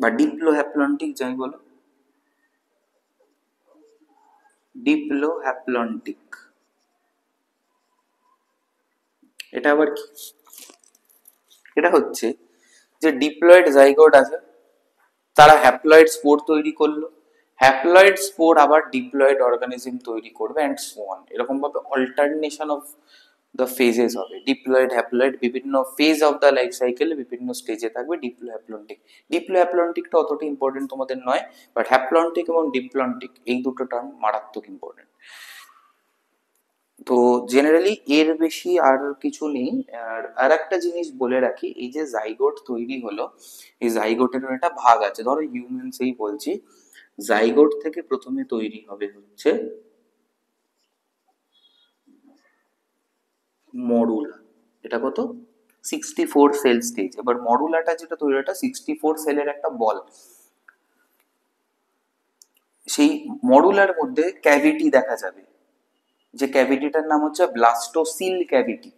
Speaker 1: বা ডিপ্লোহ্যাপ্লন্টিক যাই বলো, ডিপ্লোহ্যাপ্লন্টিক। এটা আবার কি, এটা হচ্ছে যে ডিপ্লয়েড জাইগোট আছে, তারা হ্যাপ্লয়েড স্পোর তৈরি করলো, হ্যাপ্লয়েড স্পোর আবার ডিপ্লয়েড অর্গানিজম তৈরি করবে অ্যান্ড সো অন। এরকম ভাবে অল্টারনেশন অফ দ্য ফেজেস হবে, ডিপ্লয়েড হ্যাপ্লয়েড বিভিন্ন ফেজ অফ দ্য লাইফ সাইকেলে বিভিন্ন স্টেজে থাকবে ডিপ্লোহ্যাপ্লন্টিক। ডিপ্লোহ্যাপ্লন্টিকটা অতটা ইম্পর্টেন্ট তোমাদের নয়, বাট হ্যাপ্লন্টিক এবং ডিপ্লন্টিক এই দুটো টার্ম মারাত্মক ইম্পর্টেন্ট। তো জেনারেলি এর বেশি আর কিছু নেই। আর একটা জিনিস বলে রাখি, এই যে জাইগোট তৈরি হলো, এই জাইগোটের একটা ভাগ আছে, ধরো হিউম্যানসেই বলছি, জাইগোট থেকে প্রথমে তৈরি হবে হচ্ছে মরুলা। এটা কত, 64 সেল স্টেজ। এবার মরুলাটা যেটা তৈরি, এটা 64 সেলের একটা বল। সেই মরুলার মধ্যে ক্যাভিটি দেখা যাবে, যে ক্যাভিটিটার নাম হচ্ছে ব্লাস্টোসিল ক্যাভিটি।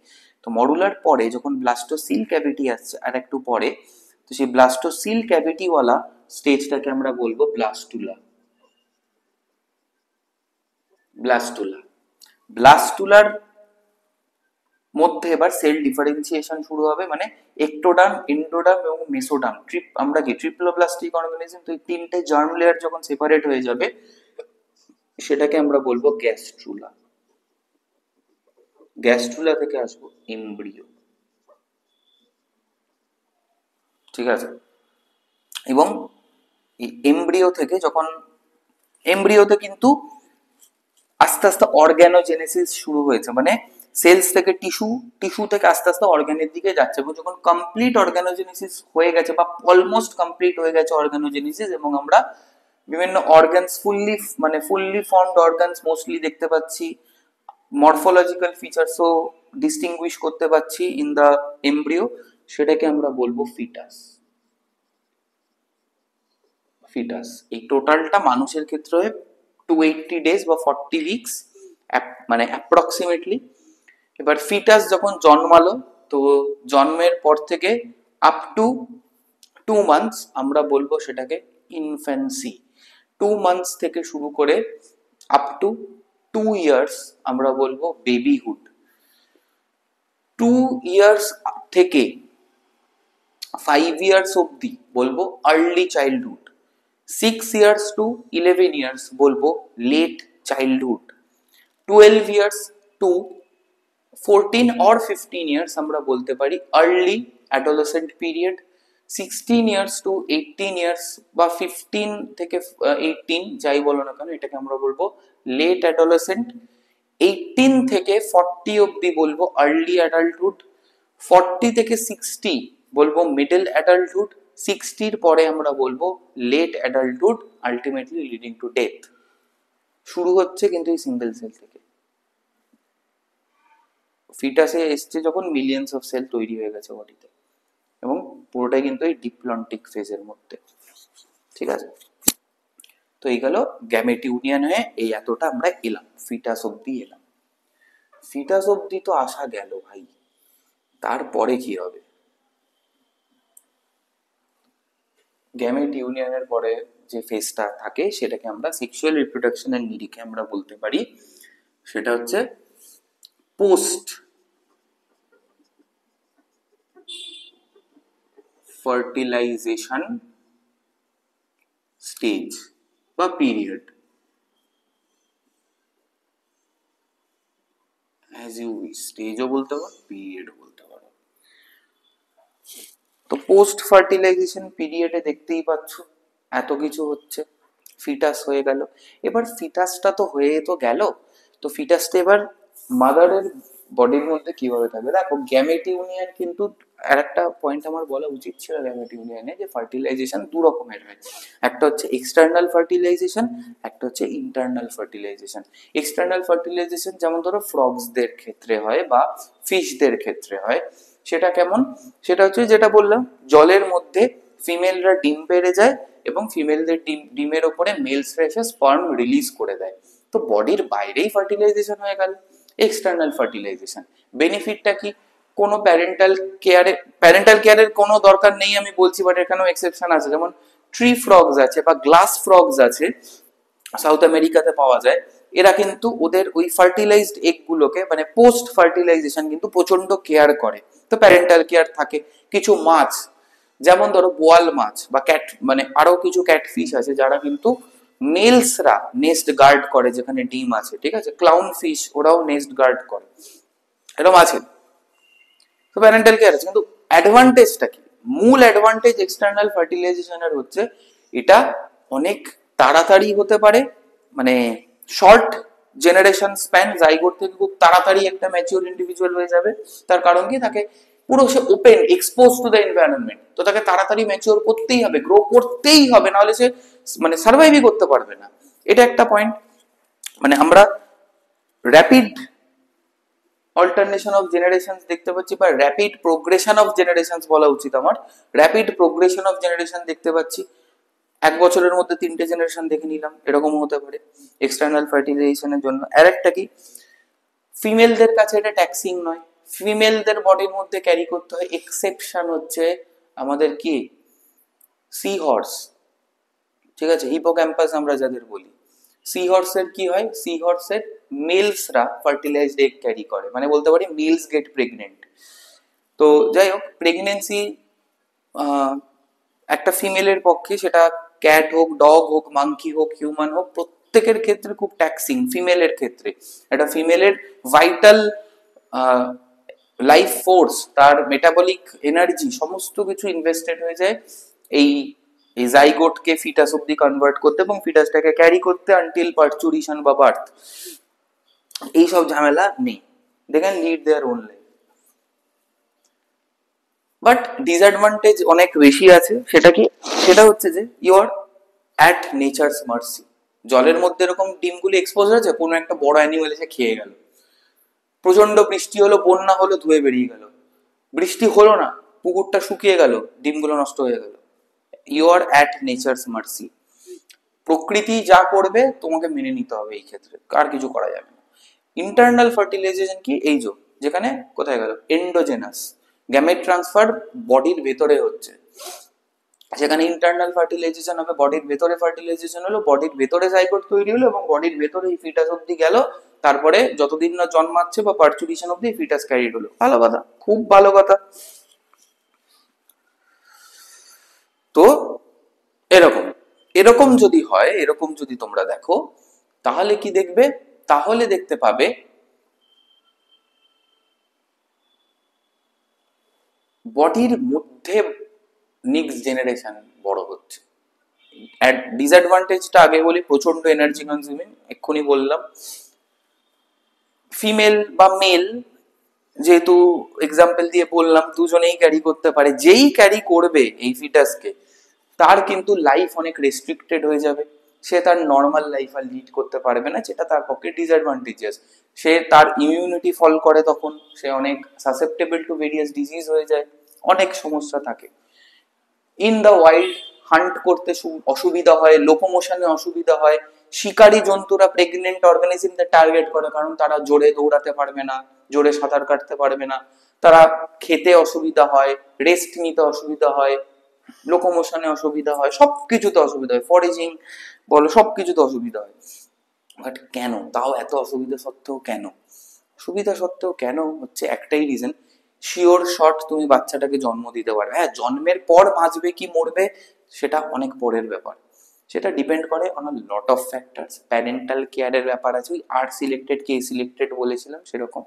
Speaker 1: তো মরুলার পরে যখন ব্লাস্টোসিল ক্যাভিটি আসছে আর একটু পরে, তো সেই ব্লাস্টোসিল ক্যাভিটিওয়ালা স্টেজটাকে আমরা বলবো ব্লাস্টুলা। ব্লাস্টুলা, ব্লাস্টুলার মধ্যে এবার সেল ডিফারেন্সিয়েশন শুরু হবে, মানে একটোডার্ম, এন্ডোডার্ম এবং মেসোডার্ম। আমরা কি ট্রিপ্লোব্লাস্টিক অর্গানিজম, তো এই তিনটে জার্ম লেয়ার যখন সেপারেট হয়ে যাবে সেটাকে আমরা বলবো গ্যাস্ট্রুলা। গ্যাস্ট্রুলা থেকে আসবো এমব্রিও, ঠিক আছে। এবং এই এমব্রিও থেকে যখন, এমব্রিওতে কিন্তু আস্তে আস্তে অর্গ্যানোজেনেসিস শুরু হয়েছে, মানে সেলস থেকে টিস্যু, টিস্যু থেকে আস্তে আস্তে অর্গানের দিকে যাচ্ছে। এবং যখন কমপ্লিট অর্গানোজেনেসিস হয়ে গেছে বা অলমোস্ট কমপ্লিট হয়ে গেছে অর্গানোজেনেসিস, এবং আমরা বিভিন্ন organs fully formed organs mostly দেখতে পাচ্ছি, মরফোলজিক্যাল ফিচার্সও ডিস্টিংগুইশ করতে পারছি ইন দা এমব্রিও, সেটাকে আমরা বলবো ফিটাস। ফিটাস এই টোটালটা মানুষের ক্ষেত্রে 280 ডেজ বা 40 উইকস, মানে অ্যাপ্রক্সিমেটলি। এবার ফিটাস যখন জন্মালো, তো জন্মের পর থেকে আপ টু 2 মান্থস আমরা বলবো সেটাকে ইনফ্যান্সি। 2 মান্থস থেকে শুরু করে আপ টু 2 ইয়ার্স আমরা বলবো বেবিহুড। 2 ইয়ার্স থেকে 5 ইয়ার্স অব্দি বলবো early childhood. 6 years to 11 years বলবো late childhood. 12 years to 14 or 15 years আমরা বলতে পারি early adolescent period. 16 years to 18 years বা 15 থেকে 18 যাই বলো না কেন, এটাকে আমরা বলবো লেট অ্যাডোলেসেন্ট। 18 থেকে 40 অব্দি বলবো আর্লি অ্যাডাল্টহুড। 40 থেকে 60 বলবো মিডল অ্যাডাল্টহুড। 60-র পরে আমরা বলবো late adulthood, ultimately leading to death. শুরু হচ্ছে কিন্তু এই সিঙ্গেল সেল থেকে। ফিটাসে এসছে যখন মিলিয়ন্স অফ সেল তৈরি হয়ে গেছে বডিতে, এবং পুরোটাই কিন্তু এই ডিপ্লন্টিক ফেজের মধ্যে। ঠিক আছে, তো এই গেল গ্যামেট ইউনিয়ন হয়ে এই এতটা আমরা এলাম, ফিটাস অব্দি এলাম। ফিটাস অব্দি তো আসা গেল ভাই, তারপরে কি হবে? গ্যামেট ইউনিয়নের পরে যে ফেজটা থাকে সেটাকে আমরা সেক্সুয়াল রিপ্রোডাকশনের নিরিখে আমরা বলতে পারি সেটা হচ্ছে পোস্ট ফার্টিলাইজেশন স্টেজ বা পিরিয়ড, অ্যাজ ইউ উইশ, স্টেজও বলতে পারো পিরিয়ডও বলতে পারো। তো পোস্ট ফার্টিলাইজেশন পিরিয়ডে দেখতেই পাচ্ছ এত কিছু হচ্ছে, ফিটাস হয়ে গেল। এবার ফিটাসটা তো হয়ে তো গেল, তো ফিটাসটা এবার মাদারের বডির মধ্যে কিভাবে থাকবে? দেখো গ্যামেট ইউনিয়ন কিন্তু, আর একটা পয়েন্ট আমার বলা উচিত ছিল গ্যামেট ইউনিয়নে, যে ফার্টিলাইজেশন দু রকমের হয়, একটা হচ্ছে এক্সটার্নাল ফার্টিলাইজেশন, একটা হচ্ছে ইন্টারনাল ফার্টিলাইজেশন। এক্সটার্নাল ফার্টিলাইজেশন যেমন ধরো ফ্রগসদের ক্ষেত্রে হয় বা ফিশদের ক্ষেত্রে হয়, সেটা কেমন? সেটা হচ্ছে যেটা বললাম, জলের মধ্যে ফিমেলরা ডিম পেড়ে যায় এবং ফিমেলদের ডিমের ওপরে মেলসরা এসে স্পার্ম রিলিজ করে দেয়, তো বডির বাইরেই ফার্টিলাইজেশন হয়ে গেল, এক্সটার্নাল ফার্টিলাইজেশন। বেনিফিটটা কি? কোনো প্যারেন্টাল কেয়ারের কোনো দরকার নেই আমি বলছি, বাট এখানেও এক্সেপশন আছে, যেমন ট্রি ফ্রগস আছে বা গ্লাস ফ্রগস আছে, সাউথ আমেরিকাতে পাওয়া যায়, এরা কিন্তু ওদের ওই ফার্টিলাইজড এগ গুলোকে মানে পোস্ট ফার্টিলাইজেশন কিন্তু প্রচন্ড কেয়ার করে, তো প্যারেন্টাল কেয়ার থাকে। কিছু মাছ যেমন ধরো বোয়াল মাছ বা ক্যাট, মানে আরো কিছু ক্যাটফিশ আছে যারা কিন্তু মেলসরা নেস্ট গার্ড করে যেখানে ডিম আছে, ঠিক আছে, ক্লাউন ফিশ ওরাও নেস্ট গার্ড করে, এরকম আছে, তো প্যারেন্টাল কেয়ার আছে। কিন্তু অ্যাডভান্টেজটা কি? মূল অ্যাডভান্টেজ এক্সটার্নাল ফার্টিলাইজেশনের হচ্ছে এটা অনেক তাড়াতাড়ি হতে পারে, মানে শর্ট জেনারেশন স্প্যান, জাইগোট থেকে খুব তাড়াতাড়ি একটা ম্যাচিওর ইন্ডিভিজুয়াল হয়ে যাবে। তার কারণ কি? তাকে পুরো সে open expose to the environment, তো তাকে তাড়াতাড়ি ম্যাচিওর করতেই হবে, গ্রো করতেই হবে, নাহলে সে মানে সার্ভাইভই করতে পারবে না। এটা একটা পয়েন্ট। মানে আমরা র্যাপিড অল্টারনেশন অফ জেনারেশন দেখতে পাচ্ছি, বা র্যাপিড প্রোগ্রেশন অফ জেনারেশন বলা উচিত আমার, র্যাপিড প্রোগ্রেশন অফ জেনারেশন দেখতে পাচ্ছি। এক বছরের মধ্যে 3টে জেনারেশন দেখে নিলাম, এরকম হতে পারে এক্সটার্নাল ফার্টিলাইজেশনের জন্য। আর একটা কি, ফিমেলদের কাছে এটা ট্যাক্সিং নয়, ফিমেলদের বডির মধ্যে ক্যারি করতে হয়। এক্সেপশন হচ্ছে আমাদের কি সি হর্স, ঠিক আছে, হিপোক্যাম্পাস আমরা যাদের বলি। সি হর্সের কি হয়? সি হর্সের মেলসরা ফার্টিলাইজড এগ ক্যারি করে, মানে বলতে পারি মেলস গেট প্রেগনেন্ট। তো যাই হোক, প্রেগনেন্সি একটা ফিমেলের পক্ষে, সেটা ক্যাট হোক, ডগ হোক, মাংকি হোক, হিউম্যান হোক, প্রত্যেকের ক্ষেত্রে খুব ট্যাক্সিং। ফিমেলের ক্ষেত্রে একটা ফিমেলের ভাইটাল লাইফ ফোর্স, তার মেটাবলিক এনার্জি সমস্ত কিছু ইনভেস্টেড হয়ে যায় এই এই জাইগোটকে ফিটাস অব্দি কনভার্ট করতে এবং ফিটাসটাকে ক্যারি করতে আনটিল পার্চুরিশন বা বার্থ। এইসব ঝামেলা নেই, they can lead their own life. But disadvantage অনেক বেশি আছে। সেটা কি? সেটা হচ্ছে যে you are at nature's mercy. জলের মধ্যে এরকম ডিমগুলি এক্সপোজ হয়েছে, কোনো একটা বড় অ্যানিমেল এসে খেয়ে গেল, প্রচন্ড বৃষ্টি হলো, বন্যা হলো, ধুয়ে বেরিয়ে গেল, বৃষ্টি হলো না, পুকুরটা শুকিয়ে গেল, ডিমগুলো নষ্ট হয়ে গেল। You are at nature's mercy. প্রকৃতি যা করবে তোমাকে মেনে নিতে হবে, এই ক্ষেত্রে আর কিছু করা যাবে না। ইন্টারনাল ফার্টিলাইজেশন কি? এই যেখানে কোথায় গেল এন্ডোজেনাস গ্যামেট ট্রান্সফার বডির ভেতরে হচ্ছে, সেখানে ইন্টারনাল ফার্টিলাইজেশন হবে, বডির ভেতরে ফার্টিলাইজেশন হলো, বডির ভেতরে জাইগোট তৈরি হলো এবং বডির ভেতরে এই ফিটাস অব্দি গেল, তারপরে যতদিন না জন্মাচ্ছে বা পার্চুরিশন অব্দি ফিটাস ক্যারিড হলো। ভালো কথা, খুব ভালো কথা। তো এরকম এরকম যদি হয়, এরকম যদি তোমরা দেখো, তাহলে কি দেখবে? তাহলে দেখতে পাবে বডির মধ্যে নেক্সট জেনারেশন বড় হচ্ছে। ডিসঅ্যাডভান্টেজটা আগে বলি, প্রচন্ড এনার্জি কনজিউমিং, এক্ষুনি বললাম। ফিমেল বা মেল, যেহেতু এক্সাম্পল দিয়ে বললাম, দুজনেই ক্যারি করতে পারে, যেই ক্যারি করবে এই ফিটাসকে তার কিন্তু লাইফ অনেক রেস্ট্রিক্টেড হয়ে যাবে। সে তার নর্মাল লাইফ আর লিড করতে পারবে না, যেটা তার পক্ষে ডিসঅ্যাডভান্টেজেস। সে তার ইমিউনিটি ফল করে, তখন সে অনেক সাসেপ্টেবল টু ভেরিয়াস ডিজিজ হয়ে যায়, অনেক সমস্যা থাকে। ইন দ্য ওয়াইল্ড হান্ট করতে অসুবিধা হয়, লোকোমোশনে অসুবিধা হয়, শিকারী জন্তুরা প্রেগনেন্ট অর্গানিজমদের টার্গেট করে, কারণ তারা জোরে দৌড়াতে পারবে না, জোরে সাঁতার কাটতে পারবে না, তারা খেতে অসুবিধা হয়, রেস্ট নিতে অসুবিধা হয়, লোকোমোশনে অসুবিধা হয়, সবকিছুতে অসুবিধা হয়, ফরেজিং বলো সবকিছুতে অসুবিধা হয়। বাট কেন তাও এত অসুবিধা সত্ত্বেও কেন? সুবিধা সত্ত্বেও কেন হচ্ছে একটাই রিজন, শিওর শর্ট তুমি বাচ্চাটাকে জন্ম দিতে পারবে। হ্যাঁ, জন্মের পর বাঁচবে কি মরবে সেটা অনেক পরের ব্যাপার, সেটা ডিপেন্ড করে on lot of factors. Parental কেয়ারের ব্যাপার আছে, ওই আর সিলেক্টেড কে সিলেক্টেড বলেছিলাম সেরকম।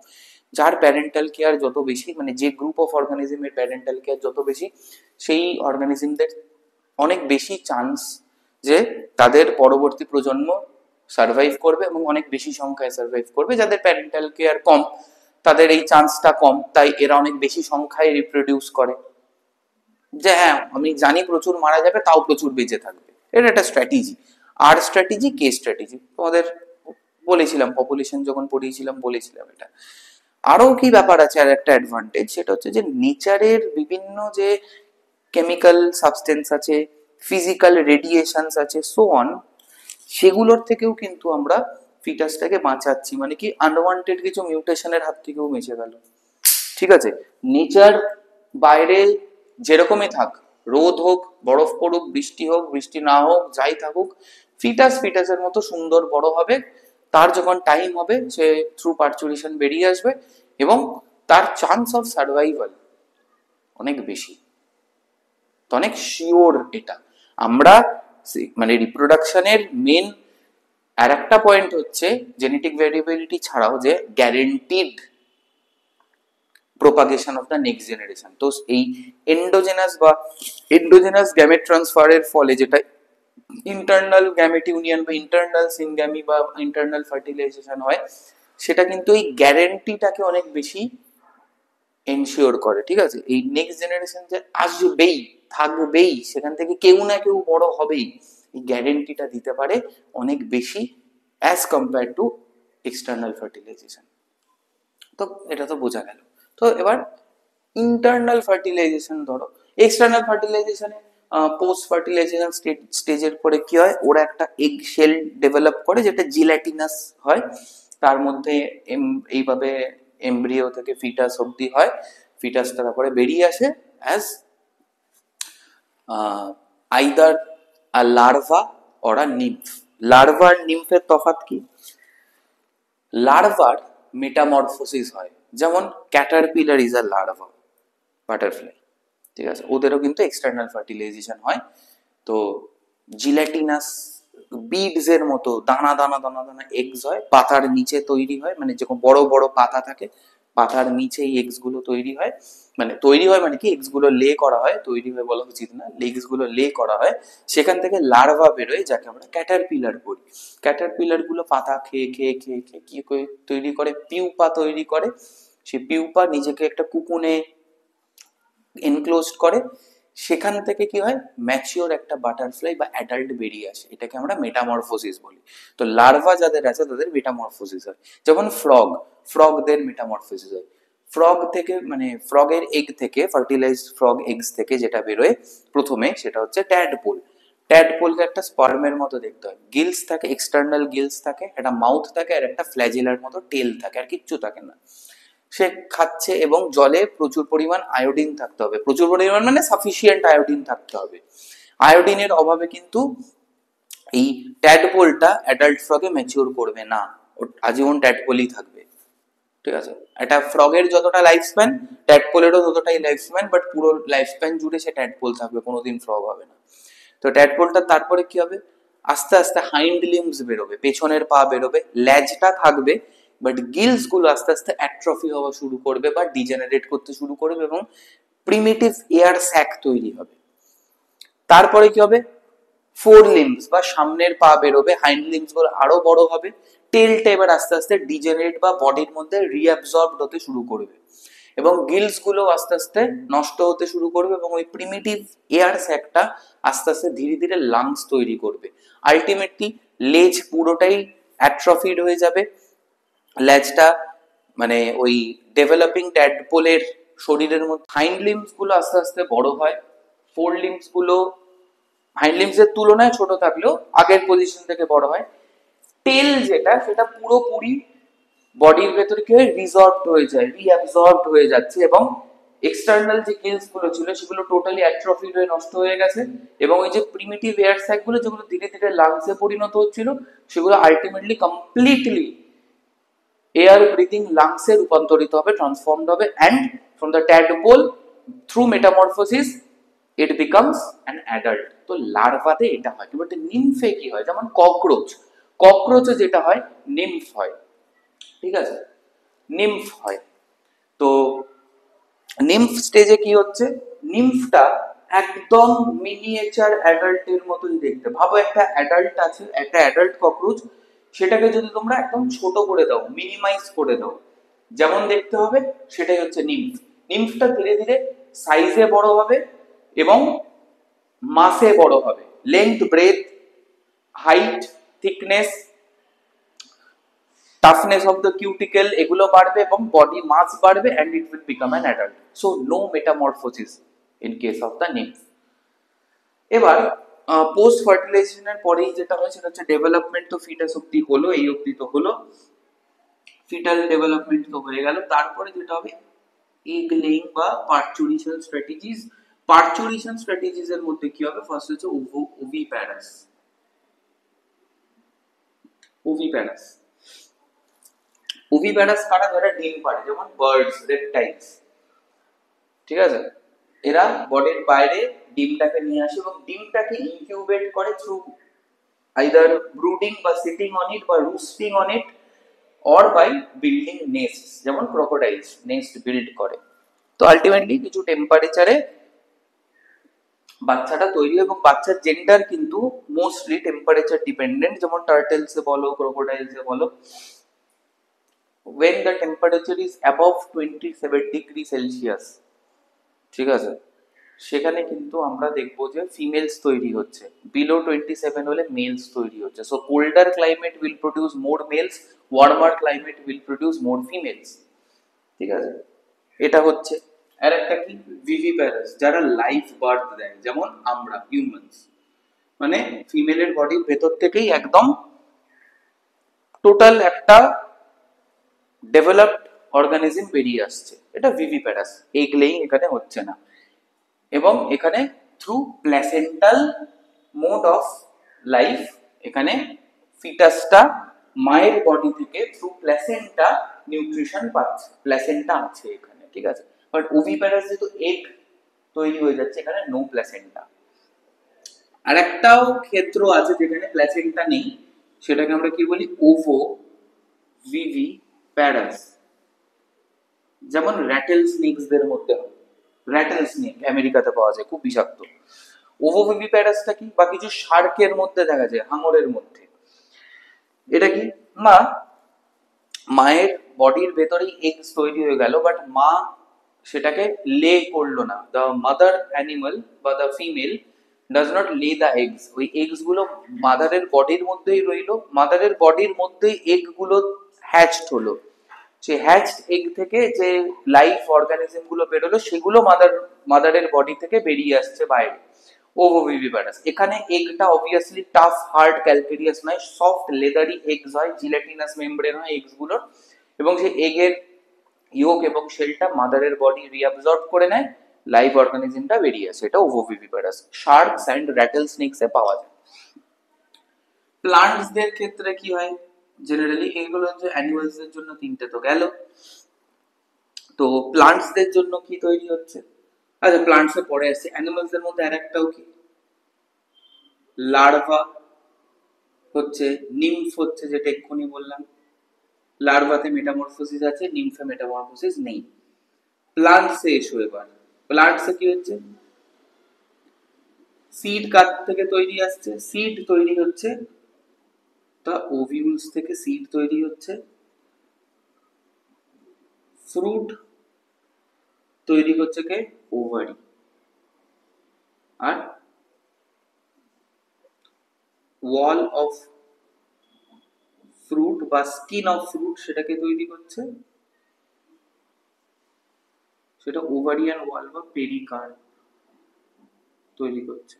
Speaker 1: যার প্যারেন্টাল কেয়ার যত বেশি, মানে যে গ্রুপ অফ অর্গানিজমের প্যারেন্টাল কেয়ার যত বেশি, সেই অর্গানিজমদের অনেক বেশি চান্স যে তাদের পরবর্তী প্রজন্ম সার্ভাইভ করবে, এবং অনেক বেশি সংখ্যায় সার্ভাইভ করবে। যাদের প্যারেন্টাল কেয়ার কম তাদের এই চান্সটা কম, তাই এরা অনেক বেশি সংখ্যায় রিপ্রোডিউস করে। যে হ্যাঁ আমি জানি প্রচুর মারা যাবে, তাও প্রচুর বেঁচে থাকবে, এটা একটা স্ট্র্যাটেজি। আর স্ট্র্যাটেজি কে স্ট্র্যাটেজি তোমাদের বলেছিলাম, পপুলেশন যখন পড়িয়েছিলাম বলেছিলাম এটা। আরো কি ব্যাপার আছে, আর একটা অ্যাডভান্টেজ, সেটা হচ্ছে যে নেচারের বিভিন্ন যে কেমিক্যাল সাবস্টেন্স আছে, ফিজিক্যাল রেডিয়েশনস আছে, সো অন, সেগুলোর থেকেও কিন্তু আমরা ফিটাসটাকে বাঁচাচ্ছি। মানে কি, আনওয়ান্টেড কিছু মিউটেশনের হাত থেকেও বেঁচে গেল। ঠিক আছে, নেচার বাইরে যেরকমই থাক, রোদ হোক, বরফ পড়ুক, বৃষ্টি হোক, বৃষ্টি না হোক, যাই থাকুক, ফিটাসের মতো সুন্দর বড় হবে। তার যখন টাইম হবে সে থ্রু পার্চুরেশন বেরিয়ে আসবে, এবং তার চান্স অফ সার্ভাইভাল অনেক বেশি, তো অনেক শিওর এটা। আমরা মানে রিপ্রোডাকশনের মেন আর একটা পয়েন্ট হচ্ছে জেনেটিক ভ্যারিয়েবিলিটি ছাড়াও যে guaranteed propagation of the next generation. তো এই এন্ডোজেনাস গ্যামেট ট্রান্সফারের ফলে যেটা ইন্টারনাল গ্যামেট ইউনিয়ন বা ইন্টারনাল সিনগ্যামি বা ইন্টারনাল ফার্টিলাইজেশন হয়, সেটা কিন্তু এই গ্যারেন্টিটাকে অনেক বেশি এনশিওর করে। ঠিক আছে, এই নেক্সট জেনারেশন যে আসবেই, থাকবেই, সেখান থেকে কেউ না কেউ বড় হবেই, এই গ্যারেন্টিটা দিতে পারে অনেক বেশি as compare to external fertilization. তো এটা তো বোঝা গেল। তো এবার ইন্টারনাল ফার্টিলাইজেশন ধরো, এক্সটার্নাল ফার্টিলাইজেশনে পোস্ট ফার্টিলাইজেশন স্টেজের পরে কি হয়, ওরা একটা এগ শেল ডেভেলপ করে যেটা জিল্যাটিনাস হয়, তার মধ্যে এইভাবে এমব্রিও থেকে ফিটাস অব্দি হয়, ফিটাস তারপরে বেরিয়ে আসে as either a larva or a nymph. Larva আর নিম্ফের তফাৎ কি? লার্ভার মেটামরফোসিস হয়, যেমন caterpillar is a larva, butterfly. ঠিক আছে, ওদেরও কিন্তু এক্সটার্নাল ফার্টিলাইজেশন হয়। তো জিল্যাটিনাস বিডস এর মতো দানা দানা দানা দানা এগস হয়, পাতার নিচে তৈরি হয়, মানে যখন বড় বড় পাতা থাকে, পাতার নিচে এই এগস গুলো তৈরি হয়। মানে তৈরি হয় মানে কি, এগস গুলো লে করা হয়, তৈরি হয় বলা উচিত না, এগস গুলো লে করা হয়, সেখান থেকে লার্ভা বেরোয় যাকে আমরা ক্যাটারপিলার বলি। ক্যাটারপিলার গুলো পাতা খেয়ে খেয়ে খেয়ে খেয়ে কি তৈরি করে, পিউপা তৈরি করে। সেই পিউপা নিজেকে একটা কুকুনে এনক্লোজড করে, সেখান থেকে কি হয়, ম্যাচিওর একটা বাটারফ্লাই বা অ্যাডাল্ট বেরিয়ে আসে, এটাকে আমরা মেটামরফোসিস বলি। তো লার্ভা যাদের আছে তাদের মেটামরফোসিস হয়। যেমন ফ্রগদের মেটামরফোসিস হয়। ফ্রগ থেকে মানে ফ্রগের এগ থেকে, ফার্টিলাইজড ফ্রগ এগস থেকে যেটা বেরোয় প্রথমে, সেটা হচ্ছে ট্যাডপোল। ট্যাডপোলকে একটা স্পার্মের মতো দেখতে হয়, গিলস থাকে, এক্সটার্নাল গিলস থাকে, একটা মাউথ থাকে, আর একটা ফ্ল্যাজেলার মতো টেল থাকে, আর কিচ্ছু থাকে না। সে খাচ্ছে, এবং জলে প্রচুর পরিমাণ আয়োডিন থাকতে হবে, প্রচুর পরিমাণ মানে সাফিসিয়েন্ট আয়োডিন থাকতে হবে। আয়োডিনের অভাবে কিন্তু এই ট্যাডপোলটা অ্যাডাল্ট ফ্রগে ম্যাচিওর করবে না, আজীবন ট্যাডপোলই থাকবে। ঠিক আছে, একটা ফ্রগের যতটা লাইফ স্প্যান, ট্যাডপোলেরও ততটাই লাইফ স্প্যান, বাট পুরো লাইফ স্প্যান জুড়ে সে ট্যাডপোল থাকবে, কোনোদিন ফ্রগ হবে না। তো ট্যাডপোলটা তারপরে কি হবে, আস্তে আস্তে হাইন্ড লিম্বস বেরোবে, পেছনের পা বেরোবে, ল্যাজটা থাকবে, বাট গিলস গুলো আস্তে আস্তে অ্যাট্রফি হওয়া শুরু করবে বা ডিজেনারেট করতে শুরু করবে, এবং প্রিমিটিভ এয়ার স্যাক তৈরি হবে। তারপরে কি হবে, ফোর লিম্বস বা সামনের পা বেরোবে, হাইন্ড লিম্বস গুলো আরো বড় হবে, টেলটা এবার আস্তে আস্তে ডিজেনারেট বা বডির মধ্যে রিঅ্যাবজর্বড হতে শুরু করবে, এবং গিলস গুলো আস্তে আস্তে নষ্ট হতে শুরু করবে এবং ওই প্রিমিটিভ এয়ার স্যাকটা আস্তে আস্তে ধীরে ধীরে লাংস তৈরি করবে। আলটিমেটলি লেজ পুরোটাই অ্যাট্রফিড হয়ে যাবে, লেজটা মানে ওই ডেভেলপিং ট্যাডপোলের শরীরের মধ্যে হাইন্ড লিম্বস গুলো আস্তে আস্তে বড় হয়, ফোর লিম্বস গুলো হাইন্ড লিম্বস এর তুলনায় ছোট থাকলেও আগের পজিশন থেকে বড় হয়। টেল যেটা সেটা পুরোপুরি বডির ভেতরে কি হয়, রিজর্ভড হয়ে যায়, রিঅ্যাবজর্বড হয়ে যাচ্ছে এবং এক্সটার্নাল যে গিলস গুলো ছিল সেগুলো টোটালি অ্যাট্রফিড হয়ে নষ্ট হয়ে গেছে এবং ওই যে প্রিমিটিভ এয়ার স্যাক গুলো যেগুলো ধীরে ধীরে লাংসে পরিণত হচ্ছিল সেগুলো আলটিমেটলি কমপ্লিটলি এয়ার ব্রিদিং লাংসে রূপান্তরিত হবে, ট্রান্সফর্মড হবে, and from the tadpole through metamorphosis it becomes an adult. তো লার্ভাতে এটা হয়, কিন্তু নিমফে কি হয়, যেমন ককরোচে যেটা হয় নিমফ হয়, ঠিক আছে, নিমফ হয়। তো নিমফ স্টেজে কি হচ্ছে, নিমফটা একদম মিনিয়েচার অ্যাডাল্টের মতোই দেখতে। ভাবো একটা অ্যাডাল্ট আছে, একটা অ্যাডাল্ট ককরোচ, সেটাকে যদি তোমরা একদম ছোট করে দাও, মিনিমাইজ করে দাও, যেমন দেখতে হবে সেটাই হচ্ছে নিমফ। নিমফটা ধীরে ধীরে সাইজে বড় হবে এবং মাসে বড় হবে, length, breadth, height, thickness, toughness of the cuticle এগুলো বাড়বে এবং বডি মাস বাড়বে and it will become an adult. So no metamorphosis in case of the nymph. এবার পোস্ট ফার্টিলাইজেশনের পরেই যেটা হয় সেটা হচ্ছে ডেভেলপমেন্ট। তো ফিটাস অব্দি হলো, এই অব্দি তো হলো, ফিটাল ডেভেলপমেন্ট তো হয়ে গেল। তারপরে যেটা হবে এগ লেইং বা পার্চুরিশন স্ট্র্যাটেজিস। পার্চুরিশন স্ট্র্যাটেজিস এর মধ্যে কি হবে, ফার্স্ট হচ্ছে ওভিপ্যারাস। ওভিপ্যারাস ওভিপ্যারাস কারা, যারা ডিম পাড়ে, যেমন বার্ডস, রেপটাইলস, ঠিক আছে, এরা বডির বাইরে ডিমটাকে নিয়ে আসে এবং ডিমটাকে ইনকিউবেট করে থ্রু আইদার ব্রুডিং বা সিটিং অন ইট বা roosting on it or by building nest, যেমন ক্রোকোডাইলস নেস্ট বিল্ড করে। তো আলটিমেটলি কিছু টেম্পারেচারে বাচ্চাটা তৈরি এবং বাচ্চার জেন্ডার কিন্তু মোস্টলি টেম্পারেচার ডিপেন্ডেন্ট, যেমন টার্টেলসে বলো, ক্রোকোডাইলসে বলো, when the temperature is above 27 degree Celsius, ঠিক আছে, সেখানে কিন্তু আমরা দেখবো যে ফিমেলস তৈরি হচ্ছে, বিলো 27 হলে মেলস তৈরি হচ্ছে। So colder climate will produce more males, warmer climate will produce more females, ঠিক আছে, এটা হচ্ছে। আর একটা কি, ভিভিপ্যারাস, যারা লাইফ বার্থ দেয়, যেমন আমরা হিউম্যানস, মানে ফিমেলের বডির ভেতর থেকেই একদম টোটাল একটা ডেভেলপড অর্গানিজম বেরিয়ে আসছে, এটা ভিভিপ্যারাস। এগ লেইং এখানে হচ্ছে না এবং এখানে through placental mode of life, এখানে ফিটাসটা মায়ের বডি থেকে থ্রু প্ল্যাসেন্টা নিউট্রিশন পাচ্ছে, প্ল্যাসেন্টা আছে এখানে, ঠিক আছে। বাট ওভিপ্যারাস যেহেতু এগ তৈরি হয়ে যাচ্ছে, এখানে নো প্ল্যাসেন্টা। আর একটাও ক্ষেত্র আছে যেখানে প্ল্যাসেন্টা নেই, সেটাকে আমরা কি বলি, ওভো ভিভিপ্যারাস, যেমন র্যাটেল স্নেকসদের মধ্যে হয়। র্যাটেল স্নেক আমেরিকাতে পাওয়া যায়, খুব বিষাক্ত। ওভোভিভিপ্যারাসটা কি, বা কিছু শার্কের মধ্যে দেখা যায়, হাঙরের মধ্যে। এটা কি, না, মায়ের বডির ভেতরেই এগস তৈরি হয়ে গেল, বাট মা সেটাকে লে করলো না। দ্য মাদার অ্যানিমাল বা দ্য ফিমেল ডাজ নট লে দ্য এগস, ওই এগস গুলো মাদারের বডির মধ্যেই রইলো, মাদারের বডির মধ্যেই এগ গুলো হ্যাচড হলো, সেই হ্যাচড এগ থেকে যে লাইফ অর্গানিজম গুলো বেরোলো সেগুলো মাদারের বডি থেকে বেরিয়ে আসছে বাইরে, ওভোভিভিপ্যারাস। এখানে এগটা অবভিয়াসলি টাফ, হার্ড, ক্যালকেরিয়াস নয়, সফট লেদারি এগস হয়, জিলেটিনাস মেমব্রেন হয় এগস গুলোর, এবং সেই এগের ইয়োক এবং শেলটা মাদারের বডি রিঅ্যাবজর্ব করে নেয়, লাইভ অর্গানিজমটা বেরিয়ে আসে, এটা ওভোভিভিপ্যারাস। শার্কস এন্ড র্যাটেল স্নেকসে পাওয়া যায়। প্লান্টসদের ক্ষেত্রে কি হয়, জেনারেলি এগুলো হচ্ছে অ্যানিমালসদের জন্য তিনটে তো গেল। তো প্লান্টসদের জন্য কি তৈরি হচ্ছে, আচ্ছা প্লান্টসে পরে আসছে। অ্যানিমালসদের মধ্যে আরেকটাও কি, লার্ভা হচ্ছে, নিমফ হচ্ছে, যেটা এক্ষুনি বললাম। লার্ভাতে মেটামরফোসিস আছে, নিমফে মেটামরফোসিস নেই। প্লান্টসে এসো এবার। প্লান্টসে কি হচ্ছে, সিড কার থেকে তৈরি আসছে, সিড তৈরি হচ্ছে, তা ওভিউলস থেকে সিড তৈরি হচ্ছে, ফ্রুট তৈরি করছে কে? ওভারি। আর ওয়াল অফ ফ্রুট বা স্কিন অফ ফ্রুট সেটাকে তৈরি করছে, সেটা ওভারিয়ান ওয়াল বা পেরিকার্ড তৈরি করছে।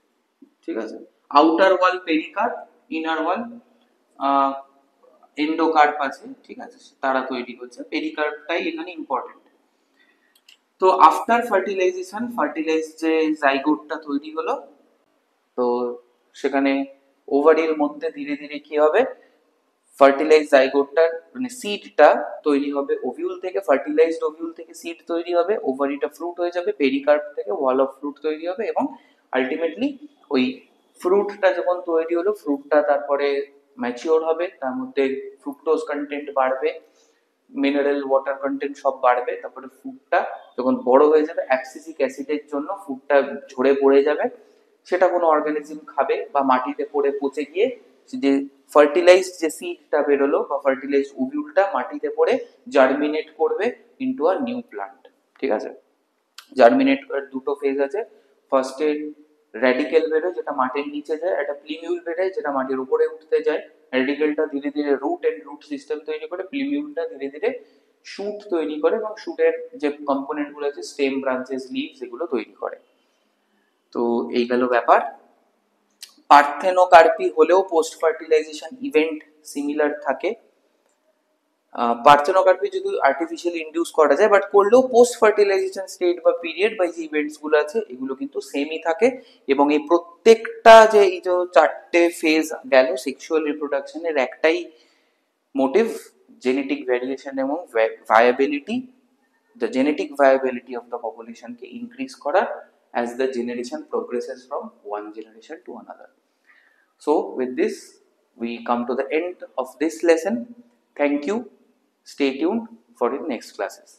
Speaker 1: ঠিক আছে, আউটার ওয়াল পেরিকার্ড, ইনার ওয়াল এন্ডোকার্প আছে, ঠিক আছে, তারা তৈরি করছে। পেরিকার্পটাই এখানে ইম্পর্টেন্ট। তো আফটার ফার্টিলাইজেশন, ফার্টিলাইজ যে জাইগোটটা তৈরি হলো, তো সেখানে ওভারির মধ্যে ধীরে ধীরে কি হবে, ফার্টিলাইজ জাইগোটটার মানে সিডটা তৈরি হবে ওভিউল থেকে, ফার্টিলাইজড ওভিউল থেকে সিড তৈরি হবে, ওভারিটা ফ্রুট হয়ে যাবে, পেরিকার্প থেকে ওয়াল অফ ফ্রুট তৈরি হবে, এবং আলটিমেটলি ওই ফ্রুটটা যখন তৈরি হলো, ফ্রুটটা তারপরে ম্যাচিওর হবে, তার মধ্যে ফ্রুক্টোজ কন্টেন্ট বাড়বে, মিনারেল ওয়াটার কন্টেন্ট সব বাড়বে, তারপরে ফ্রুটটা যখন বড় হয়ে যাবে অ্যাবসিসিক অ্যাসিডের জন্য ফ্রুটটা ঝরে পড়ে যাবে, সেটা কোনো অর্গানিজম খাবে বা মাটিতে পড়ে পচে গিয়ে যে ফার্টিলাইজড যে সিডটা বেরোলো বা ফার্টিলাইজড ওভিউলটা মাটিতে পড়ে জার্মিনেট করবে ইনটু আ নিউ প্লান্ট। ঠিক আছে, জার্মিনেট করার দুটো ফেজ আছে। ফার্স্টে র্যাডিকেল বেরোয় যেটা মাটির নিচে যায়, একটা প্লিমিউল বেরোয় যেটা মাটির উপরে উঠতে যায়। র্যাডিকেলটা ধীরে ধীরে রুট এন্ড রুট সিস্টেম তৈরি করে, প্লিমিউলটা ধীরে ধীরে শুট তৈরি করে, এবং শুটের যে কম্পোনেন্ট গুলো আছে স্টেম, ব্রাঞ্চেস, লিভস, এগুলো তৈরি করে। তো এই গেল ব্যাপার। পার্থেনোকার্পি হলেও পোস্ট ফার্টিলাইজেশন ইভেন্ট সিমিলার থাকে। পার্থেনোকার্পি যদি আর্টিফিশিয়ালি ইনডিউস করা যায়, বাট করলেও পোস্ট ফার্টিলাইজেশন স্টেট বা পিরিয়ড বা যে ইভেন্টস গুলো আছে এগুলো কিন্তু সেমই থাকে। এবং এই প্রত্যেকটা যে এই যে চারটে ফেজ গেল সেক্সুয়াল রিপ্রোডাকশনের, একটাই মোটিভ, জেনেটিক ভ্যারিয়েশন এবং viability, the genetic viability of the population K increase করা as the generation progresses from one generation to another. So with this we come to the end of this lesson. Thank you. Stay tuned for the next classes.